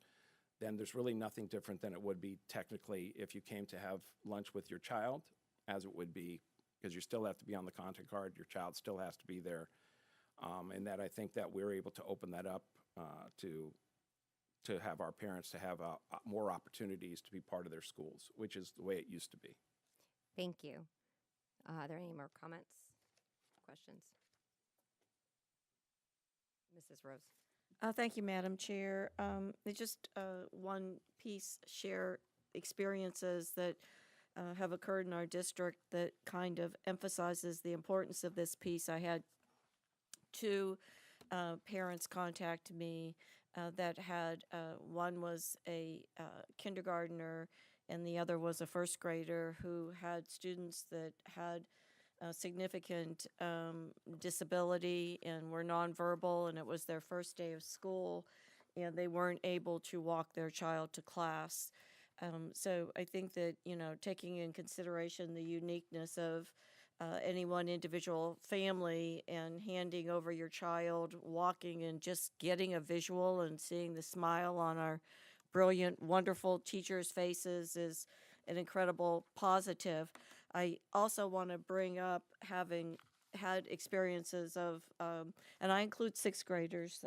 then there's really nothing different than it would be technically if you came to have lunch with your child, as it would be, because you still have to be on the contact card, your child still has to be there. And that I think that we're able to open that up to have our parents to have more opportunities to be part of their schools, which is the way it used to be. Thank you. Are there any more comments, questions? Mrs. Rose. Thank you, Madam Chair. It's just one piece, share experiences that have occurred in our district that kind of emphasizes the importance of this piece. I had 2 parents contact me that had, one was a kindergartner and the other was a first grader who had students that had significant disability and were nonverbal, and it was their first day of school, and they weren't able to walk their child to class. So I think that, taking in consideration the uniqueness of any one individual family and handing over your child, walking and just getting a visual and seeing the smile on our brilliant, wonderful teachers' faces is an incredible positive. I also want to bring up having had experiences of, and I include sixth graders,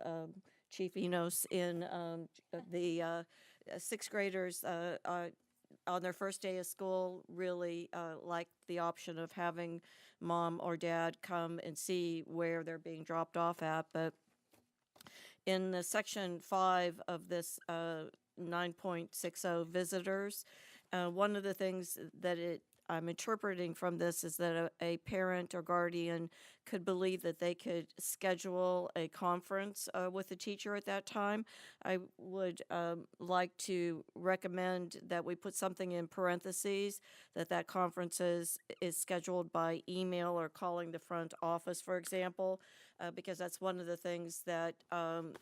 Chief Enos, in the sixth graders on their first day of school really like the option of having mom or dad come and see where they're being dropped off at. But in the section 5 of this 9.60 visitors, one of the things that I'm interpreting from this is that a parent or guardian could believe that they could schedule a conference with the teacher at that time. I would like to recommend that we put something in parentheses that conference is scheduled by email or calling the front office, for example, because that's one of the things that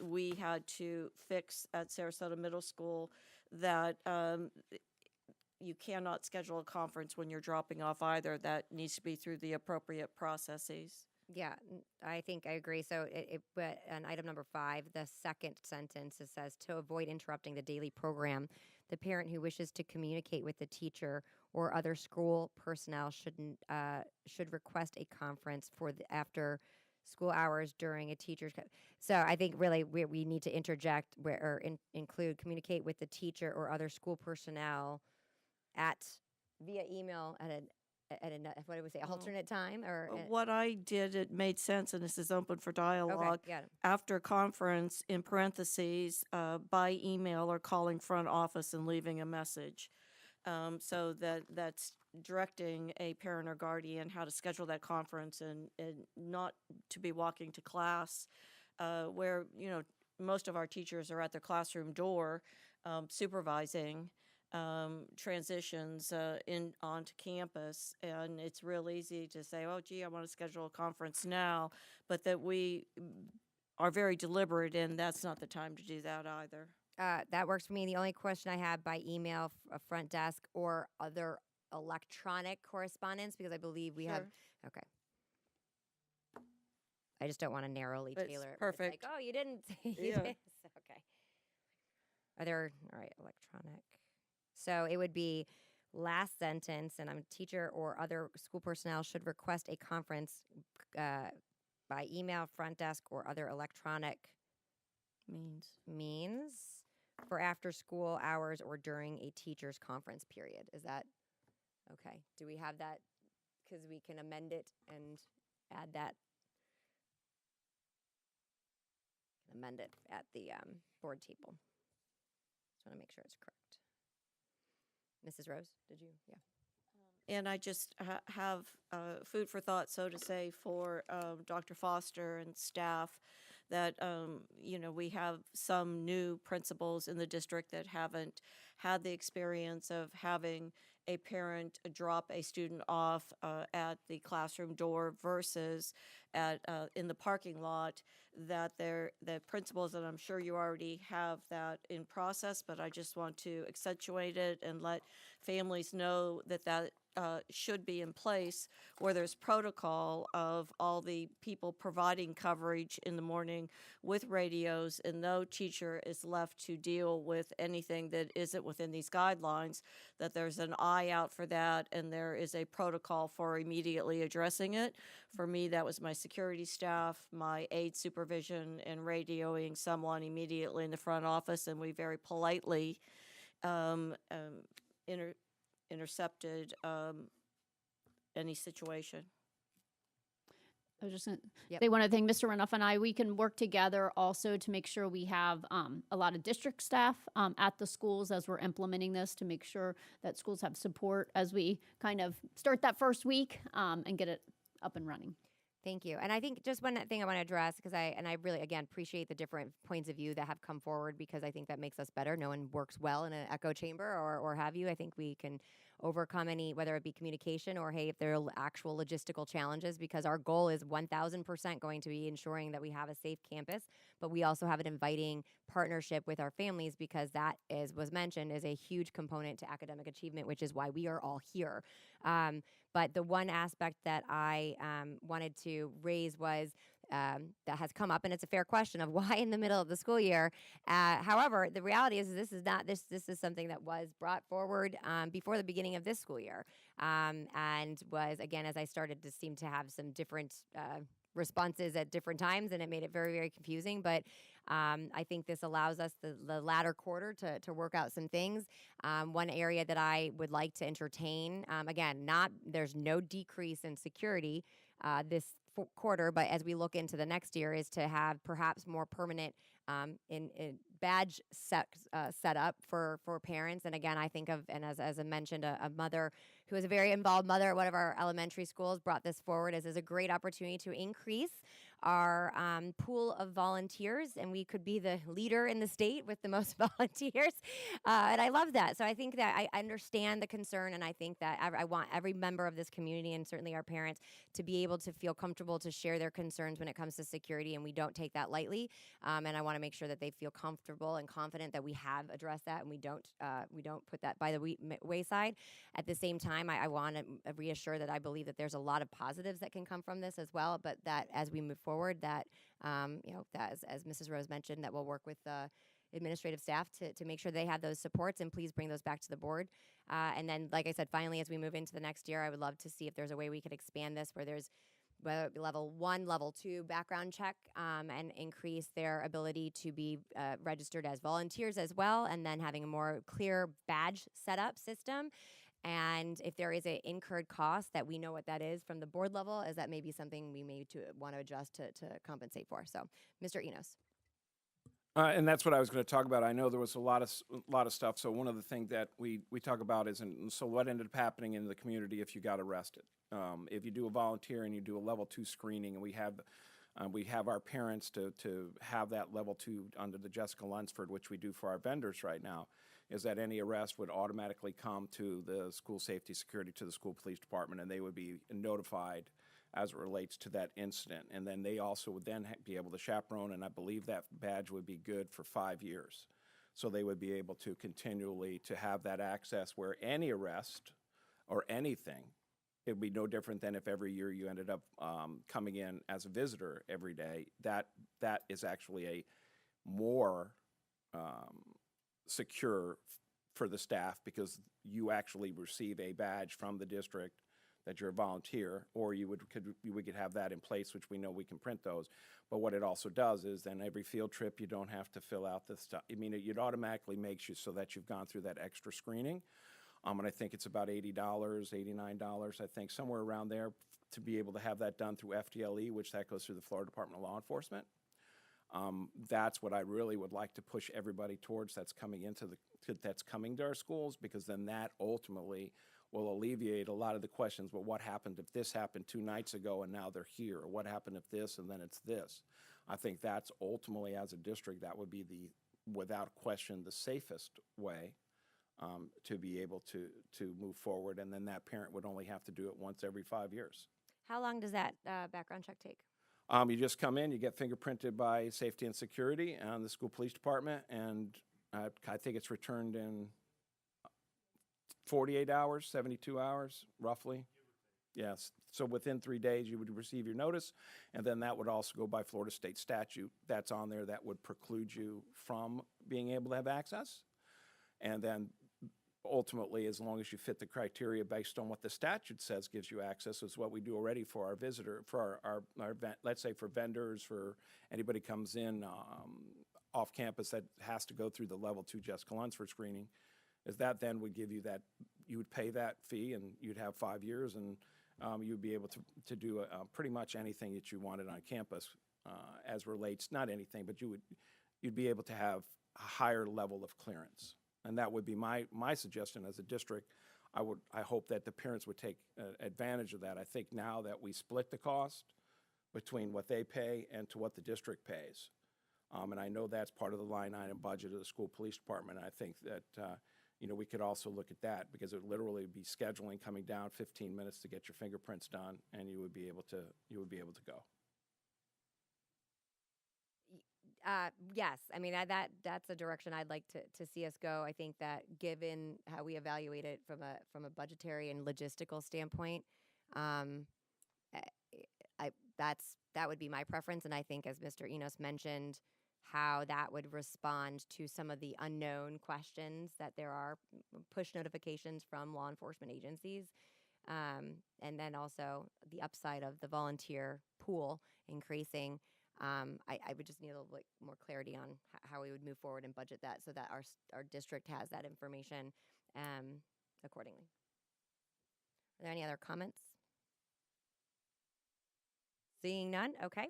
we had to fix at Sarasota Middle School, that you cannot schedule a conference when you're dropping off either. That needs to be through the appropriate processes. Yeah, I think I agree. So but on item number 5, the second sentence, it says, to avoid interrupting the daily program, the parent who wishes to communicate with the teacher or other school personnel should request a conference for the after school hours during a teacher's. So I think really we need to interject include communicate with the teacher or other school personnel via email at a what do we say, alternate time, or what I did, it made sense, and this is open for dialogue. Okay, got it. After conference, in parentheses, by email or calling front office and leaving a message. So that's directing a parent or guardian how to schedule that conference and not to be walking to class, where, most of our teachers are at their classroom door supervising transitions onto campus, and it's real easy to say, oh gee, I want to schedule a conference now, but that we are very deliberate, and that's not the time to do that either. That works for me. The only question I have by email, a front desk, or other electronic correspondence, because I believe we have. Okay. I just don't want to narrowly It's tailor it. perfect. It's like, oh, you didn't say Yeah. this. Okay. All right, electronic. So it would be last sentence, and I'm a teacher or other school personnel should request a conference by email, front desk, or other electronic means for after school hours or during a teacher's conference period. Is that okay? Do we have that? Because we can amend it and add that. Amend it at the board table. Just want to make sure it's correct. Mrs. Rose, did you? Yeah. And I just have food for thought, so to say, for Dr. Foster and staff, that, we have some new principals in the district that haven't had the experience of having a parent drop a student off at the classroom door versus in the parking lot, that the principals, and I'm sure you already have that in process, but I just want to accentuate it and let families know that should be in place, where there's protocol of all the people providing coverage in the morning with radios, and no teacher is left to deal with anything that isn't within these guidelines, that there's an eye out for that, and there is a protocol for immediately addressing it. For me, that was my security staff, my aide supervision, and radioing someone immediately in the front office, and we very politely intercepted any situation. I was just going to Yep. say one other thing. Mr. Renouf and I, we can work together also to make sure we have a lot of district staff at the schools as we're implementing this, to make sure that schools have support as we kind of start that first week and get it up and running. Thank you. And I think just one thing I want to address, because I really, again, appreciate the different points of view that have come forward, because I think that makes us better. No one works well in an echo chamber or have you. I think we can overcome any, whether it be communication or, hey, if there are actual logistical challenges, because our goal is 1,000% going to be ensuring that we have a safe campus, but we also have an inviting partnership with our families, because that was mentioned, is a huge component to academic achievement, which is why we are all here. But the one aspect that I wanted to raise was, that has come up, and it's a fair question of why in the middle of the school year. However, the reality is this is not this. This is something that was brought forward before the beginning of this school year, and was, again, as I started to seem to have some different responses at different times, and it made it very, very confusing. But I think this allows us the latter quarter to work out some things. One area that I would like to entertain, again, there's no decrease in security this quarter, but as we look into the next year, is to have perhaps more permanent in badge set up for parents. And again, I think of, and as I mentioned, a mother who is a very involved mother at one of our elementary schools brought this forward as a great opportunity to increase our pool of volunteers, and we could be the leader in the state with the most volunteers. And I love that. So I think that I understand the concern, and I think that I want every member of this community, and certainly our parents, to be able to feel comfortable to share their concerns when it comes to security, and we don't take that lightly. And I want to make sure that they feel comfortable and confident that we have addressed that, and we don't put that by the wayside. At the same time, I want to reassure that I believe that there's a lot of positives that can come from this as well, but that as we move forward, that that as Mrs. Rose mentioned, that we'll work with the administrative staff to make sure they have those supports, and please bring those back to the board. And then, like I said, finally, as we move into the next year, I would love to see if there's a way we could expand this, where there's whether it be level 1, level 2 background check, and increase their ability to be registered as volunteers as well, and then having a more clear badge setup system. And if there is an incurred cost, that we know what that is from the board level, as that may be something we may want to adjust to compensate for. So, Mr. Enos. And that's what I was going to talk about. I know there was a lot of stuff. So one of the things that we talk about is, so what ended up happening in the community if you got arrested? If you do a volunteer and you do a level 2 screening, and we have our parents to have that level 2 under the Jessica Lunsford, which we do for our vendors right now, is that any arrest would automatically come to the school safety security, to the school police department, and they would be notified as it relates to that incident. And then they also would then be able to chaperone, and I believe that badge would be good for 5 years. So they would be able to continually to have that access where any arrest or anything, it would be no different than if every year you ended up coming in as a visitor every day. That is actually a more secure for the staff, because you actually receive a badge from the district that you're a volunteer, or we could have that in place, which we know we can print those. But what it also does is then every field trip, you don't have to fill out this stuff. I mean, it automatically makes you so that you've gone through that extra screening. And I think it's about $80, $89, I think, somewhere around there, to be able to have that done through FDLE, which that goes through the Florida Department of Law Enforcement. That's what I really would like to push everybody towards, that's coming to our schools, because then that ultimately will alleviate a lot of the questions. Well, what happened if this happened 2 nights ago and now they're here? Or what happened if this and then it's this? I think that's ultimately, as a district, that would be without question, the safest way to be able to move forward. And then that parent would only have to do it once every 5 years. How long does that background check take? You just come in, you get fingerprinted by Safety and Security and the school police department, and I think it's returned in 48 hours, 72 hours, roughly. Yes. So within 3 days, you would receive your notice, and then that would also go by Florida state statute. That's on there that would preclude you from being able to have access. And then ultimately, as long as you fit the criteria based on what the statute says gives you access, is what we do already for our visitor, for our let's say for vendors, for anybody comes in off campus that has to go through the level 2 Jessica Lunsford screening, is that then would give you that, you would pay that fee, and you'd have 5 years, and you'd be able to do pretty much anything that you wanted on campus as relates, not anything, but you'd be able to have a higher level of clearance. And that would be my suggestion as a district. I hope that the parents would take advantage of that. I think now that we split the cost between what they pay and to what the district pays, and I know that's part of the line item budget of the school police department. I think that we could also look at that, because it would literally be scheduling, coming down 15 minutes to get your fingerprints done, and you would be able to go. Yes, I mean that's a direction I'd like to see us go. I think that given how we evaluate it from a budgetary and logistical standpoint, that would be my preference. And I think, as Mr. Enos mentioned, how that would respond to some of the unknown questions that there are push notifications from law enforcement agencies. And then also the upside of the volunteer pool increasing. I would just need a little bit more clarity on how we would move forward and budget that so that our district has that information accordingly. Are there any other comments? Seeing none, okay.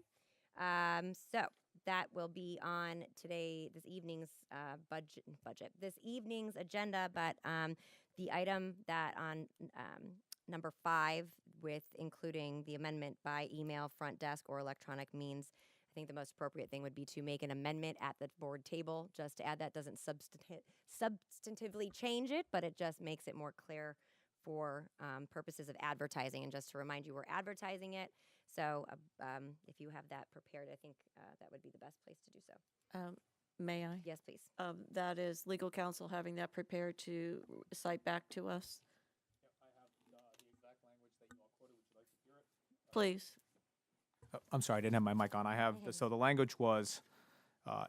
So that will be on this evening's this evening's agenda, but the item that on number 5 with including the amendment by email, front desk, or electronic means, I think the most appropriate thing would be to make an amendment at the board table, just to add that. Doesn't substantively change it, but it just makes it more clear for purposes of advertising. And just to remind you, we're advertising it. So if you have that prepared, I think that would be the best place to do so. May I? Yes, please. That is legal counsel having that prepared to cite back to us. I have the exact language that you all quoted. Would you like to hear it? Please. I'm sorry, I didn't have my mic on. So the language was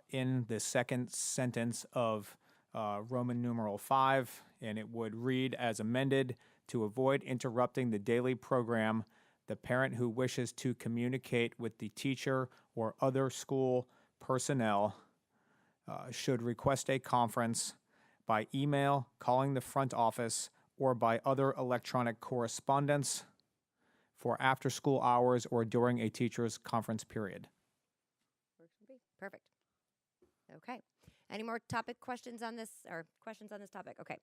in the second sentence of Roman numeral 5, and it would read as amended: to avoid interrupting the daily program, the parent who wishes to communicate with the teacher or other school personnel should request a conference by email, calling the front office, or by other electronic correspondence for after-school hours or during a teacher's conference period. Works for me. Perfect. Okay. Any more questions on this topic? Okay.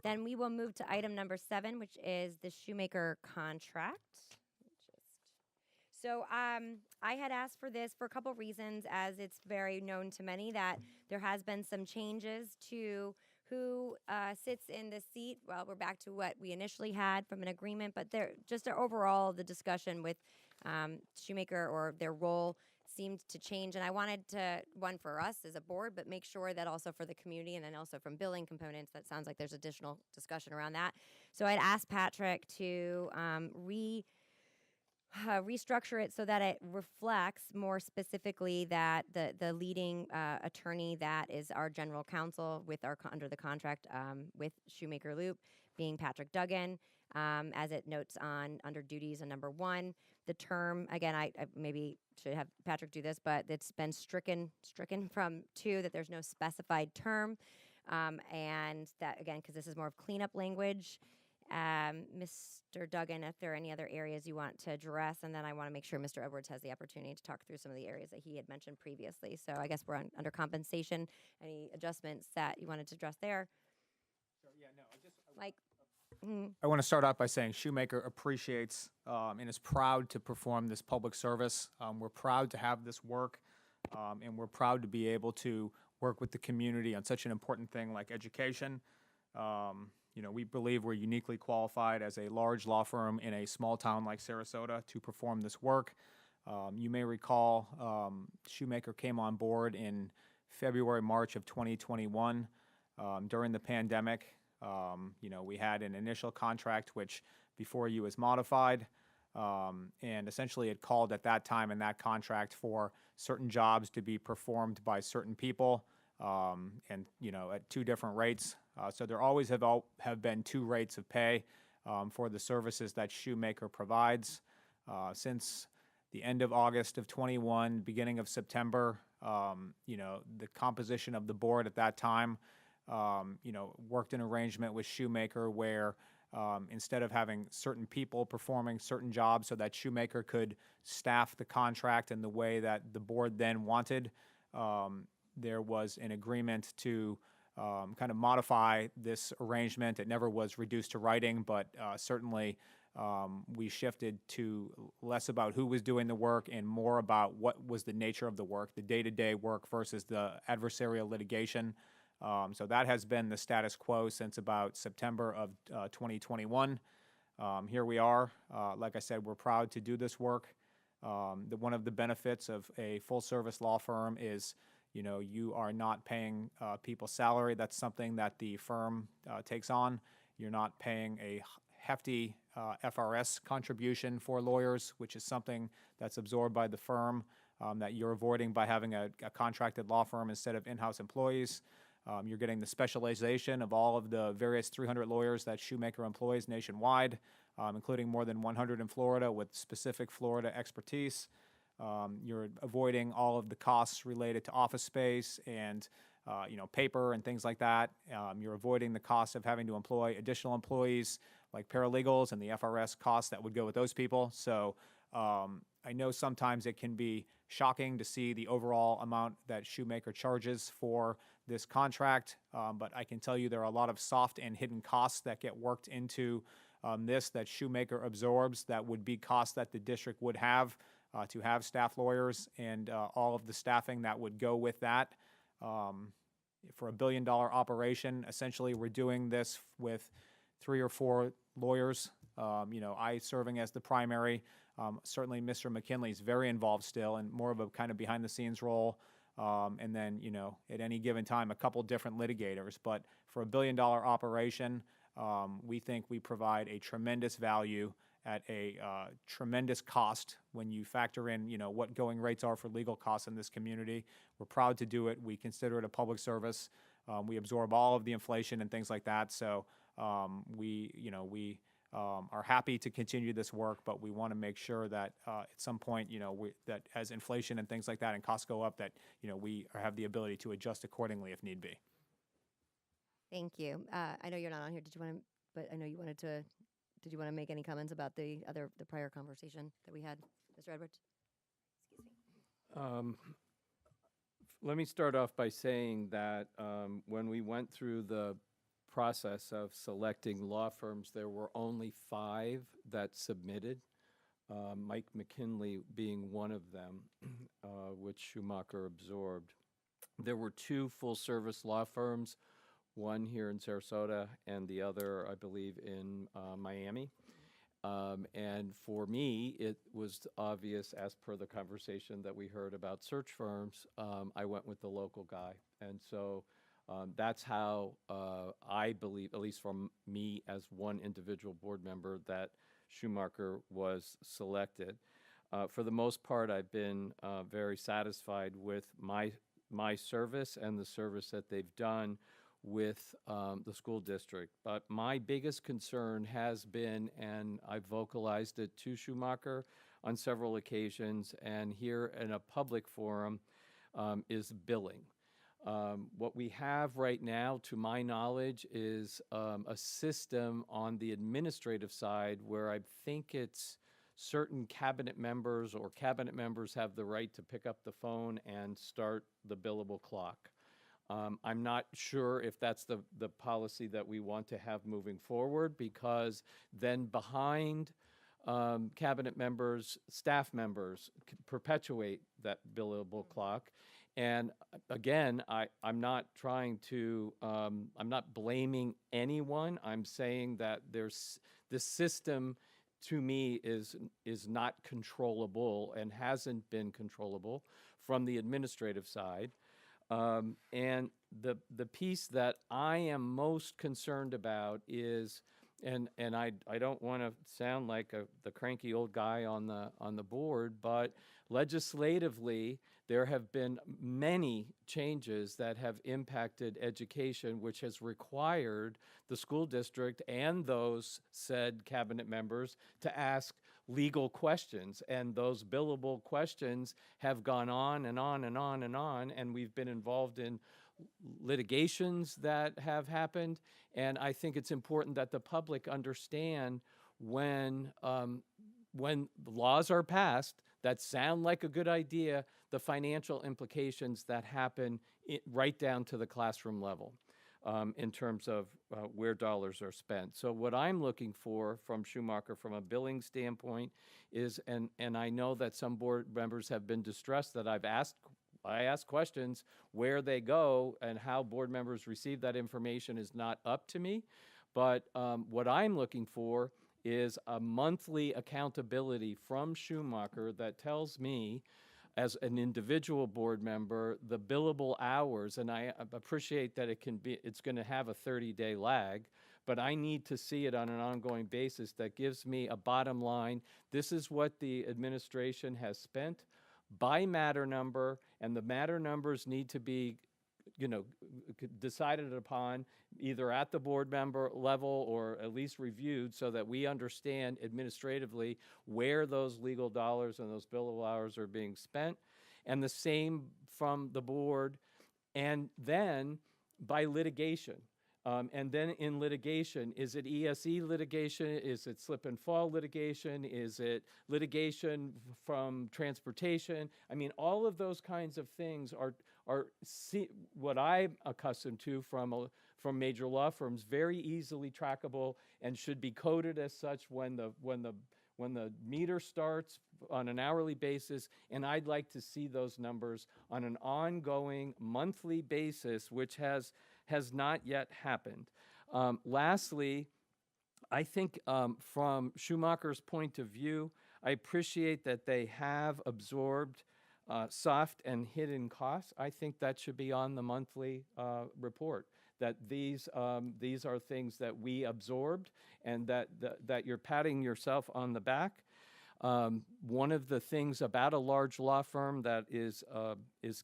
Then we will move to item number 7, which is the Shoemaker contract. So I had asked for this for a couple reasons, as it's very known to many that there has been some changes to who sits in the seat. Well, we're back to what we initially had from an agreement, but overall the discussion with Shoemaker or their role seemed to change. And I wanted to, one for us as a board, but make sure that also for the community and then also from billing components, that sounds like there's additional discussion around that. So I'd asked Patrick to restructure it so that it reflects more specifically that the leading attorney that is our general counsel with under the contract with Shoemaker Loop being Patrick Duggan, as it notes under duties on number 1. The term, again, I maybe should have Patrick do this, but it's been stricken from 2, that there's no specified term, and that, again, because this is more of cleanup language. Mr. Duggan, if there are any other areas you want to address, and then I want to make sure Mr. Edwards has the opportunity to talk through some of the areas that he had mentioned previously. So I guess we're under compensation. Any adjustments that you wanted to address there? Sure, yeah, no, Mike? I want to start off by saying Shoemaker appreciates and is proud to perform this public service. We're proud to have this work, and we're proud to be able to work with the community on such an important thing like education. We believe we're uniquely qualified as a large law firm in a small town like Sarasota to perform this work. You may recall Shoemaker came on board in February, March of 2021 during the pandemic. We had an initial contract which before you was modified, and essentially it called at that time in that contract for certain jobs to be performed by certain people, and at 2 different rates. So there always have been 2 rates of pay for the services that Shoemaker provides. Since the end of August of 21, beginning of September, the composition of the board at that time, worked an arrangement with Shoemaker where instead of having certain people performing certain jobs so that Shoemaker could staff the contract in the way that the board then wanted, there was an agreement to kind of modify this arrangement. It never was reduced to writing, but certainly we shifted to less about who was doing the work and more about what was the nature of the work, the day-to-day work versus the adversarial litigation. So that has been the status quo since about September of 2021. Here we are. Like I said, we're proud to do this work. One of the benefits of a full-service law firm is you are not paying people salary. That's something that the firm takes on. You're not paying a hefty FRS contribution for lawyers, which is something that's absorbed by the firm that you're avoiding by having a contracted law firm instead of in-house employees. You're getting the specialization of all of the various 300 lawyers that Shoemaker employs nationwide, including more than 100 in Florida with specific Florida expertise. You're avoiding all of the costs related to office space and paper and things like that. You're avoiding the cost of having to employ additional employees like paralegals and the FRS costs that would go with those people. So I know sometimes it can be shocking to see the overall amount that Shoemaker charges for this contract, but I can tell you there are a lot of soft and hidden costs that get worked into this that Shoemaker absorbs that would be costs that the district would have to have staff lawyers and all of the staffing that would go with that. For a $1 billion operation, essentially we're doing this with 3 or 4 lawyers. I serving as the primary. Certainly Mr. McKinley's very involved still and more of a kind of behind the scenes role. And then, at any given time, a couple different litigators. But for a $1 billion operation, we think we provide a tremendous value at a tremendous cost when you factor in, what going rates are for legal costs in this community. We're proud to do it. We consider it a public service. We absorb all of the inflation and things like that. So we are happy to continue this work, but we want to make sure that at some point, that as inflation and things like that and costs go up, that, we have the ability to adjust accordingly if need be. Thank you. I know you're not on here. But I know you wanted to. Did you want to make any comments about the prior conversation that we had, Mr. Edwards? Excuse me. Let me start off by saying that when we went through the process of selecting law firms, there were only 5 that submitted, Mike McKinley being one of them, which Schumacher absorbed. There were 2 full-service law firms, one here in Sarasota and the other, I believe, in Miami. And for me, it was obvious, as per the conversation that we heard about search firms, I went with the local guy. And so that's how I believe, at least from me as one individual board member, that Schumacher was selected. For the most part, I've been very satisfied with my service and the service that they've done with the school district. But my biggest concern has been, and I've vocalized it to Schumacher on several occasions, and here in a public forum, is billing. What we have right now, to my knowledge, is a system on the administrative side where I think it's certain cabinet members or cabinet members have the right to pick up the phone and start the billable clock. I'm not sure if that's the policy that we want to have moving forward, because then behind cabinet members, staff members perpetuate that billable clock. And again, I'm not trying to, I'm not blaming anyone. I'm saying that this system, to me, is not controllable and hasn't been controllable from the administrative side. And the piece that I am most concerned about is, and I don't want to sound like the cranky old guy on the board, but legislatively, there have been many changes that have impacted education, which has required the school district and those said cabinet members to ask legal questions. And those billable questions have gone on and on and on and on, and we've been involved in litigations that have happened. And I think it's important that the public understand when laws are passed that sound like a good idea, the financial implications that happen right down to the classroom level in terms of where dollars are spent. So what I'm looking for from Schumacher from a billing standpoint is, and I know that some board members have been distressed that I ask questions, where they go and how board members receive that information is not up to me. But what I'm looking for is a monthly accountability from Schumacher that tells me, as an individual board member, the billable hours, and I appreciate that it's going to have a 30-day lag, but I need to see it on an ongoing basis that gives me a bottom line. This is what the administration has spent by matter number, and the matter numbers need to be decided upon either at the board member level or at least reviewed so that we understand administratively where those legal dollars and those billable hours are being spent. And the same from the board, and then by litigation. And then in litigation, is it ESE litigation? Is it slip and fall litigation? Is it litigation from transportation? I mean, all of those kinds of things are what I'm accustomed to from major law firms, very easily trackable and should be coded as such when the meter starts on an hourly basis, and I'd like to see those numbers on an ongoing monthly basis, which has not yet happened. Lastly, I think from Schumacher's point of view, I appreciate that they have absorbed soft and hidden costs. I think that should be on the monthly report, that these are things that we absorbed and that you're patting yourself on the back. One of the things about a large law firm that is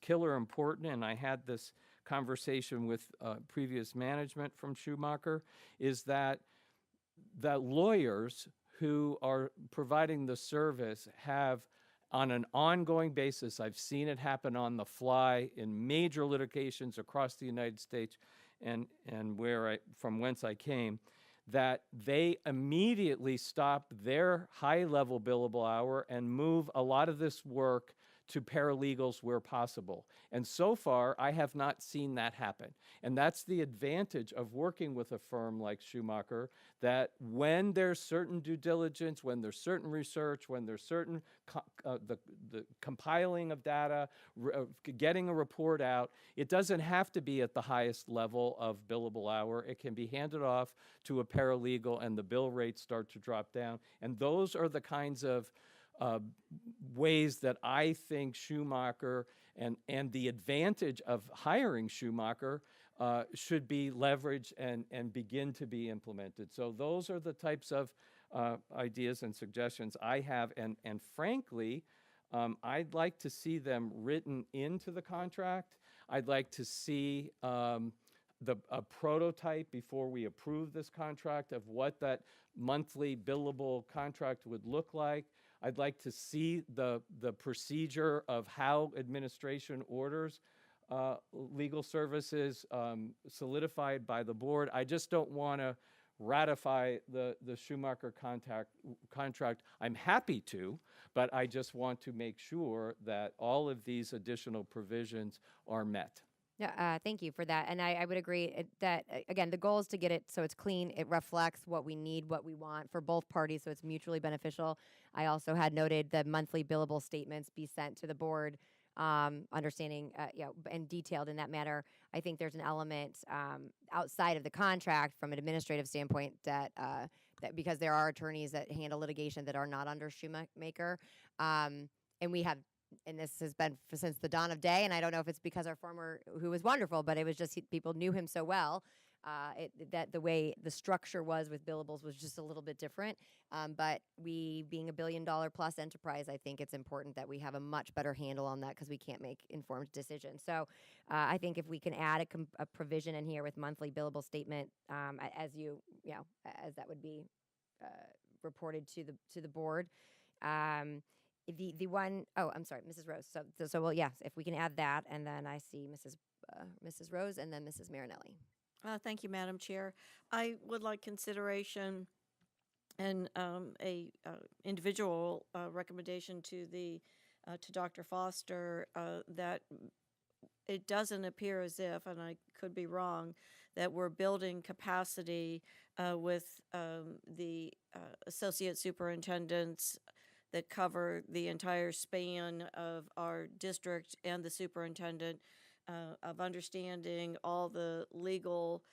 killer important, and I had this conversation with previous management from Schumacher, is that lawyers who are providing the service have, on an ongoing basis, I've seen it happen on the fly in major litigations across the United States and from whence I came, that they immediately stop their high-level billable hour and move a lot of this work to paralegals where possible. And so far, I have not seen that happen. And that's the advantage of working with a firm like Schumacher, that when there's certain due diligence, when there's certain research, when there's certain the compiling of data, getting a report out, it doesn't have to be at the highest level of billable hour. It can be handed off to a paralegal and the bill rates start to drop down. And those are the kinds of ways that I think Schumacher and the advantage of hiring Schumacher should be leveraged and begin to be implemented. So those are the types of ideas and suggestions I have. And frankly, I'd like to see them written into the contract. I'd like to see a prototype before we approve this contract of what that monthly billable contract would look like. I'd like to see the procedure of how administration orders legal services solidified by the board. I just don't want to ratify the Schumacher contract. I'm happy to, but I just want to make sure that all of these additional provisions are met. Yeah, thank you for that. And I would agree that, again, the goal is to get it so it's clean, it reflects what we need, what we want for both parties, so it's mutually beneficial. I also had noted the monthly billable statements be sent to the board, understanding, and detailed in that manner. I think there's an element outside of the contract from an administrative standpoint that because there are attorneys that handle litigation that are not under Schumacher, and we have. And this has been since the dawn of day, and I don't know if it's because our former, who was wonderful, but it was just people knew him so well that the way the structure was with billables was just a little bit different. But we, being $1 billion plus enterprise, I think it's important that we have a much better handle on that because we can't make informed decisions. So I think if we can add a provision in here with monthly billable statement, as that would be reported to the board. The one, I'm sorry, Mrs. Rose. So well, yes, if we can add that, and then I see Mrs. Rose, and then Mrs. Marinelli. Thank you, Madam Chair. I would like consideration and a individual recommendation to Dr. Foster that it doesn't appear as if, and I could be wrong, that we're building capacity with the associate superintendents that cover the entire span of our district and the superintendent, of understanding all the legal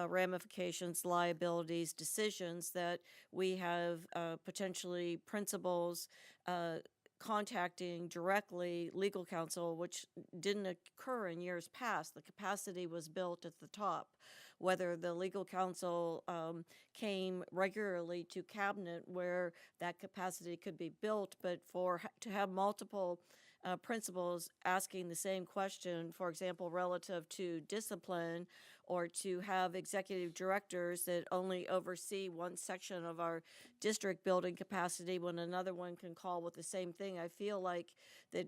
ramifications, liabilities, decisions that we have potentially principals contacting directly legal counsel, which didn't occur in years past. The capacity was built at the top. whether the legal counsel came regularly to cabinet where that capacity could be built, but to have multiple principals asking the same question, for example, relative to discipline, or to have executive directors that only oversee one section of our district building capacity when another one can call with the same thing. I feel like that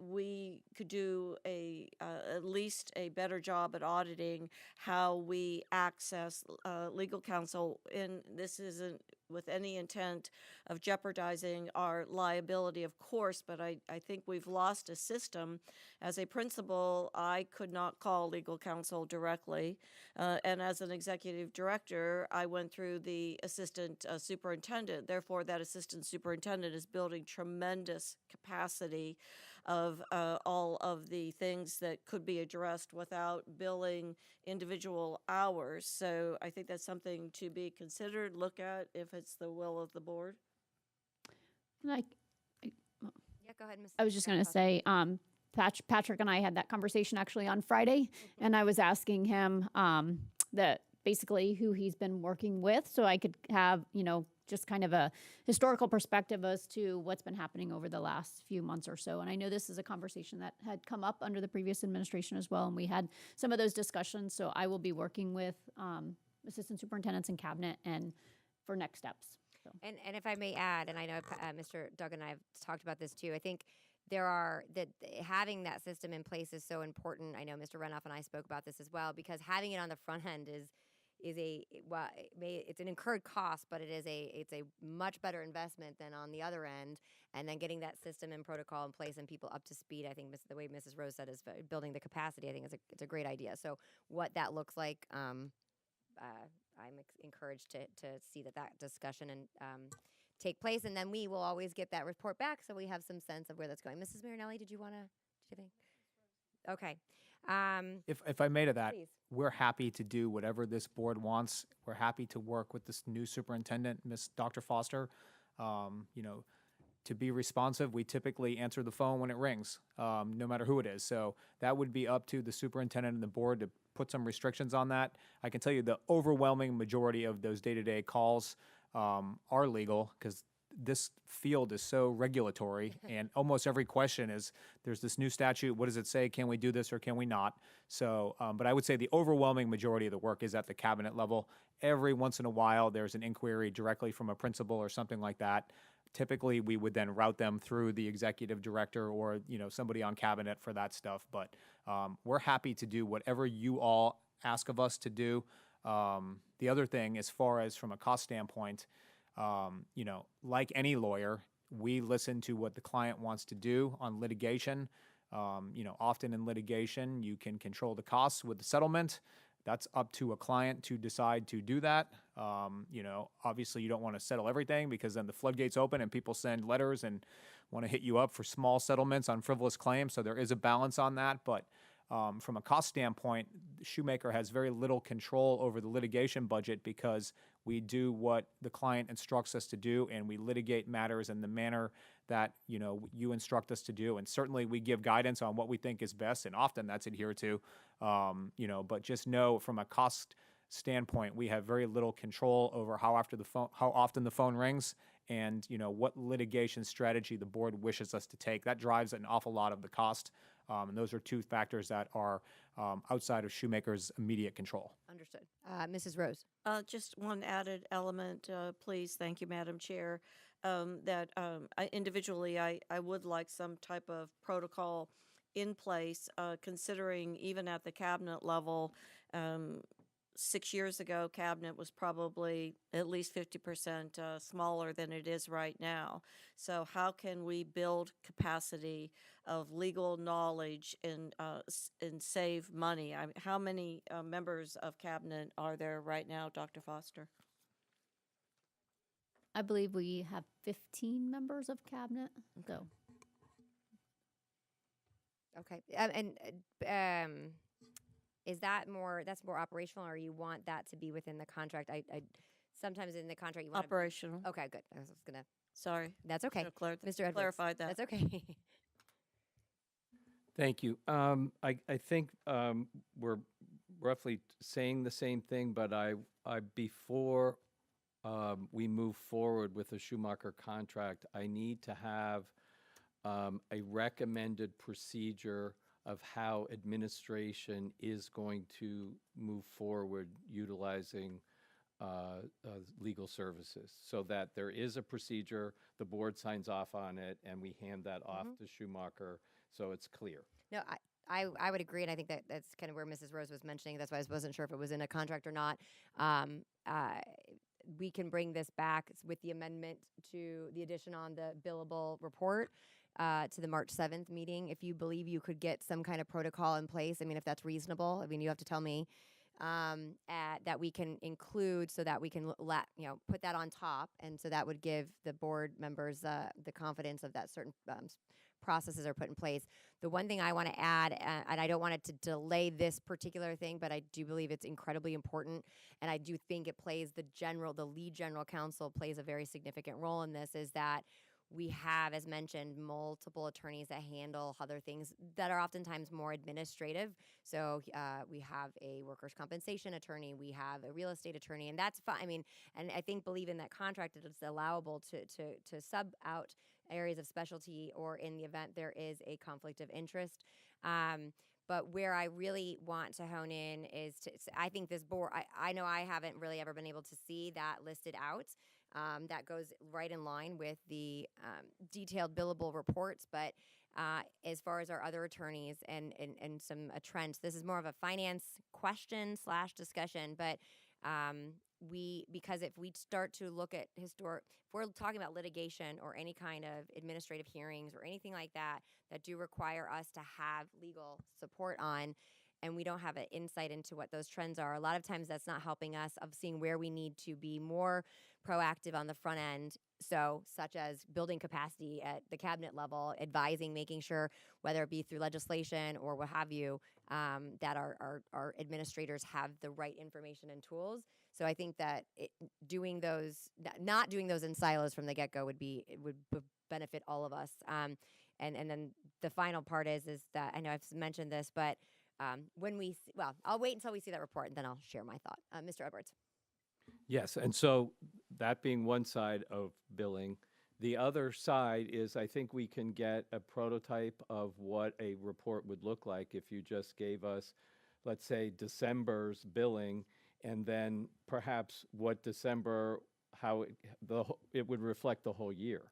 we could do at least a better job at auditing how we access legal counsel, and this isn't with any intent of jeopardizing our liability, of course, but I think we've lost a system. As a principal, I could not call legal counsel directly, and as an executive director, I went through the assistant superintendent. Therefore, that assistant superintendent is building tremendous capacity of all of the things that could be addressed without billing individual hours. So I think that's something to be considered, look at if it's the will of the board. Like, Yeah, go ahead, Ms. I was just going to Foster. say, Patrick and I had that conversation actually on Friday, and I was asking him that basically who he's been working with, so I could have, just kind of a historical perspective as to what's been happening over the last few months or so. And I know this is a conversation that had come up under the previous administration as well, and we had some of those discussions. So I will be working with assistant superintendents and cabinet and for next steps. So. And if I may add, and I know Mr. Doug and I have talked about this too, I think having that system in place is so important. I know Mr. Renoff and I spoke about this as well, because having it on the front end it's an incurred cost, but it's a much better investment than on the other end. And then getting that system and protocol in place and people up to speed, I think the way Mrs. Rose said is building the capacity. I think it's a great idea. So what that looks like, I'm encouraged to see that discussion and take place, and then we will always get that report back, so we have some sense of where that's going. Mrs. Marinelli, did you think? Okay. If I may to that, Please. we're happy to do whatever this board wants. We're happy to work with this new superintendent, Dr. Foster. To be responsive, we typically answer the phone when it rings, no matter who it is. So that would be up to the superintendent and the board to put some restrictions on that. I can tell you the overwhelming majority of those day-to-day calls are legal, because this field is so regulatory, and almost every question is, there's this new statute, what does it say, can we do this or can we not? So, but I would say the overwhelming majority of the work is at the cabinet level. Every once in a while, there's an inquiry directly from a principal or something like that. Typically, we would then route them through the executive director or somebody on cabinet for that stuff. But we're happy to do whatever you all ask of us to do. The other thing, as far as from a cost standpoint, like any lawyer, we listen to what the client wants to do on litigation. Often in litigation, you can control the costs with the settlement. That's up to a client to decide to do that. Obviously you don't want to settle everything, because then the floodgates open and people send letters and want to hit you up for small settlements on frivolous claims. So there is a balance on that. But from a cost standpoint, Shoemaker has very little control over the litigation budget, because we do what the client instructs us to do, and we litigate matters in the manner that you instruct us to do. And certainly we give guidance on what we think is best, and often that's adhered to. But just know from a cost standpoint, we have very little control over how often the phone rings, and what litigation strategy the board wishes us to take. That drives an awful lot of the cost. And those are two factors that are outside of Shoemaker's immediate control. Understood. Mrs. Rose. Just one added element, please. Thank you, Madam Chair. That individually, I would like some type of protocol in place, considering even at the cabinet level, 6 years ago, cabinet was probably at least 50% smaller than it is right now. So how can we build capacity of legal knowledge and save money? How many members of cabinet are there right now, Dr. Foster? I believe we have 15 members of cabinet. So. Okay. Is that's more operational, or you want that to be within the contract? I sometimes in the contract you want operational. Okay, good. I was gonna. Sorry. That's okay. Mr. Edwards. Clarified that. That's okay. Thank you. I think we're roughly saying the same thing, but before we move forward with the Schumacher contract, I need to have a recommended procedure of how administration is going to move forward utilizing legal services, so that there is a procedure, the board signs off on it, and we hand that off to Schumacher, so it's clear. No, I would agree, and I think that that's kind of where Mrs. Rose was mentioning. That's why I wasn't sure if it was in a contract or not. We can bring this back with the amendment to the addition on the billable report to the March 7th meeting. If you believe you could get some kind of protocol in place, I mean, if that's reasonable, I mean, you have to tell me that we can include, so that we can put that on top, and so that would give the board members the confidence of that certain processes are put in place. The one thing I want to add, and I don't want it to delay this particular thing, but I do believe it's incredibly important, and I do think it plays the lead general counsel plays a very significant role in this, is that we have, as mentioned, multiple attorneys that handle other things that are oftentimes more administrative. So we have a workers' compensation attorney, we have a real estate attorney, and that's fine. I mean, and I think believe in that contract that it's allowable to sub out areas of specialty, or in the event there is a conflict of interest. But where I really want to hone in is I think this board, I know I haven't really ever been able to see that listed out. That goes right in line with the detailed billable reports. But as far as our other attorneys and some trends, this is more of a finance question / discussion. But because if we start to look at if we're talking about litigation or any kind of administrative hearings or anything like that do require us to have legal support on, and we don't have an insight into what those trends are, a lot of times that's not helping us of seeing where we need to be more proactive on the front end. So, such as building capacity at the cabinet level, advising, making sure, whether it be through legislation or what have you, that our administrators have the right information and tools. So I think that not doing those in silos from the get-go would benefit all of us. And then the final part is that, I know I've mentioned this, but I'll wait until we see that report, and then I'll share my thought. Mr. Edwards. Yes, and so that being one side of billing, the other side is I think we can get a prototype of what a report would look like if you just gave us, let's say, December's billing, and then perhaps what December, how it would reflect the whole year.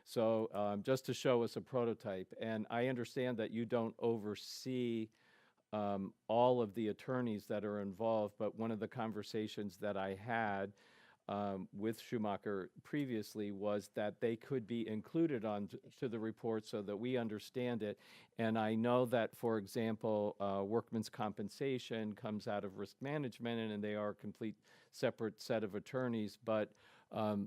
So just to show us a prototype. And I understand that you don't oversee all of the attorneys that are involved, but one of the conversations that I had with Schumacher previously was that they could be included to the report so that we understand it. And I know that, for example, workman's compensation comes out of risk management, and they are a complete separate set of attorneys, but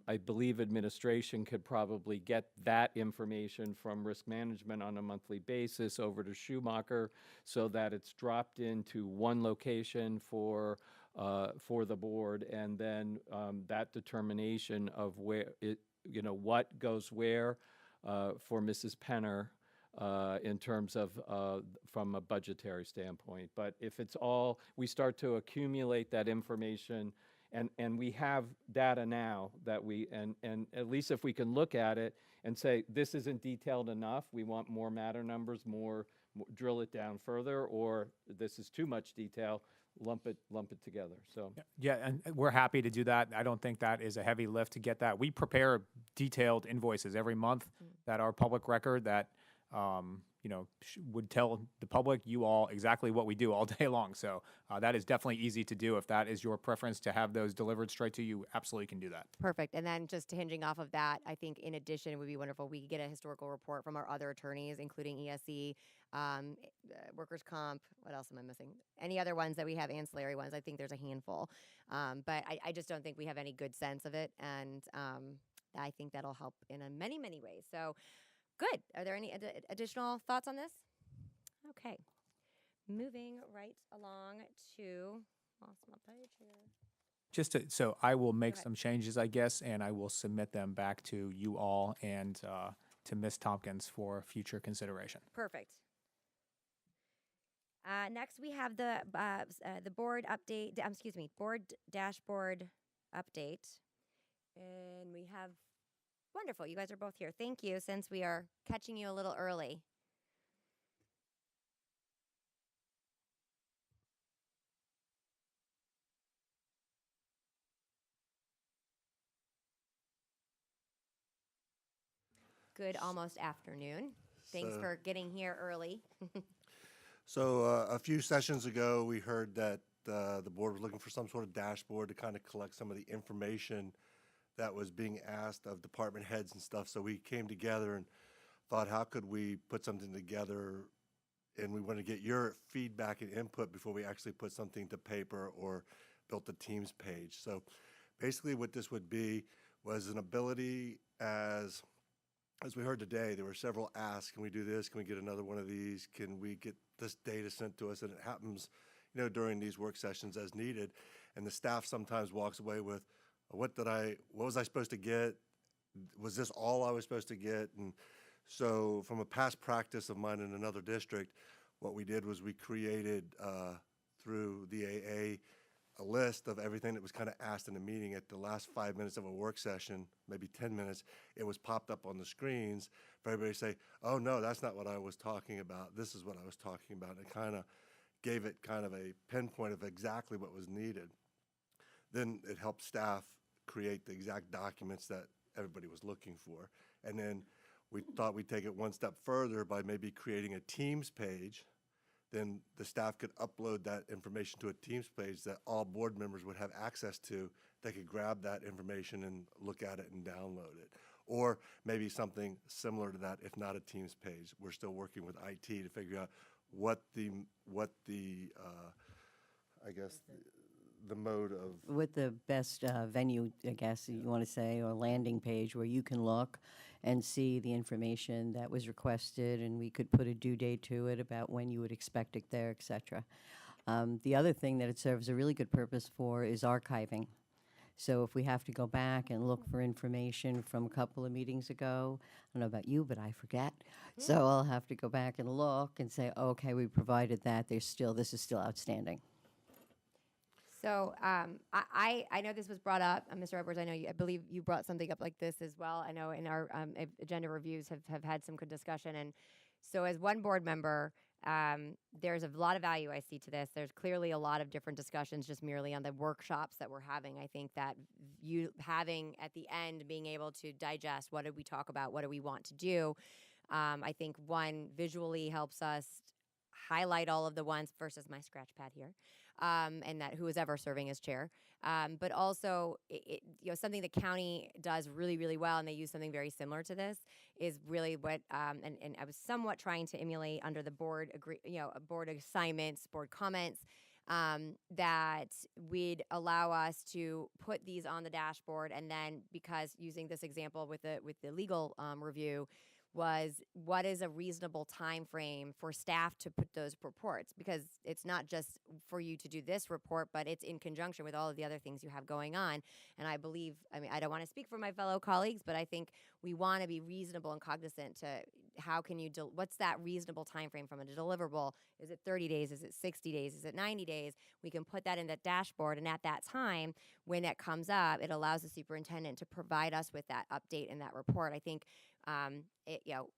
I believe administration could probably get that information from risk management on a monthly basis over to Schumacher, so that it's dropped into one location for the board, and then that determination of where what goes where for Mrs. Penner in terms of from a budgetary standpoint. But if it's all, we start to accumulate that information. And we have data now that and at least if we can look at it and say, this isn't detailed enough, we want more matter numbers, drill it down further, or this is too much detail, lump it together. So Yeah, and we're happy to do that. I don't think that is a heavy lift to get that. We prepare detailed invoices every month that are public record that would tell the public, you all, exactly what we do all day long. So that is definitely easy to do. If that is your preference to have those delivered straight to you, absolutely can do that. Perfect. And then just hinging off of that, I think in addition, it would be wonderful we could get a historical report from our other attorneys, including ESE, workers' comp. What else am I missing? Any other ones that we have, ancillary ones? I think there's a handful. But I just don't think we have any good sense of it. And I think that'll help in many, many ways. So good. Are there any additional thoughts on this? Okay. Moving right along to, lost my page here. So I will make some changes, I guess, and I will submit them back to you all and to Ms. Tompkins for future consideration. Perfect. Next, we have the board update. Excuse me, board dashboard update, and we have wonderful. You guys are both here. Thank you. Since we are catching you a little early. Good almost afternoon. Thanks So- for getting here early. So a few sessions ago, we heard that the board was looking for some sort of dashboard to kind of collect some of the information that was being asked of department heads and stuff. So we came together and thought, how could we put something together? And we want to get your feedback and input before we actually put something to paper or built the Teams page. So basically what this would be was an ability as we heard today, there were several asks. Can we do this? Can we get another one of these? Can we get this data sent to us? And it happens, during these work sessions as needed. And the staff sometimes walks away with, what was I supposed to get? Was this all I was supposed to get? And so from a past practice of mine in another district, what we did was we created, through the AA, a list of everything that was kind of asked in the meeting. At the last 5 minutes of a work session, maybe 10 minutes, it was popped up on the screens for everybody to say, oh no, that's not what I was talking about. This is what I was talking about. And it kind of gave it kind of a pinpoint of exactly what was needed. Then it helped staff create the exact documents that everybody was looking for. And then we thought we'd take it one step further by maybe creating a Teams page. Then the staff could upload that information to a Teams page that all board members would have access to. They could grab that information and look at it and download it. Or maybe something similar to that, if not a Teams page. We're still working with IT to figure out what the mode of. With the best venue, I guess you want to say, or landing page where you can look and see the information that was requested, and we could put a due date to it about when you would expect it there, et cetera. The other thing that it serves a really good purpose for is archiving. So if we have to go back and look for information from a couple of meetings ago, I don't know about you, but I forget. So I'll have to go back and look and say, okay, we provided that. This is still outstanding. So I know this was brought up, Mr. Edwards. I believe you brought something up like this as well. I know in our agenda reviews have had some good discussion, and so as one board member, there's a lot of value I see to this. There's clearly a lot of different discussions just merely on the workshops that we're having. I think that you having at the end being able to digest what did we talk about, what do we want to do. I think one visually helps us highlight all of the ones versus my scratch pad here. And that who is ever serving as chair. But also, something the county does really, really well, and they use something very similar to this, is really what, and I was somewhat trying to emulate under the board, board assignments, board comments, that would allow us to put these on the dashboard, and then, because using this example with the legal review, was what is a reasonable time frame for staff to put those reports, because it's not just for you to do this report, but it's in conjunction with all of the other things you have going on. And I believe, I don't want to speak for my fellow colleagues, but I think we want to be reasonable and cognizant to how can you, what's that reasonable time frame from a deliverable? Is it 30 days? Is it 60 days? Is it 90 days? We can put that in that dashboard, and at that time, when it comes up, it allows the superintendent to provide us with that update and that report. I think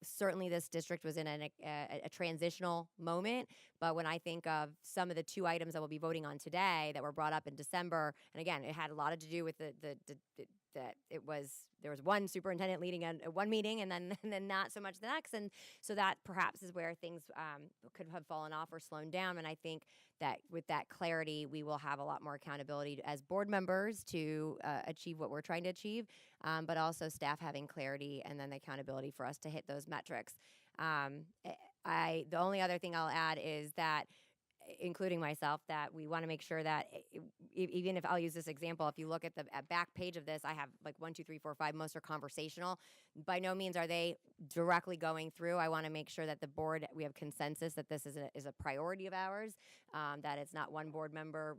certainly this district was in a transitional moment, but when I think of some of the two items that we'll be voting on today that were brought up in December, and again, it had a lot to do with that there was one superintendent leading one meeting, and then not so much the next, and so that perhaps is where things could have fallen off or slowed down. And I think that with that clarity, we will have a lot more accountability as board members to achieve what we're trying to achieve, but also staff having clarity and then the accountability for us to hit those metrics. The only other thing I'll add is that, including myself, that we want to make sure that even if I'll use this example, if you look at the back page of this, I have like 1, 2, 3, 4, 5, most are conversational. By no means are they directly going through. I want to make sure that the board, we have consensus that this is a priority of ours, that it's not one board member,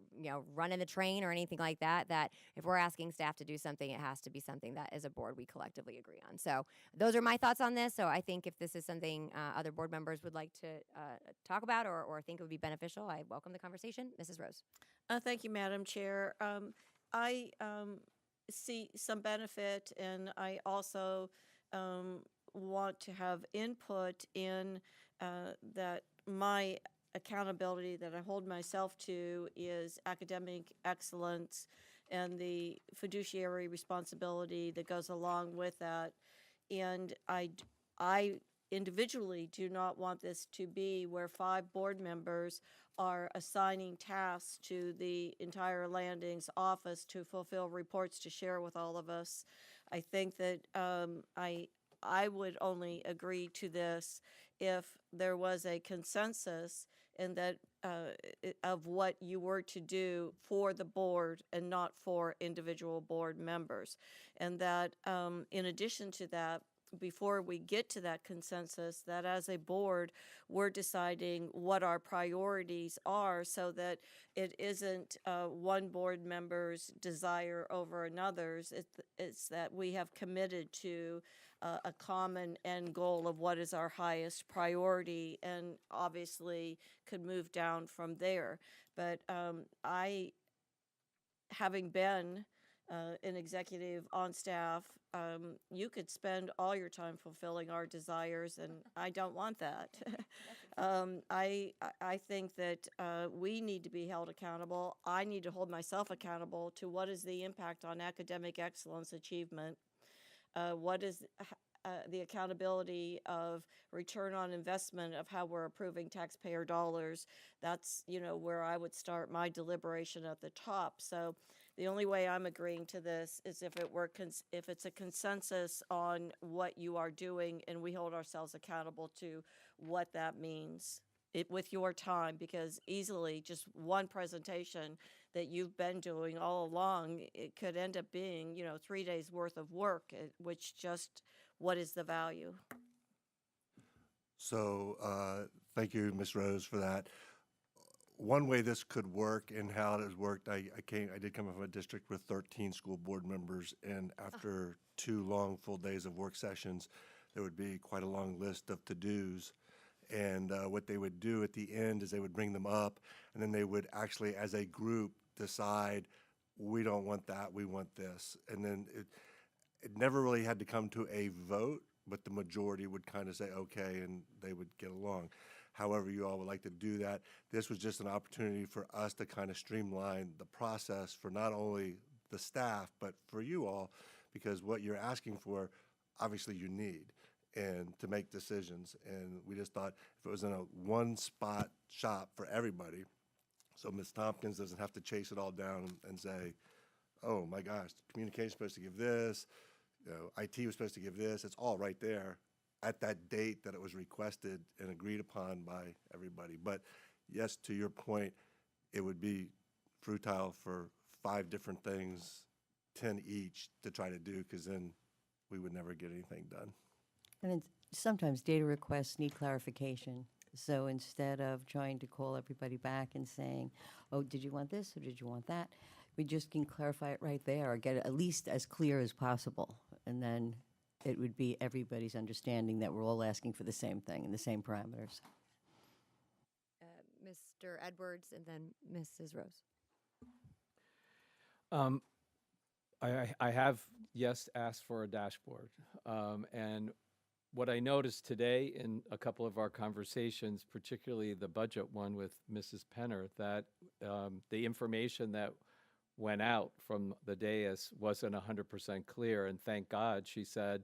running the train or anything like that, that if we're asking staff to do something, it has to be something that as a board we collectively agree on. So those are my thoughts on this. So I think if this is something other board members would like to talk about or think it would be beneficial, I welcome the conversation. Mrs. Rose. Thank you, Madam Chair. I see some benefit, and I also want to have input in that my accountability that I hold myself to is academic excellence and the fiduciary responsibility that goes along with that. And I individually do not want this to be where 5 board members are assigning tasks to the entire landings office to fulfill reports to share with all of us. I think that I would only agree to this if there was a consensus in that of what you were to do for the board and not for individual board members. And that in addition to that, before we get to that consensus, that as a board, we're deciding what our priorities are so that it isn't one board member's desire over another's. It's that we have committed to a common end goal of what is our highest priority, and obviously could move down from there. But having been an executive on staff, you could spend all your time fulfilling our desires, and I don't want that. I think that we need to be held accountable. I need to hold myself accountable to what is the impact on academic excellence achievement. What is the accountability of return on investment of how we're approving taxpayer dollars? That's, where I would start my deliberation at the top. So the only way I'm agreeing to this is if it's a consensus on what you are doing and we hold ourselves accountable to what that means with your time, because easily just one presentation that you've been doing all along, it could end up being, 3 days worth of work, which just, what is the value? So thank you, Ms. Rose, for that. One way this could work and how it has worked, I did come from a district with 13 school board members, and after 2 long full days of work sessions, there would be quite a long list of to-dos. And what they would do at the end is they would bring them up, and then they would actually, as a group, decide, we don't want that, we want this. And then it never really had to come to a vote, but the majority would kind of say, okay, and they would get along. However you all would like to do that. This was just an opportunity for us to kind of streamline the process for not only the staff, but for you all, because what you're asking for, obviously you need, and to make decisions. And we just thought if it was in a one-spot shop for everybody, so Ms. Tompkins doesn't have to chase it all down and say, oh my gosh, communication's supposed to give this, IT was supposed to give this. It's all right there at that date that it was requested and agreed upon by everybody. But yes, to your point, it would be futile for 5 different things, 10 each, to try to do, because then we would never get anything done. And sometimes data requests need clarification. So instead of trying to call everybody back and saying, oh, did you want this or did you want that? We just can clarify it right there or get it at least as clear as possible. And then it would be everybody's understanding that we're all asking for the same thing and the same parameters. Mr. Edwards and then Mrs. Rose. I have, yes, asked for a dashboard. And what I noticed today in a couple of our conversations, particularly the budget one with Mrs. Penner, that the information that went out from the dais wasn't 100% clear. And thank God she said,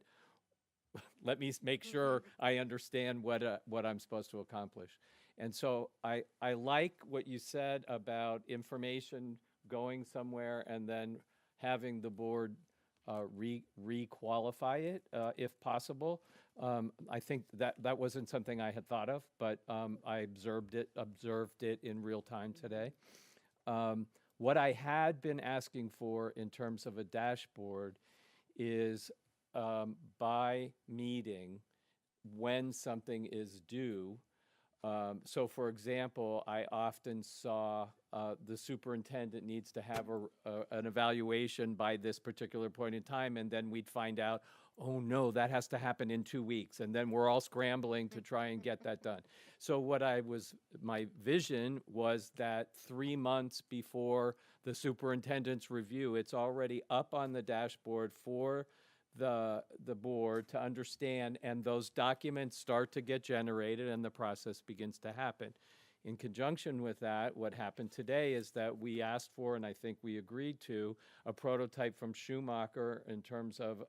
let me make sure I understand what I'm supposed to accomplish. And so I like what you said about information going somewhere and then having the board re-qualify it if possible. I think that wasn't something I had thought of, but I observed it in real time today. What I had been asking for in terms of a dashboard is by meeting, when something is due. So, for example, I often saw the superintendent needs to have an evaluation by this particular point in time, and then we'd find out, oh no, that has to happen in 2 weeks, and then we're all scrambling to try and get that done. So my vision was that 3 months before the superintendent's review, it's already up on the dashboard for the board to understand, and those documents start to get generated and the process begins to happen. In conjunction with that, what happened today is that we asked for, and I think we agreed to, a prototype from Schumacher in terms of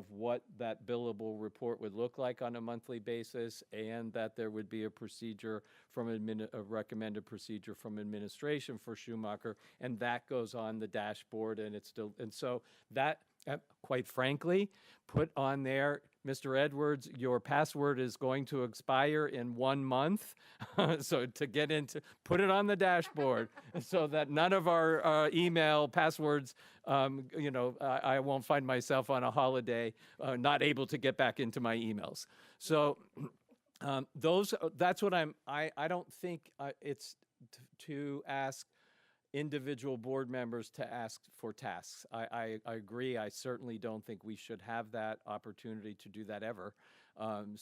what that billable report would look like on a monthly basis, and that there would be a procedure from a recommended procedure from administration for Schumacher, and that goes on the dashboard, and it's still, and so that, quite frankly, put on there, Mr. Edwards, your password is going to expire in 1 month. So put it on the dashboard so that none of our email passwords, I won't find myself on a holiday not able to get back into my emails. So that's what I don't think it's to ask individual board members to ask for tasks. I agree. I certainly don't think we should have that opportunity to do that ever. I'm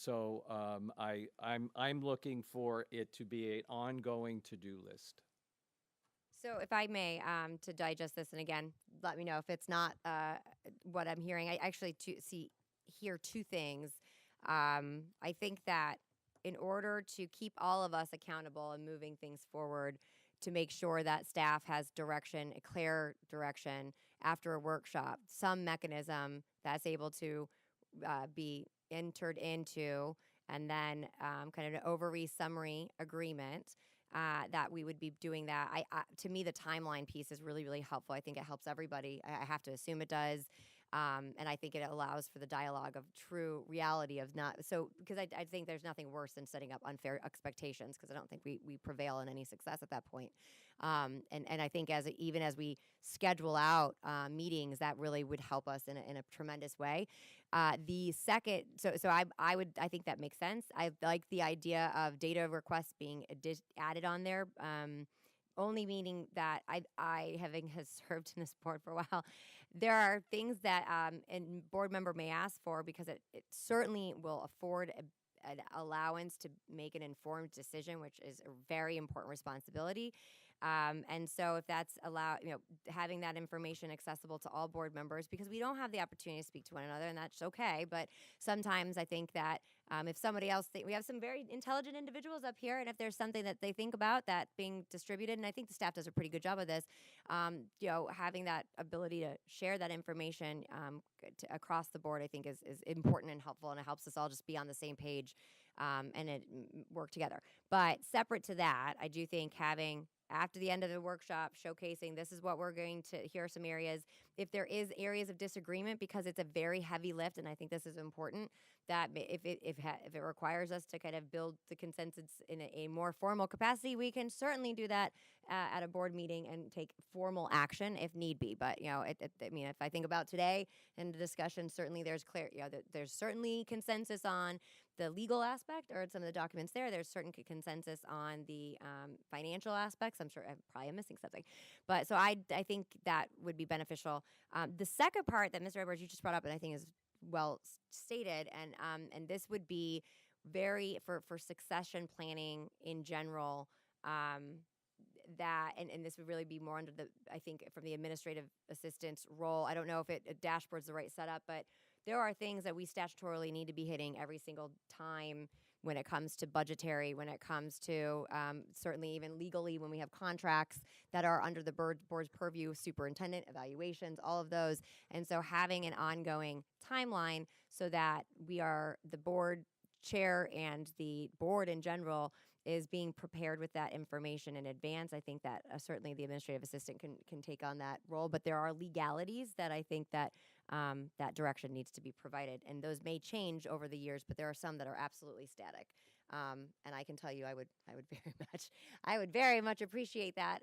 looking for it to be an ongoing to-do list. So if I may, to digest this, and again, let me know if it's not what I'm hearing. I actually hear two things. I think that in order to keep all of us accountable and moving things forward, to make sure that staff has direction, a clear direction after a workshop, some mechanism that's able to be entered into, and then kind of an overview summary agreement that we would be doing that. To me, the timeline piece is really, really helpful. I think it helps everybody. I have to assume it does. And I think it allows for the dialogue of true reality of because I think there's nothing worse than setting up unfair expectations, because I don't think we prevail in any success at that point. And I think even as we schedule out meetings, that really would help us in a tremendous way. The second, I think that makes sense. I like the idea of data requests being added on there. Only meaning that I having served in this board for a while, there are things that a board member may ask for because it certainly will afford an allowance to make an informed decision, which is a very important responsibility. And so if that's having that information accessible to all board members, because we don't have the opportunity to speak to one another, and that's okay. But sometimes I think that if somebody else, we have some very intelligent individuals up here, and if there's something that they think about that being distributed, and I think the staff does a pretty good job of this, having that ability to share that information across the board, I think is important and helpful, and it helps us all just be on the same page and work together. But separate to that, I do think having, after the end of the workshop, showcasing this is what we're going to, here are some areas. If there is areas of disagreement, because it's a very heavy lift, and I think this is important, that if it requires us to kind of build the consensus in a more formal capacity, we can certainly do that at a board meeting and take formal action if need be. But if I think about today and the discussion, certainly there's there's certainly consensus on the legal aspect or some of the documents there. There's certain consensus on the financial aspects. I'm sure I probably am missing something. But so I think that would be beneficial. The second part that Mr. Edwards, you just brought up, and I think is well stated, and this would be very for succession planning in general, that and this would really be more under I think from the administrative assistant's role. I don't know if a dashboard's the right setup, but there are things that we statutorily need to be hitting every single time when it comes to budgetary, when it comes to certainly even legally when we have contracts that are under the board's purview, superintendent evaluations, all of those. And so having an ongoing timeline so that the board chair and the board in general is being prepared with that information in advance. I think that certainly the administrative assistant can take on that role, but there are legalities that I think that that direction needs to be provided, and those may change over the years, but there are some that are absolutely static. And I can tell you, I would very much appreciate that.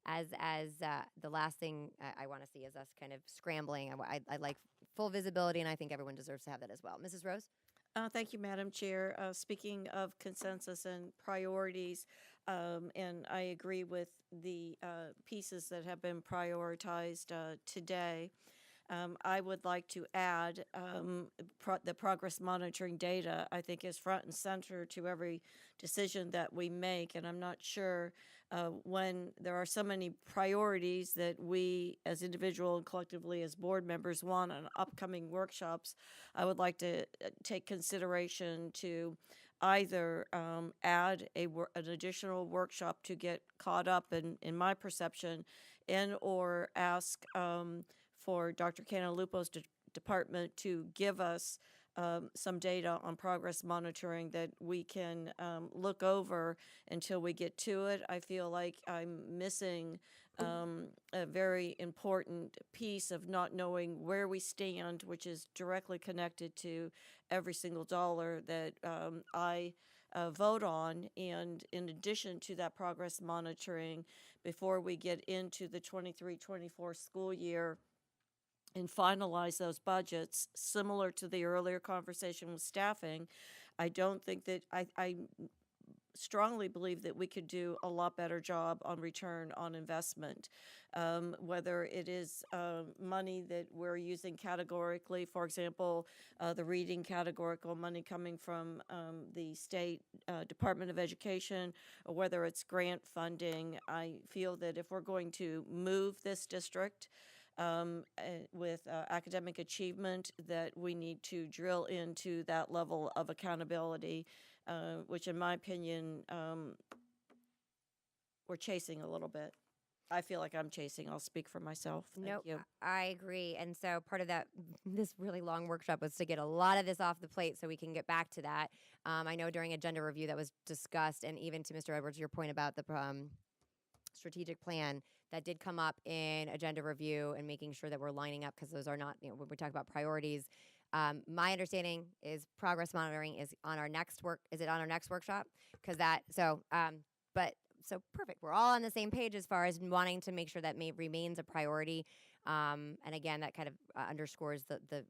As the last thing I want to see is us kind of scrambling. I like full visibility, and I think everyone deserves to have that as well. Mrs. Rose? Thank you, Madam Chair. Speaking of consensus and priorities, and I agree with the pieces that have been prioritized today. I would like to add the progress monitoring data, I think, is front and center to every decision that we make. And I'm not sure when there are so many priorities that we as individual and collectively as board members want on upcoming workshops, I would like to take consideration to either add an additional workshop to get caught up in my perception, and or ask for Dr. Canalupo's department to give us some data on progress monitoring that we can look over until we get to it. I feel like I'm missing a very important piece of not knowing where we stand, which is directly connected to every single dollar that I vote on. And in addition to that progress monitoring, before we get into the 23-24 school year, and finalize those budgets, similar to the earlier conversation with staffing, I don't think that I strongly believe that we could do a lot better job on return on investment, whether it is money that we're using categorically, for example, the reading categorical money coming from the state Department of Education, or whether it's grant funding. I feel that if we're going to move this district with academic achievement, that we need to drill into that level of accountability, which in my opinion, we're chasing a little bit. I feel like I'm chasing. I'll speak for myself. Thank Nope, you. I agree. And so part of that, this really long workshop was to get a lot of this off the plate so we can get back to that. I know during agenda review that was discussed, and even to Mr. Edwards, your point about the strategic plan, that did come up in agenda review and making sure that we're lining up, because those are not, when we talk about priorities. My understanding is progress monitoring is on our next workshop? Because so perfect. We're all on the same page as far as wanting to make sure that remains a priority. And again, that kind of underscores the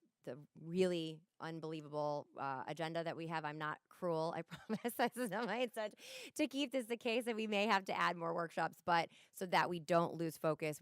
really unbelievable agenda that we have. I'm not cruel, I promise. This is not my intent to keep this the case, and we may have to add more workshops, but so that we don't lose focus.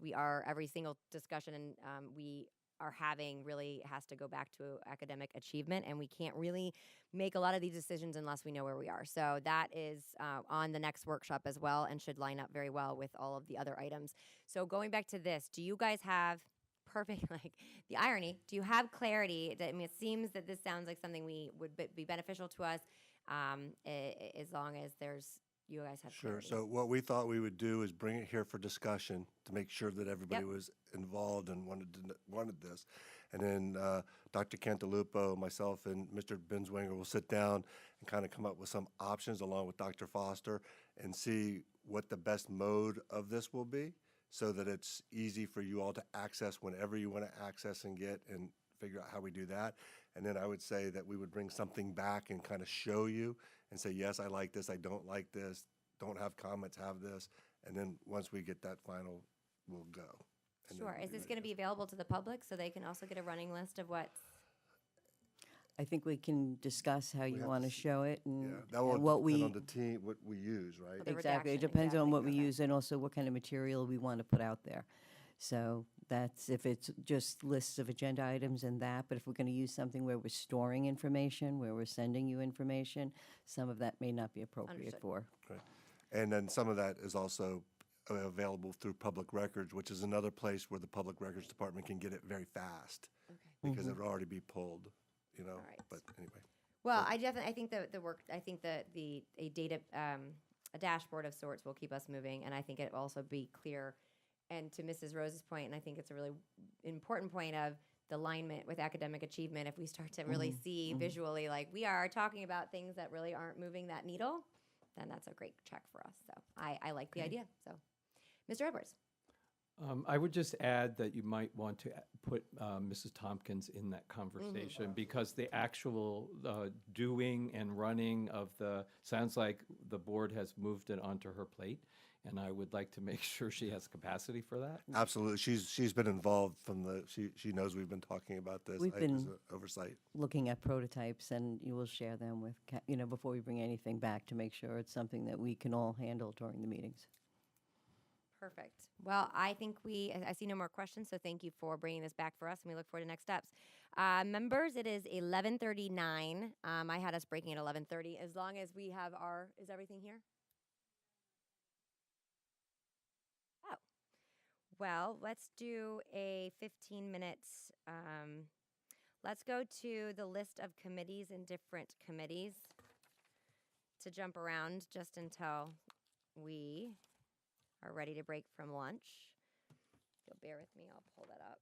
Every single discussion and we are having really has to go back to academic achievement, and we can't really make a lot of these decisions unless we know where we are. So that is on the next workshop as well, and should line up very well with all of the other items. So going back to this, do you guys have perfect, like the irony, do you have clarity that, I mean, it seems that this sounds like something would be beneficial to us, as long as you guys have Sure. clarity. So what we thought we would do is bring it here for discussion to make sure that everybody Yep. was involved and wanted this. And then Dr. Cantalupo, myself, and Mr. Binswanger will sit down and kind of come up with some options along with Dr. Foster and see what the best mode of this will be, so that it's easy for you all to access whenever you want to access and get, and figure out how we do that. And then I would say that we would bring something back and kind of show you and say, yes, I like this, I don't like this, don't have comments, have this. And then once we get that final, we'll go. And then Sure. we'll Is do this that. going to be available to the public so they can also get a running list of what's? I think we can discuss how you have want to to show it and Yeah, that will and what depend we, on the team, what we use, right? The exactly. It redaction, depends on what we exactly. Okay. use and also what kind of material we want to put out there. So that's if it's just lists of agenda items and that, but if we're going to use something where we're storing information, where we're sending you information, some of that may not be appropriate Understood. for. Right. And then some of that is also available through public records, which is another place where the public records department can get it very fast, Okay. because it would already be pulled, you know. right. But anyway. Well, I think the work, I think a data, a dashboard of sorts will keep us moving, and I think it will also be clear. And to Mrs. Rose's point, and I think it's a really important point of the alignment with academic achievement. If we start to really see visually, like we are talking about things that really aren't moving that needle, then that's a great check for us. So I like the idea. So, Mr. Edwards. I would just add that you might want to put Mrs. Tompkins in that conversation because the actual doing and running of sounds like the board has moved it onto her plate, and I would like to make sure she has capacity for that. Absolutely. She's been involved she knows we've been talking about this. We've As been an oversight. looking at prototypes, and you will share them with, before we bring anything back to make sure it's something that we can all handle during the meetings. Perfect. Well, I think I see no more questions, so thank you for bringing this back for us, and we look forward to next steps. Members, it is 11:39. I had us breaking at 11:30. As long as we have is everything here? Oh. Well, let's do a 15 minutes. Let's go to the list of committees and different committees to jump around just until we are ready to break from lunch. If you'll bear with me, I'll pull that up.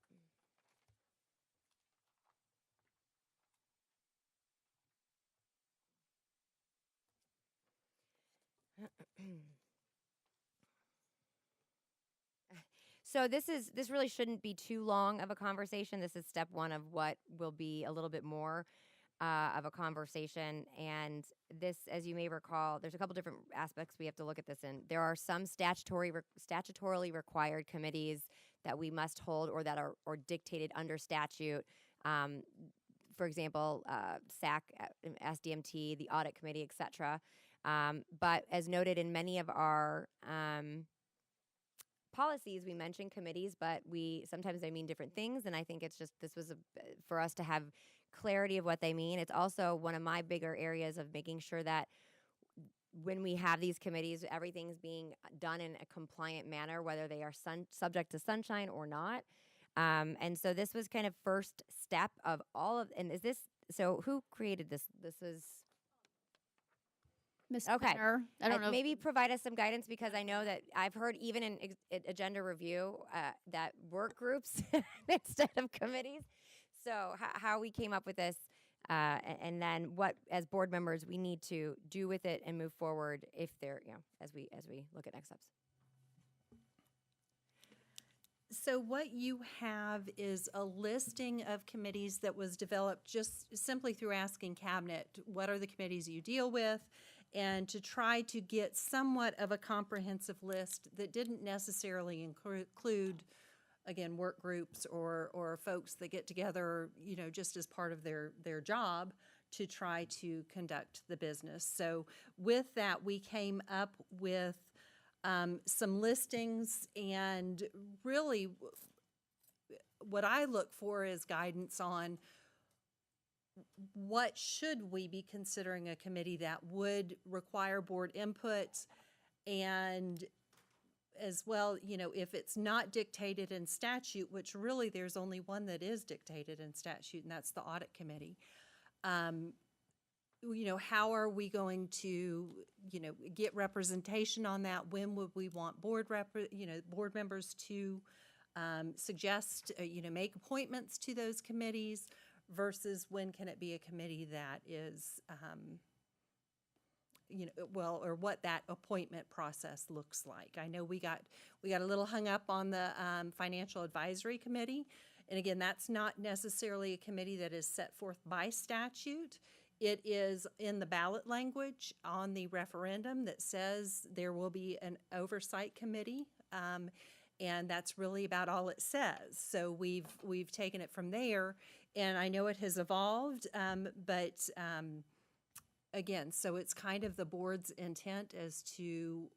So this really shouldn't be too long of a conversation. This is step one of what will be a little bit more of a conversation. And this, as you may recall, there's a couple different aspects we have to look at this in. There are some statutorily required committees that we must hold or that are dictated under statute. For example, SAC, SDMT, the Audit Committee, et cetera. But as noted in many of our policies, we mention committees, but sometimes they mean different things. And I think it's just, this was for us to have clarity of what they mean. It's also one of my bigger areas of making sure that when we have these committees, everything's being done in a compliant manner, whether they are subject to sunshine or not. And so this was kind of first step of all of, and so who created this? This was Ms. Okay. Pinner, I don't know. Maybe provide us some guidance, because I know that I've heard even in agenda review that work groups instead of committees. So how we came up with this, and then what as board members we need to do with it and move forward if they're, as we look at next steps. So what you have is a listing of committees that was developed just simply through asking Cabinet, what are the committees you deal with? And to try to get somewhat of a comprehensive list that didn't necessarily include, again, work groups or folks that get together, just as part of their job to try to conduct the business. So with that, we came up with some listings, and really what I look for is guidance on what should we be considering a committee that would require board input, and as well, if it's not dictated in statute, which really there's only one that is dictated in statute, and that's the Audit Committee. How are we going to, get representation on that? When would we want board members to suggest, make appointments to those committees, versus when can it be a committee that is, or what that appointment process looks like. I know we got a little hung up on the Financial Advisory Committee, and again, that's not necessarily a committee that is set forth by statute. It is in the ballot language on the referendum that says there will be an oversight committee, and that's really about all it says. So we've taken it from there, and I know it has evolved, but again, so it's kind of the board's intent as to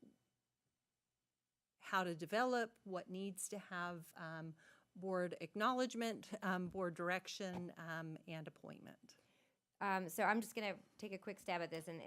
how to develop, what needs to have board acknowledgement, board direction, and appointment. So I'm just going to take a quick stab at this and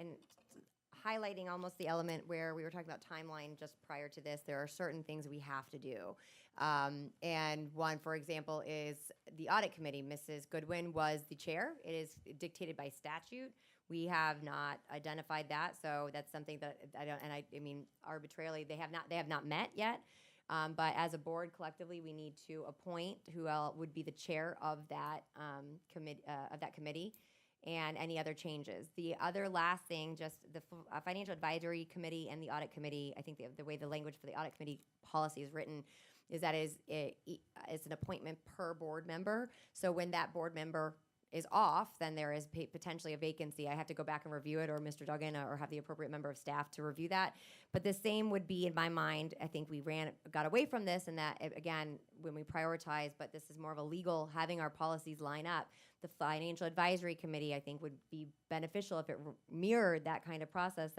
highlighting almost the element where we were talking about timeline just prior to this. There are certain things we have to do. And one, for example, is the Audit Committee. Mrs. Goodwin was the chair. It is dictated by statute. We have not identified that, so that's something that I mean, arbitrarily, they have not met yet. But as a board, collectively, we need to appoint who would be the chair of that committee, and any other changes. The other last thing, just the Financial Advisory Committee and the Audit Committee, I think the way the language for the Audit Committee policy is written is that it's an appointment per board member. So when that board member is off, then there is potentially a vacancy. I have to go back and review it, or Mr. Duggan, or have the appropriate member of staff to review that. But the same would be in my mind. I think we got away from this, and that again, when we prioritize, but this is more of a legal, having our policies line up. The Financial Advisory Committee, I think, would be beneficial if it mirrored that kind of process,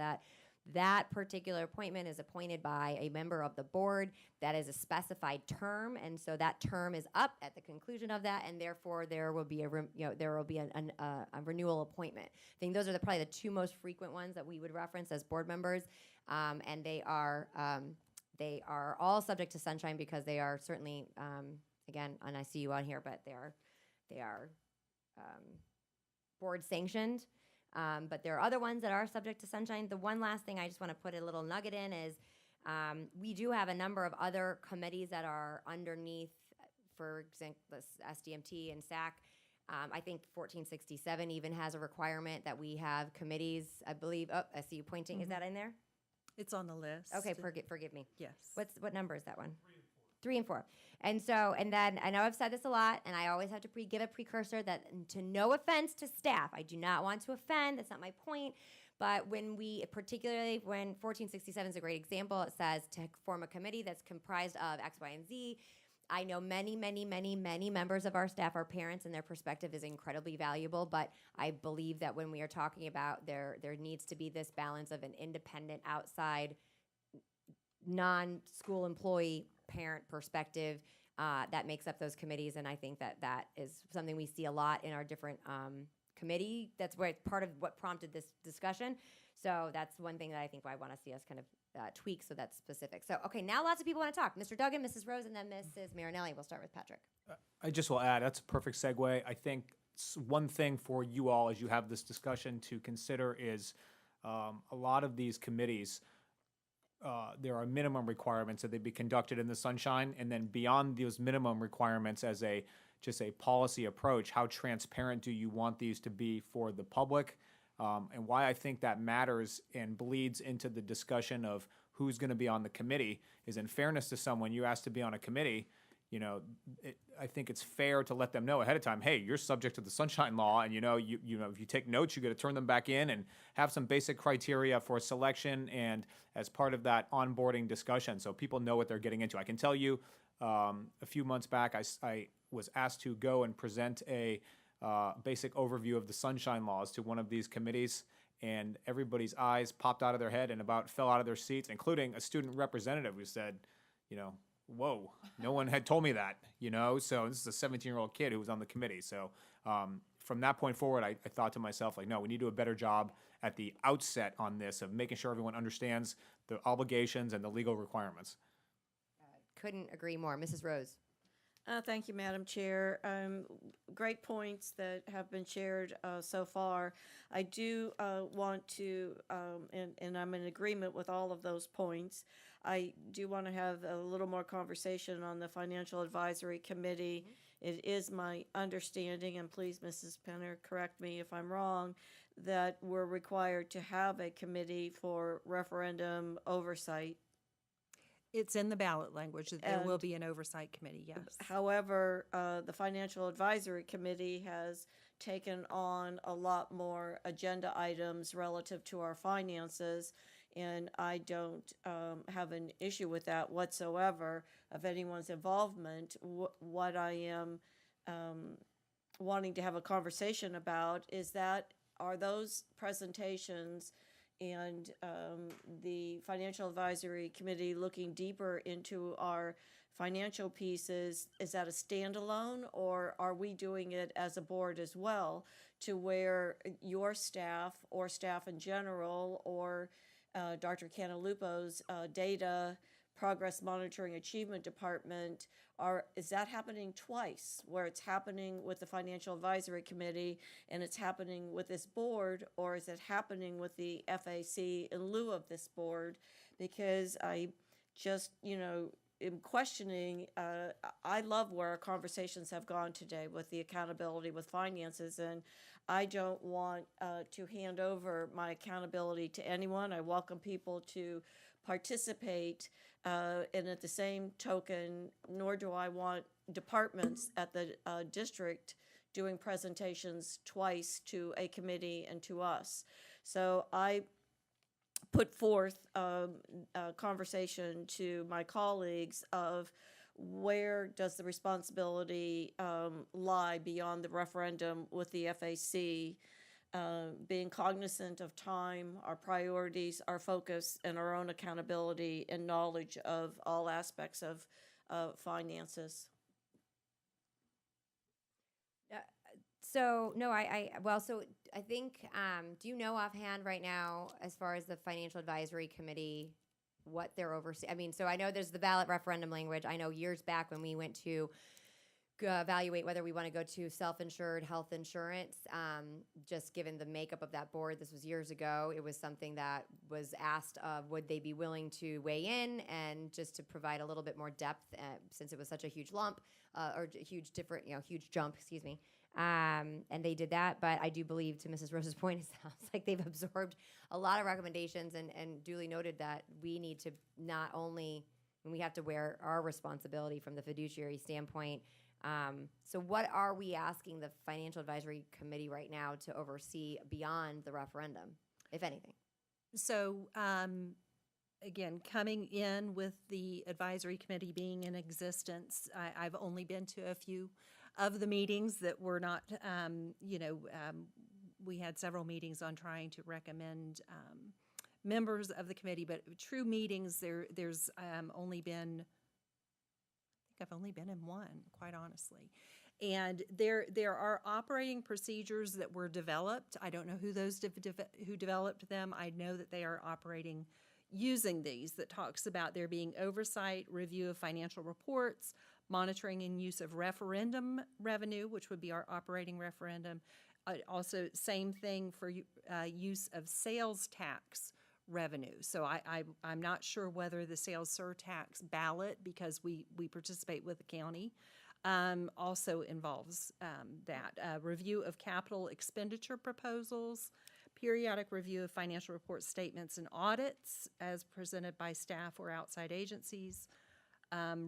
that particular appointment is appointed by a member of the board. That is a specified term, and so that term is up at the conclusion of that, and therefore there will be a renewal appointment. I think those are probably the two most frequent ones that we would reference as board members, and they are all subject to sunshine because they are certainly again, and I see you on here, but they are board sanctioned. But there are other ones that are subject to sunshine. The one last thing I just want to put a little nugget in is we do have a number of other committees that are underneath, for example, SDMT and SAC. I think 1467 even has a requirement that we have committees, I believe. Oh, I see you pointing. Is that in there? It's on the list. Okay, forgive me. Yes. What number is that one? 3 and 4. And so, and then I know I've said this a lot, and I always have to give a precursor that, to no offense to staff, I do not want to offend. That's not my point. But particularly when 1467 is a great example, it says to form a committee that's comprised of X, Y, and Z. I know many members of our staff are parents, and their perspective is incredibly valuable. But I believe that when we are talking about there needs to be this balance of an independent, outside, non-school employee parent perspective that makes up those committees, and I think that is something we see a lot in our different committee. That's where part of what prompted this discussion. So that's one thing that I think I want to see us kind of tweak, so that's specific. So okay, now lots of people want to talk. Mr. Duggan, Mrs. Rose, and then Mrs. Marinelli. We'll start with Patrick. I just will add, that's a perfect segue. I think one thing for you all as you have this discussion to consider is a lot of these committees, there are minimum requirements that they be conducted in the sunshine, and then beyond those minimum requirements as just a policy approach, how transparent do you want these to be for the public? And why I think that matters and bleeds into the discussion of who's going to be on the committee is, in fairness to someone you asked to be on a committee, I think it's fair to let them know ahead of time, hey, you're subject to the Sunshine Law, and if you take notes, you got to turn them back in and have some basic criteria for selection and as part of that onboarding discussion, so people know what they're getting into. I can tell you, a few months back, I was asked to go and present a basic overview of the Sunshine Laws to one of these committees, and everybody's eyes popped out of their head and about fell out of their seats, including a student representative who said, whoa, no one had told me that, so this is a 17-year-old kid who was on the committee. So from that point forward, I thought to myself, no, we need to do a better job at the outset on this of making sure everyone understands the obligations and the legal requirements. Couldn't agree more. Mrs. Rose. Thank you, Madam Chair. Great points that have been shared so far. I do want to, and I'm in agreement with all of those points, I do want to have a little more conversation on the Financial Advisory Committee. It is my understanding, and please, Mrs. Penner, correct me if I'm wrong, that we're required to have a committee for referendum oversight. It's in the ballot language that there will be an oversight committee, yes. However, the Financial Advisory Committee has taken on a lot more agenda items relative to our finances, and I don't have an issue with that whatsoever of anyone's involvement. What I am wanting to have a conversation about is are those presentations and the Financial Advisory Committee looking deeper into our financial pieces, is that a standalone, or are we doing it as a board as well, to where your staff or staff in general or Dr. Cantalupo's data progress monitoring achievement department, is that happening twice, where it's happening with the Financial Advisory Committee and it's happening with this board, or is it happening with the FAC in lieu of this board? Because I just, am questioning, I love where our conversations have gone today with the accountability with finances, and I don't want to hand over my accountability to anyone. I welcome people to participate, and at the same token, nor do I want departments at the district doing presentations twice to a committee and to us. So I put forth a conversation to my colleagues of where does the responsibility lie beyond the referendum with the FAC, being cognizant of time, our priorities, our focus, and our own accountability and knowledge of all aspects of finances. So no, so I think, do you know offhand right now, as far as the financial advisory committee, what they're overseeing? I mean, so I know there's the ballot referendum language. I know years back when we went to evaluate whether we want to go to self-insured health insurance, just given the makeup of that board, this was years ago, it was something that was asked of, would they be willing to weigh in and just to provide a little bit more depth, since it was such a huge lump, or huge jump, excuse me. And they did that, but I do believe, to Mrs. Rose's point, it sounds like they've absorbed a lot of recommendations and duly noted that we need to not only, we have to wear our responsibility from the fiduciary standpoint. So what are we asking the Financial Advisory Committee right now to oversee beyond the referendum, if anything? So, again, coming in with the advisory committee being in existence, I've only been to a few of the meetings that were not, we had several meetings on trying to recommend members of the committee, but true meetings, there's only been, I think I've only been in one, quite honestly. And there are operating procedures that were developed. I don't know who who developed them. I know that they are operating using these, that talks about there being oversight, review of financial reports, monitoring and use of referendum revenue, which would be our operating referendum. Also, same thing for use of sales tax revenue. So I'm not sure whether the sales surtax ballot, because we participate with the county, also involves that. Review of capital expenditure proposals, periodic review of financial report statements and audits as presented by staff or outside agencies,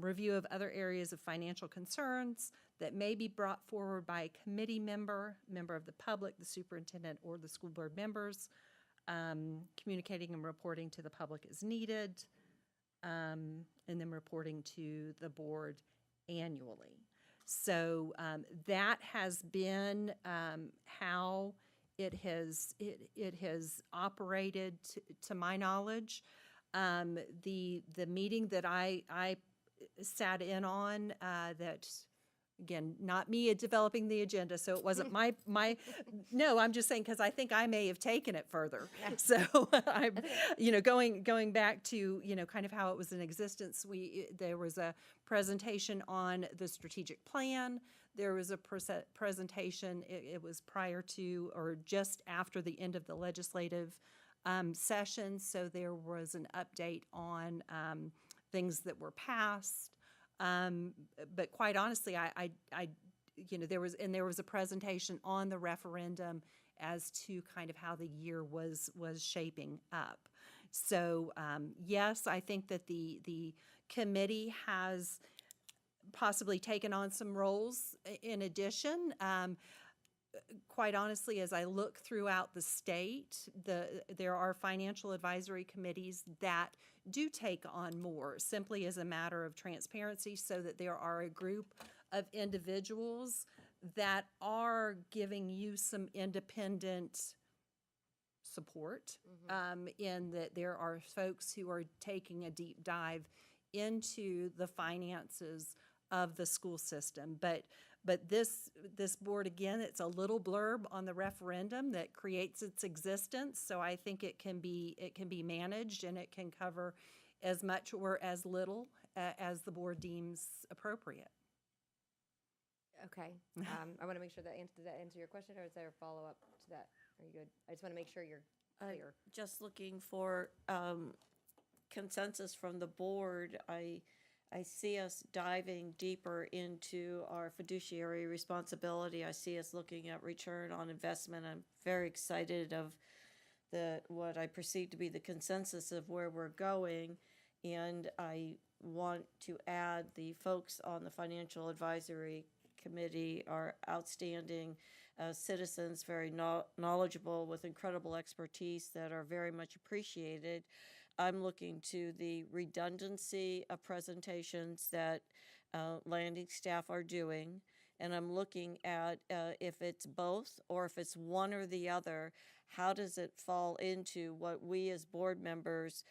review of other areas of financial concerns that may be brought forward by a committee member of the public, the superintendent, or the school board members, communicating and reporting to the public as needed, and then reporting to the board annually. So that has been how it has operated to my knowledge. The meeting that I sat in on, that, again, not me developing the agenda, so it wasn't my no, I'm just saying, because I think I may have taken it further. So I'm, going back to, kind of how it was in existence. There was a presentation on the strategic plan. There was a presentation, it was prior to or just after the end of the legislative session, so there was an update on things that were passed. But quite honestly, there was a presentation on the referendum as to kind of how the year was shaping up. So yes, I think that the committee has possibly taken on some roles in addition. Quite honestly, as I look throughout the state, there are financial advisory committees that do take on more, simply as a matter of transparency, so that there are a group of individuals that are giving you some independent support, in that there are folks who are taking a deep dive into the finances of the school system. But this board, again, it's a little blurb on the referendum that creates its existence. So I think it can be managed, and it can cover as much or as little as the board deems appropriate. Okay. I want to make sure does that answer your question, or is there a follow-up to that? Are you good? I just want to make sure you're clear. Just looking for consensus from the board. I I see us diving deeper into our fiduciary responsibility. I see us looking at return on investment. I'm very excited of what I perceive to be the consensus of where we're going. And I want to add the folks on the Financial Advisory Committee are outstanding citizens, very knowledgeable with incredible expertise that are very much appreciated. I'm looking to the redundancy of presentations that landing staff are doing, and I'm looking at if it's both or if it's one or the other, how does it fall into what we as board members,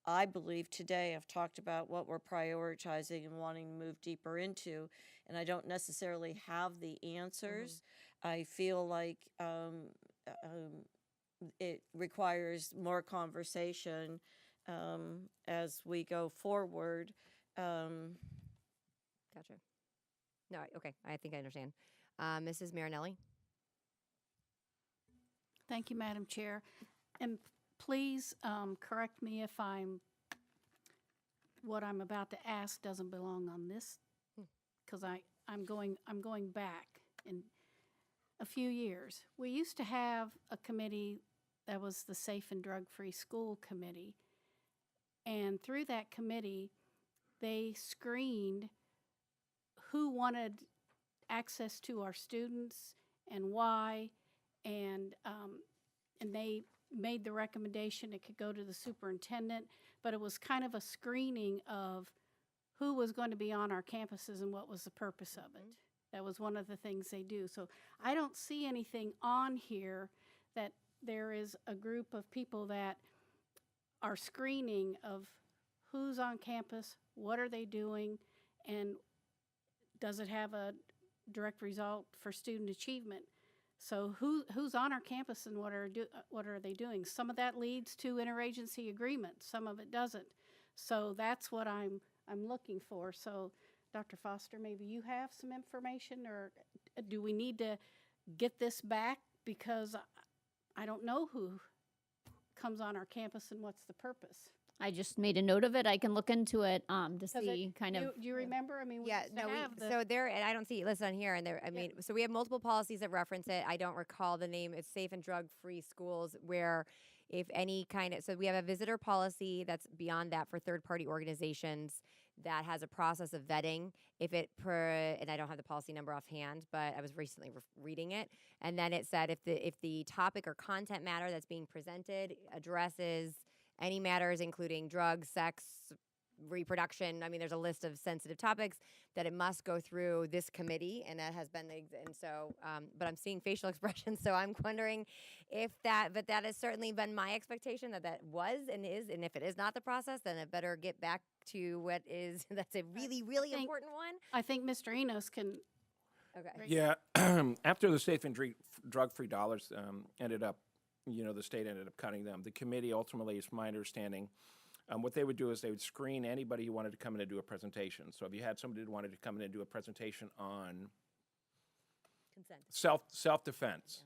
I believe today, have talked about what we're prioritizing and wanting to move deeper into, and I don't necessarily have the answers. I feel like it requires more conversation as we go forward. Gotcha. No, okay, I think I understand. Mrs. Marinelli? Thank you, Madam Chair. And please correct me if what I'm about to ask doesn't belong on this, because I'm going back in a few years. We used to have a committee that was the Safe and Drug-Free School Committee, and through that committee, they screened who wanted access to our students and why, and they made the recommendation it could go to the superintendent, but it was kind of a screening of who was going to be on our campuses and what was the purpose of it. That was one of the things they do. So I don't see anything on here that there is a group of people that are screening of who's on campus, what are they doing, and does it have a direct result for student achievement? So who's on our campus and what are they doing? Some of that leads to interagency agreements, some of it doesn't. So that's what I'm looking for. So Dr. Foster, maybe you have some information, or do we need to get this back? Because I don't know who comes on our campus and what's the purpose. I just made a note of it. I can look into it to see Do you remember? I mean, we Yeah, used to no, have the, so there, and I don't see it listed on here, and there, I mean, so we have multiple policies that reference it. I don't recall the name. It's Safe and Drug-Free Schools, where if any kind of, so we have a visitor policy that's beyond that for third-party organizations that has a process of vetting. If it and I don't have the policy number offhand, but I was recently reading it, and then it said if the topic or content matter that's being presented addresses any matters including drugs, sex, reproduction. I mean, there's a list of sensitive topics that it must go through this committee, and that has been and so. But I'm seeing facial expressions, so I'm wondering if that. But that has certainly been my expectation that was and is, and if it is not the process, then it better get back to what is. That's a really, really important one. I think Mr. Enos can. Okay. Yeah, after the safe and drug-free dollars ended up, the state ended up cutting them. The committee ultimately, is my understanding, what they would do is they would screen anybody who wanted to come in and do a presentation. So if you had somebody who wanted to come in and do a presentation on Consent. self-defense,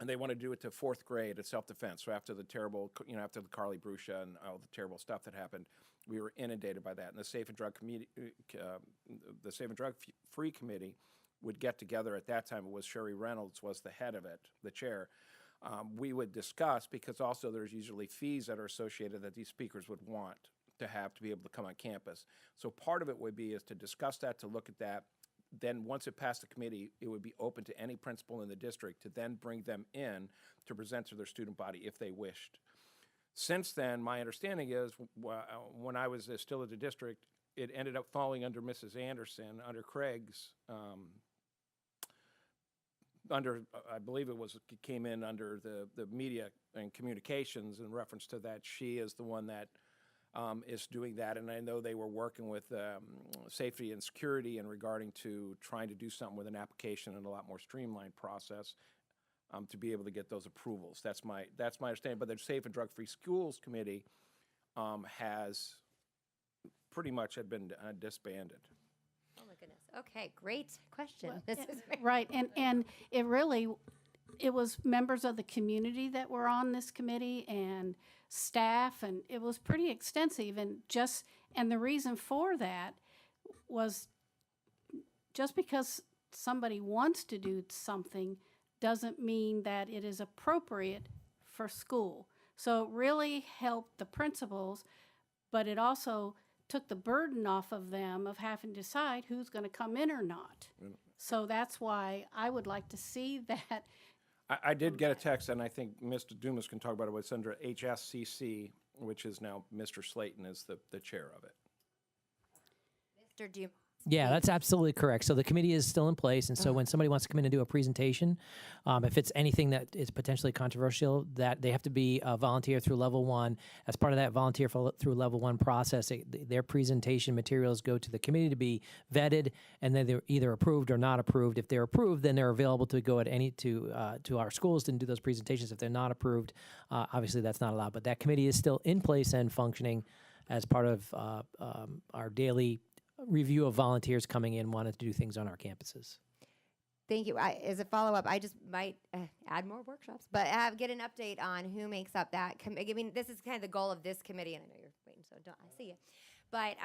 and they want to do it to fourth grade at self-defense. So after the terrible, after the Carly Brusha and all the terrible stuff that happened, we were inundated by that. And the Safe and Drug-Free Committee would get together at that time. It was Sherry Reynolds was the head of it, the chair. We would discuss, because also there's usually fees that are associated that these speakers would want to have to be able to come on campus. So part of it would be is to discuss that, to look at that. Then once it passed the committee, it would be open to any principal in the district to then bring them in to present to their student body if they wished. Since then, my understanding is when I was still at the district, it ended up falling under Mrs. Anderson, under Craig's, I believe it came in under the media and communications in reference to that. She is the one that is doing that, and I know they were working with safety and security in regarding to trying to do something with an application and a lot more streamlined process to be able to get those approvals. That's my understanding. But the Safe and Drug-Free Schools Committee has pretty much had been disbanded. Oh my goodness. Okay, great question. Well, This is right, and it was members of the community that were on this committee and staff, and it was pretty extensive. And And the reason for that was just because somebody wants to do something doesn't mean that it is appropriate for school. So it really helped the principals, but it also took the burden off of them of having to decide who's going to come in or not. So that's why I would like to see that. I did get a text, and I think Mr. Dumas can talk about it. It's under HSCC, which is now Mr. Slayton is the chair of it. Mr. Dumas. Yeah, that's absolutely correct. So the committee is still in place, and so when somebody wants to come in and do a presentation, if it's anything that is potentially controversial, that they have to be a volunteer through level 1. As part of that volunteer through level 1 process, their presentation materials go to the committee to be vetted, and then they're either approved or not approved. If they're approved, then they're available to go at to our schools and do those presentations. If they're not approved, obviously that's not allowed. But that committee is still in place and functioning as part of our daily review of volunteers coming in wanting to do things on our campuses. Thank you. As a follow-up, I just might add more workshops, but get an update on who makes up that committee. I mean, this is kind of the goal of this committee, and I know you're waiting, so I see you. But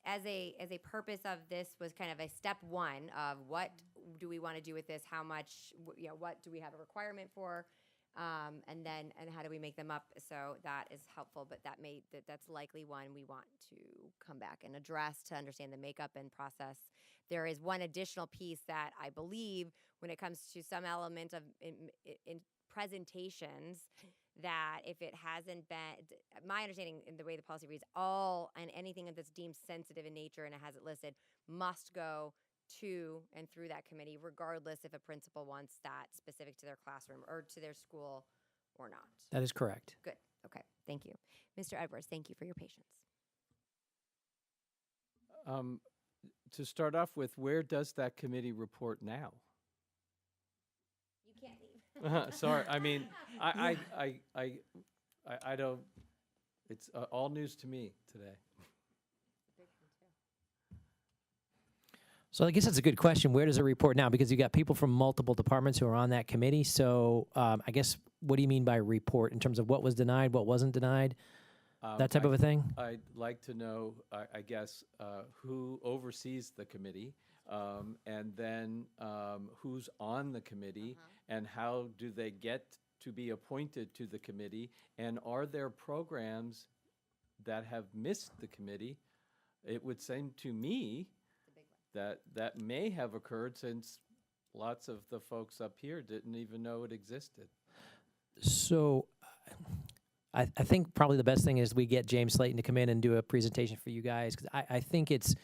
as a purpose of this was kind of a step 1 of what do we want to do with this? How much? What do we have a requirement for? And how do we make them up? So that is helpful, but that's likely one we want to come back and address to understand the makeup and process. There is one additional piece that I believe when it comes to some element of in presentations that if it hasn't been, my understanding in the way the policy reads, all and anything that's deemed sensitive in nature and it has it listed must go to and through that committee, regardless if a principal wants that specific to their classroom or to their school or not. That is correct. Good. Okay. Thank you. Mr. Edwards, thank you for your patience. To start off with, where does that committee report now? You can't leave. Sorry, I mean, I don't, it's all news to me today. So I guess that's a good question. Where does it report now? Because you got people from multiple departments who are on that committee. So I guess what do you mean by report in terms of what was denied, what wasn't denied, that type of a thing? I'd like to know, I guess, who oversees the committee, and then who's on the committee, and how do they get to be appointed to the committee, and are there programs that have missed the committee? It would seem to me that may have occurred since lots of the folks up here didn't even know it existed. So I think probably the best thing is we get James Slayton to come in and do a presentation for you guys, because I think it's,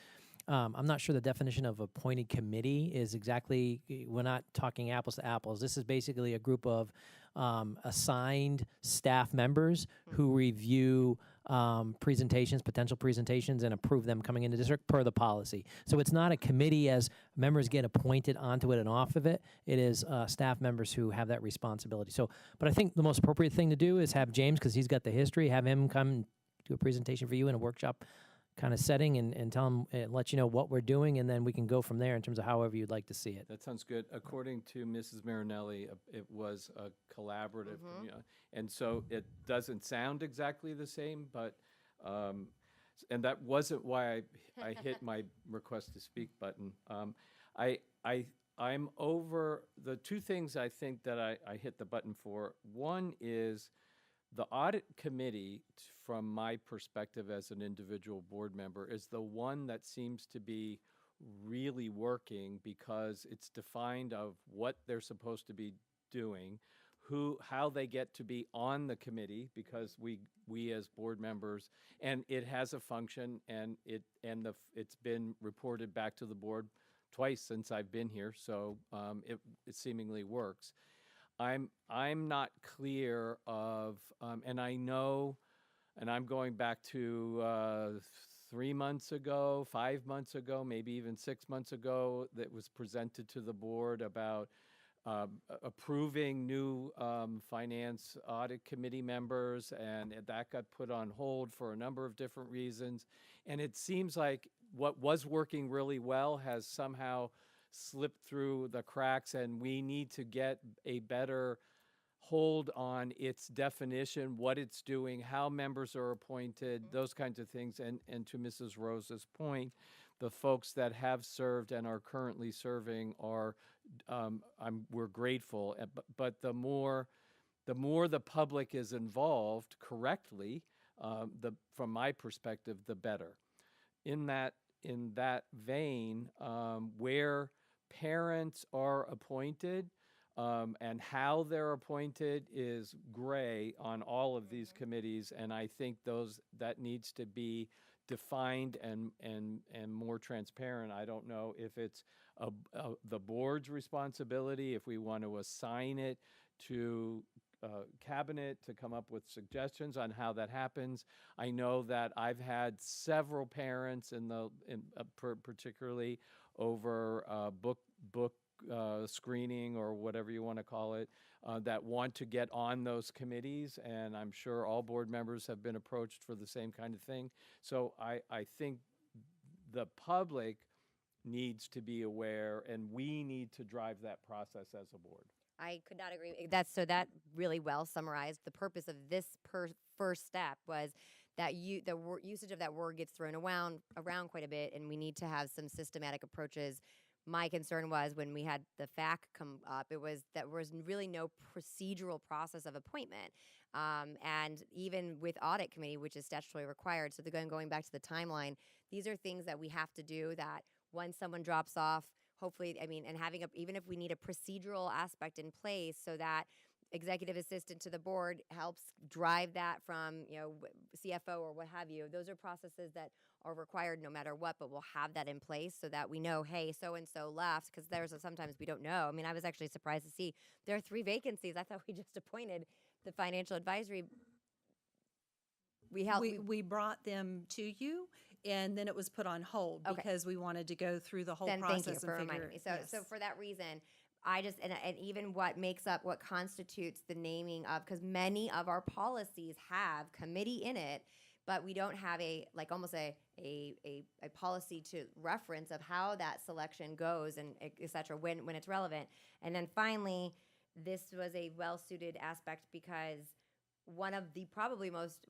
I'm not sure the definition of appointed committee is exactly, we're not talking apples to apples. This is basically a group of assigned staff members who review presentations, potential presentations, and approve them coming into district per the policy. So it's not a committee as members get appointed onto it and off of it. It is staff members who have that responsibility. So, but I think the most appropriate thing to do is have James, because he's got the history, have him come do a presentation for you in a workshop kind of setting and tell them, let you know what we're doing, and then we can go from there in terms of however you'd like to see it. That sounds good. According to Mrs. Marinelli, it was a collaborative, and so it doesn't sound exactly the same, but, and that wasn't why I hit my request to speak button. I'm over the two things I think that I hit the button for. One is the audit committee, from my perspective as an individual board member, is the one that seems to be really working because it's defined of what they're supposed to be doing, how they get to be on the committee, because we as board members, and it has a function, and it's been reported back to the board twice since I've been here, so it seemingly works. I'm not clear of, and I know, and I'm going back to 3 months ago, 5 months ago, maybe even 6 months ago, that was presented to the board about approving new finance audit committee members, and that got put on hold for a number of different reasons. And it seems like what was working really well has somehow slipped through the cracks, and we need to get a better hold on its definition, what it's doing, how members are appointed, those kinds of things. And to Mrs. Rose's point, the folks that have served and are currently serving are, we're grateful. But the more the public is involved correctly, from my perspective, the better. In that vein, where parents are appointed and how they're appointed is gray on all of these committees, and I think that needs to be defined and more transparent. I don't know if it's the board's responsibility, if we want to assign it to cabinet to come up with suggestions on how that happens. I know that I've had several parents particularly over book screening or whatever you want to call it, that want to get on those committees, and I'm sure all board members have been approached for the same kind of thing. So I think the public needs to be aware, and we need to drive that process as a board. I could not agree. That really well summarized. The purpose of this first step was that usage of that word gets thrown around quite a bit, and we need to have some systematic approaches. My concern was when we had the FAC come up, it was that there was really no procedural process of appointment. And even with audit committee, which is statutorily required, so they're going back to the timeline, these are things that we have to do that once someone drops off, hopefully, and even if we need a procedural aspect in place so that executive assistant to the board helps drive that from, CFO or what have you. Those are processes that are required no matter what, but we'll have that in place so that we know, hey, so-and-so left, because sometimes we don't know. I was actually surprised to see there are 3 vacancies. I thought we just appointed the financial advisory. We brought them to you, and then it was put on hold because we wanted to go through the whole process. Thank you for reminding me. So for that reason, I just, and even what constitutes the naming of, because many of our policies have committee in it, but we don't have almost a policy to reference of how that selection goes and et cetera when it's relevant. And then finally, this was a well-suited aspect because one of the probably most,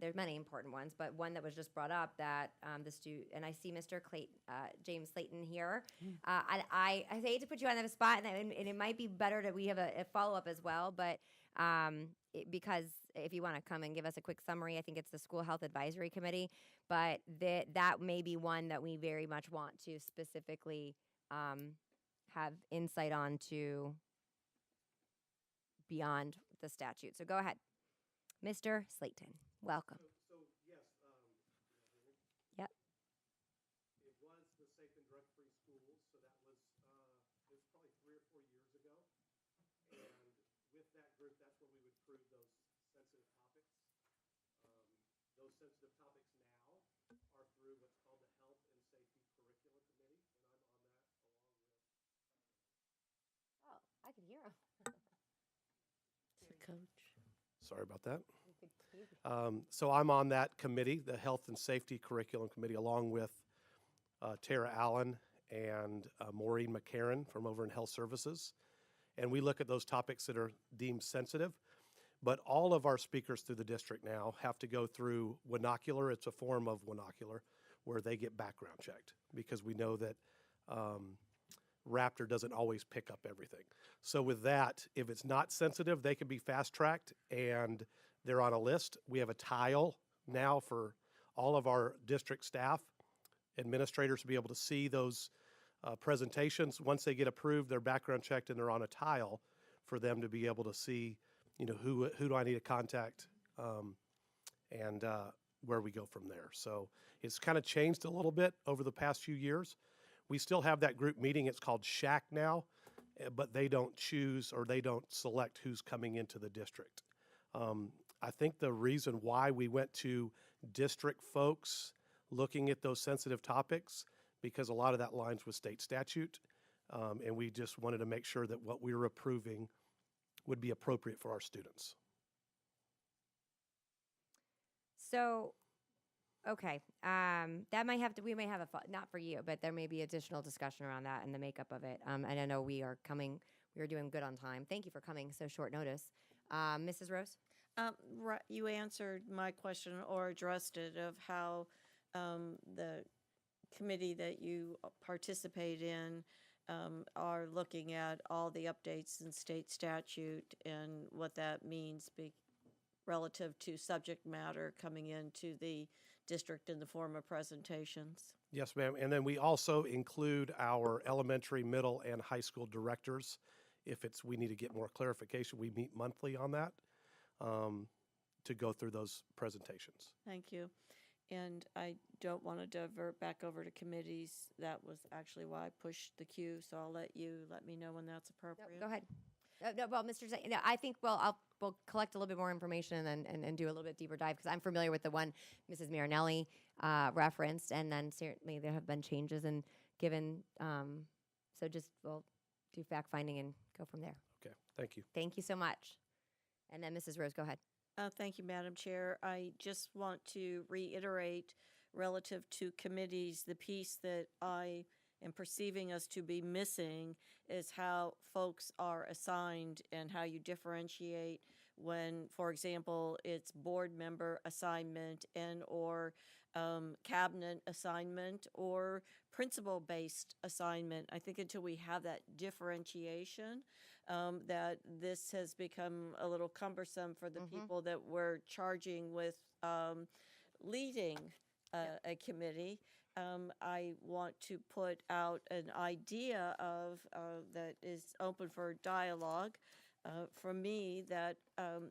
there's many important ones, but one that was just brought up that and I see Mr. James Slayton here. I hate to put you on the spot, and it might be better that we have a follow-up as well, but because if you want to come and give us a quick summary, I think it's the School Health Advisory Committee, but that may be one that we very much want to specifically have insight on to beyond the statute. So go ahead. Mr. Slayton, welcome. So yes, Yep. It was the Safe and Drug-Free Schools, so that was it was probably 3 or 4 years ago. And with that group, that's where we would prove those sensitive topics. Those sensitive topics now are through what's called the Health and Safety Curriculum Committee, and I'm on that along with. Oh, I can hear him. It's a coach. Sorry about that. So I'm on that committee, the Health and Safety Curriculum Committee, along with Tara Allen and Maureen McCarran from over in Health Services. And we look at those topics that are deemed sensitive. But all of our speakers through the district now have to go through Winocular. It's a form of Winocular where they get background checked because we know that Raptor doesn't always pick up everything. So with that, if it's not sensitive, they can be fast-tracked and they're on a list. We have a tile now for all of our district staff, administrators to be able to see those presentations. Once they get approved, they're background checked and they're on a tile for them to be able to see, who do I need to contact and where we go from there. So it's kind of changed a little bit over the past few years. We still have that group meeting. It's called SHAC now, but they don't choose or they don't select who's coming into the district. I think the reason why we went to district folks looking at those sensitive topics, because a lot of that lines with state statute, and we just wanted to make sure that what we were approving would be appropriate for our students. So, okay, we may have not for you, but there may be additional discussion around that and the makeup of it. And I know we are doing good on time. Thank you for coming so short notice. Mrs. Rose? Right, you answered my question or addressed it of how the committee that you participate in are looking at all the updates in state statute and what that means relative to subject matter coming into the district in the form of presentations. Yes, ma'am. And then we also include our elementary, middle, and high school directors. If we need to get more clarification, we meet monthly on that to go through those presentations. Thank you. And I don't want to divert back over to committees. That was actually why I pushed the queue, so I'll let me know when that's appropriate. Go ahead. No, well, Mr. No, I think we'll collect a little bit more information and do a little bit deeper dive because I'm familiar with the one Mrs. Marinelli referenced, and then certainly there have been changes and given. So just we'll do fact finding and go from there. Okay, thank you. Thank you so much. And then Mrs. Rose, go ahead. Thank you, Madam Chair. I just want to reiterate relative to committees, the piece that I am perceiving us to be missing is how folks are assigned and how you differentiate when, for example, it's board member assignment and or cabinet assignment or principal-based assignment. I think until we have that differentiation, that this has become a little cumbersome for the people that we're charging with leading a committee. I want to put out an idea of that is open for dialogue. For me, that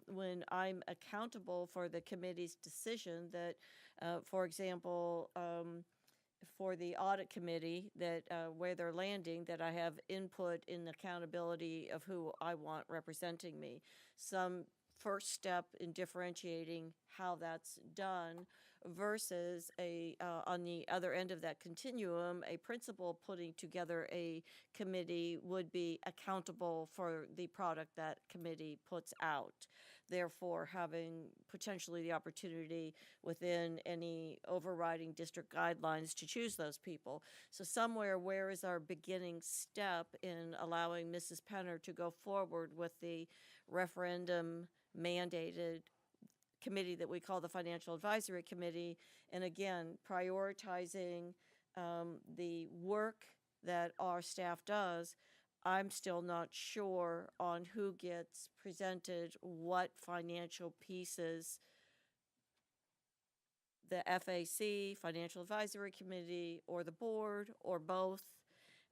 when I'm accountable for the committee's decision, that, for example, for the audit committee, that where they're landing, that I have input in accountability of who I want representing me. Some first step in differentiating how that's done versus on the other end of that continuum, a principal putting together a committee would be accountable for the product that committee puts out. Therefore, having potentially the opportunity within any overriding district guidelines to choose those people. So somewhere, where is our beginning step in allowing Mrs. Penner to go forward with the referendum mandated committee that we call the Financial Advisory Committee, and again, prioritizing the work that our staff does. I'm still not sure on who gets presented what financial pieces the FAC, Financial Advisory Committee, or the board, or both.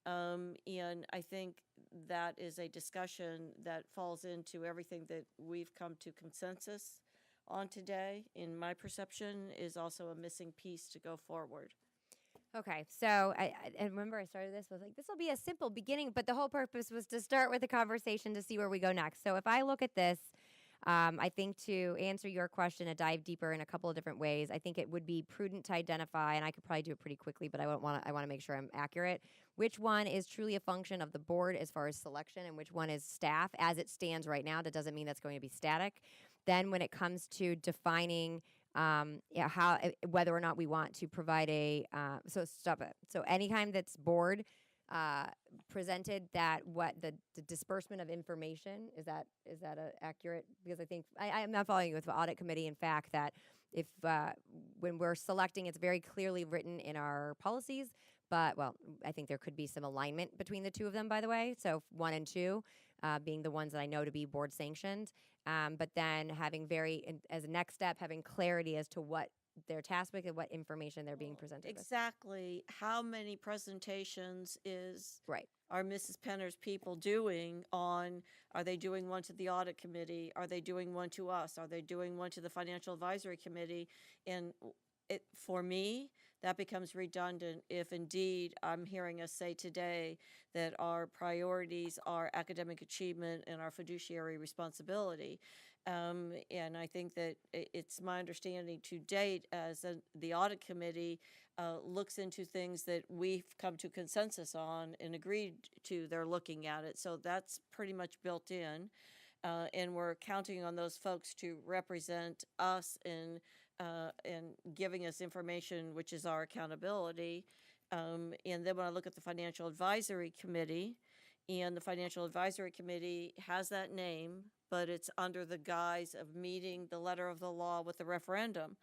And I think that is a discussion that falls into everything that we've come to consensus on today. In my perception, is also a missing piece to go forward. Okay, so I remember I started this, I was like, this will be a simple beginning, but the whole purpose was to start with a conversation to see where we go next. So if I look at this, I think to answer your question and dive deeper in a couple of different ways, I think it would be prudent to identify, and I could probably do it pretty quickly, but I want to make sure I'm accurate, which one is truly a function of the board as far as selection and which one is staff as it stands right now. That doesn't mean that's going to be static. Then when it comes to defining how whether or not we want to provide so anytime that's board presented, that what the disbursement of information is that accurate? Because I think I'm not following you with the audit committee. In fact, that if when we're selecting, it's very clearly written in our policies. But I think there could be some alignment between the two of them, by the way. So 1 and 2 being the ones that I know to be board sanctioned. But then having as a next step, having clarity as to what their task with and what information they're being presented with. Exactly. How many presentations are Mrs. Penner's people doing on, are they doing one to the audit committee? Are they doing one to us? Are they doing one to the financial advisory committee? And for me, that becomes redundant if indeed I'm hearing us say today that our priorities are academic achievement and our fiduciary responsibility. And I think that it's my understanding to date as the audit committee looks into things that we've come to consensus on and agreed to, they're looking at it. So that's pretty much built in. And we're counting on those folks to represent us in giving us information, which is our accountability. And then when I look at the Financial Advisory Committee, And the Financial Advisory Committee has that name, but it's under the guise of meeting the letter of the law with the referendum.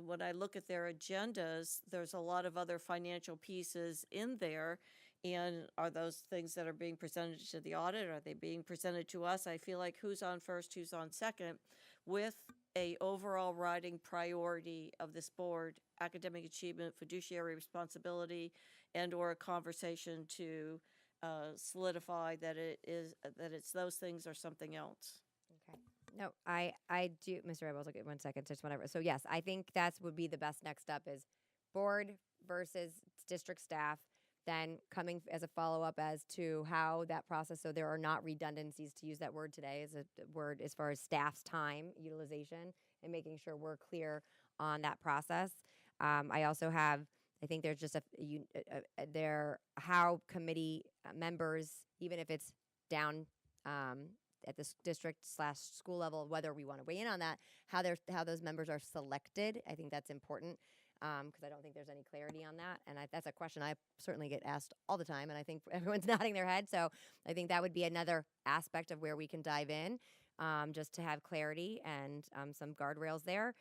When I look at their agendas, there's a lot of other financial pieces in there. And are those things that are being presented to the audit? Are they being presented to us? I feel like who's on first, who's on second, with a overall riding priority of this board, academic achievement, fiduciary responsibility, and or a conversation to solidify that it's those things or something else. Okay. No, I do, Mr. Edwards, I'll get 1 second, just whatever. So yes, I think that's would be the best next step is board versus district staff, then coming as a follow-up as to how that process, so there are not redundancies, to use that word today as a word as far as staff's time utilization and making sure we're clear on that process. I also have, I think there's just how committee members, even if it's down at the district/school level, whether we want to weigh in on that, how those members are selected. I think that's important because I don't think there's any clarity on that. And that's a question I certainly get asked all the time, and I think everyone's nodding their head. So I think that would be another aspect of where we can dive in, just to have clarity and some guardrails there.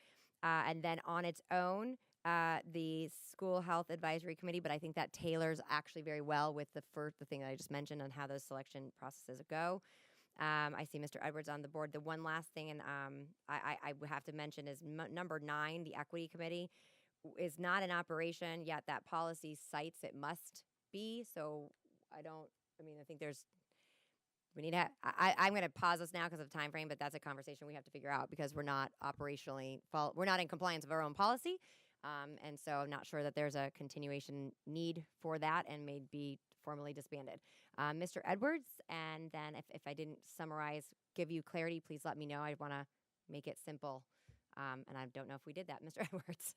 And then on its own, the School Health Advisory Committee, but I think that tailors actually very well with the thing that I just mentioned on how those selection processes go. I see Mr. Edwards on the board. The one last thing, and I would have to mention is number 9, the Equity Committee is not in operation yet. That policy cites it must be. So I think we need to. I'm going to pause this now because of time frame, but that's a conversation we have to figure out because we're not operationally we're not in compliance of our own policy, and so I'm not sure that there's a continuation need for that and may be formally disbanded. Mr. Edwards, and then if I didn't summarize, give you clarity, please let me know. I want to make it simple, and I don't know if we did that, Mr. Edwards.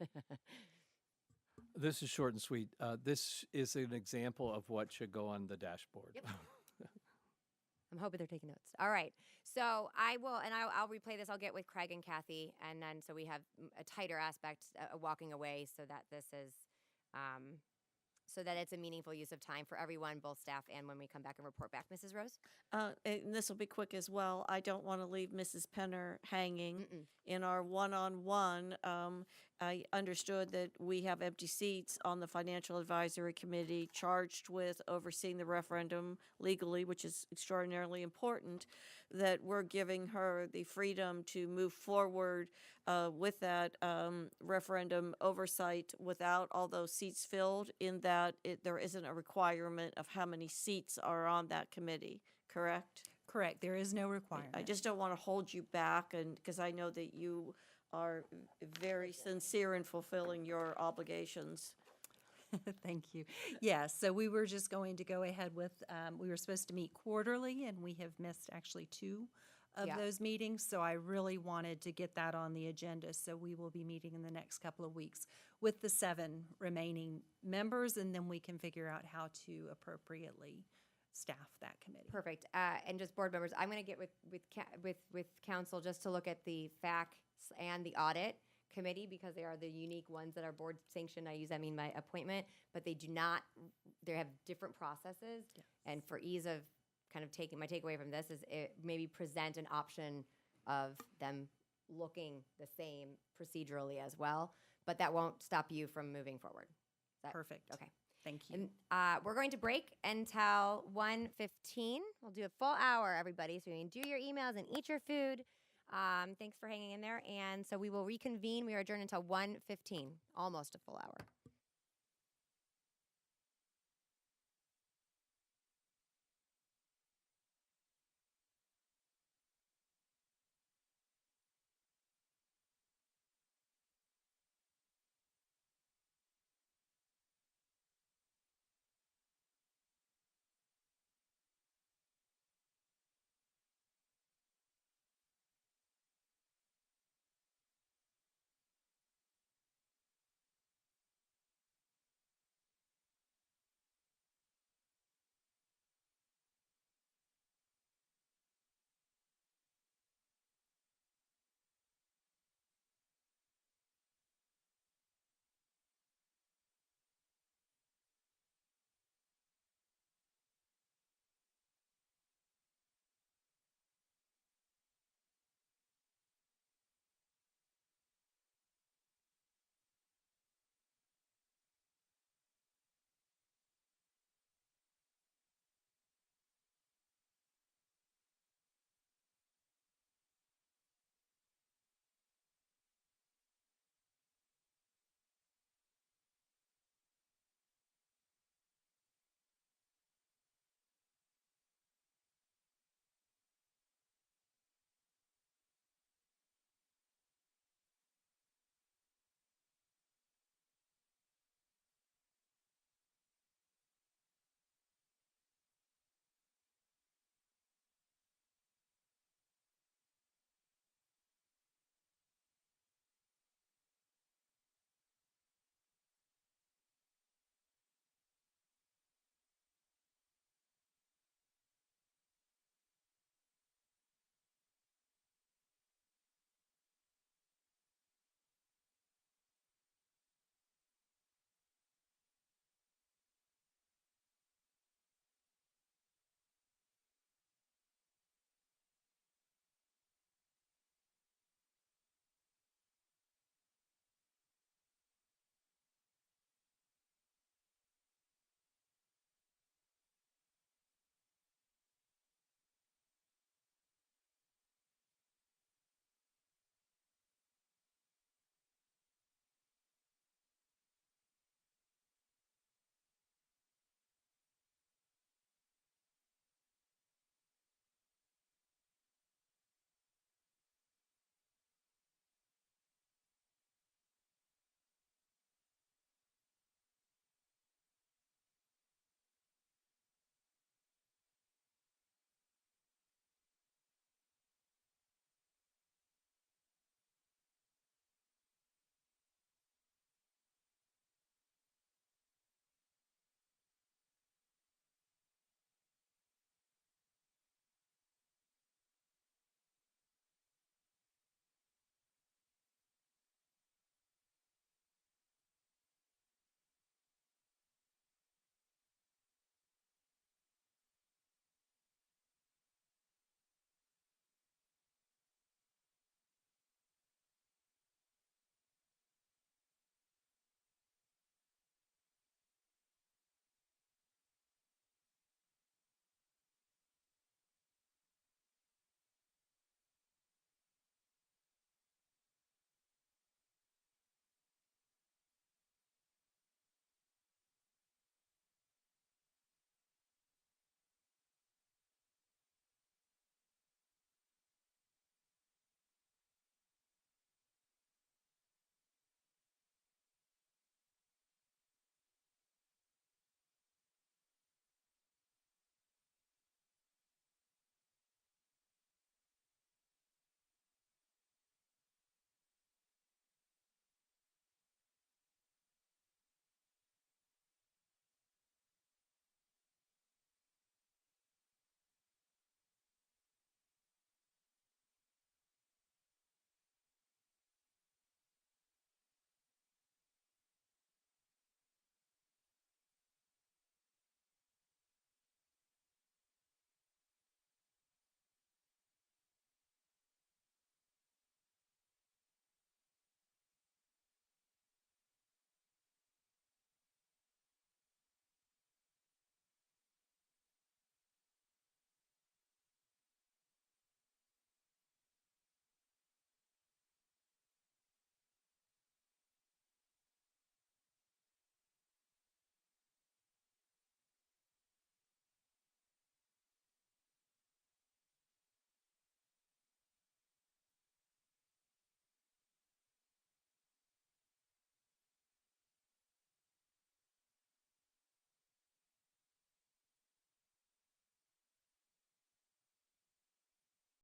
This is short and sweet. This is an example of what should go on the dashboard. Yep. I'm hoping they're taking notes. All right. So I will, and I'll replay this. I'll get with Craig and Kathy, and then so we have a tighter aspect walking away so that this is, so that it's a meaningful use of time for everyone, both staff and when we come back and report back. Mrs. Rose? And this will be quick as well. I don't want to leave Mrs. Penner hanging. In our one-on-one, I understood that we have empty seats on the Financial Advisory Committee charged with overseeing the referendum legally, which is extraordinarily important, that we're giving her the freedom to move forward with that referendum oversight without all those seats filled, in that there isn't a requirement of how many seats are on that committee, correct? Correct. There is no requirement. I just don't want to hold you back, and because I know that you are very sincere in fulfilling your obligations. Thank you. Yes, so we were just going to go ahead with, we were supposed to meet quarterly, and we have missed actually 2 of those meetings, so I really wanted to get that on the agenda. So we will be meeting in the next couple of weeks with the 7 remaining members, and then we can figure out how to appropriately staff that committee. Perfect. And just board members, I'm going to get with council just to look at the facts and the audit committee because they are the unique ones that are board sanctioned. I mean my appointment, but they do not, they have different processes. Yes. And for ease of kind of my takeaway from this is it maybe present an option of them looking the same procedurally as well, but that won't stop you from moving forward. Perfect. Okay. Thank you. And we're going to break until 1:15. We'll do a full hour, everybody, so you can do your emails and eat your food. Thanks for hanging in there. And so we will reconvene. We are adjourned until 1:15, almost a full hour.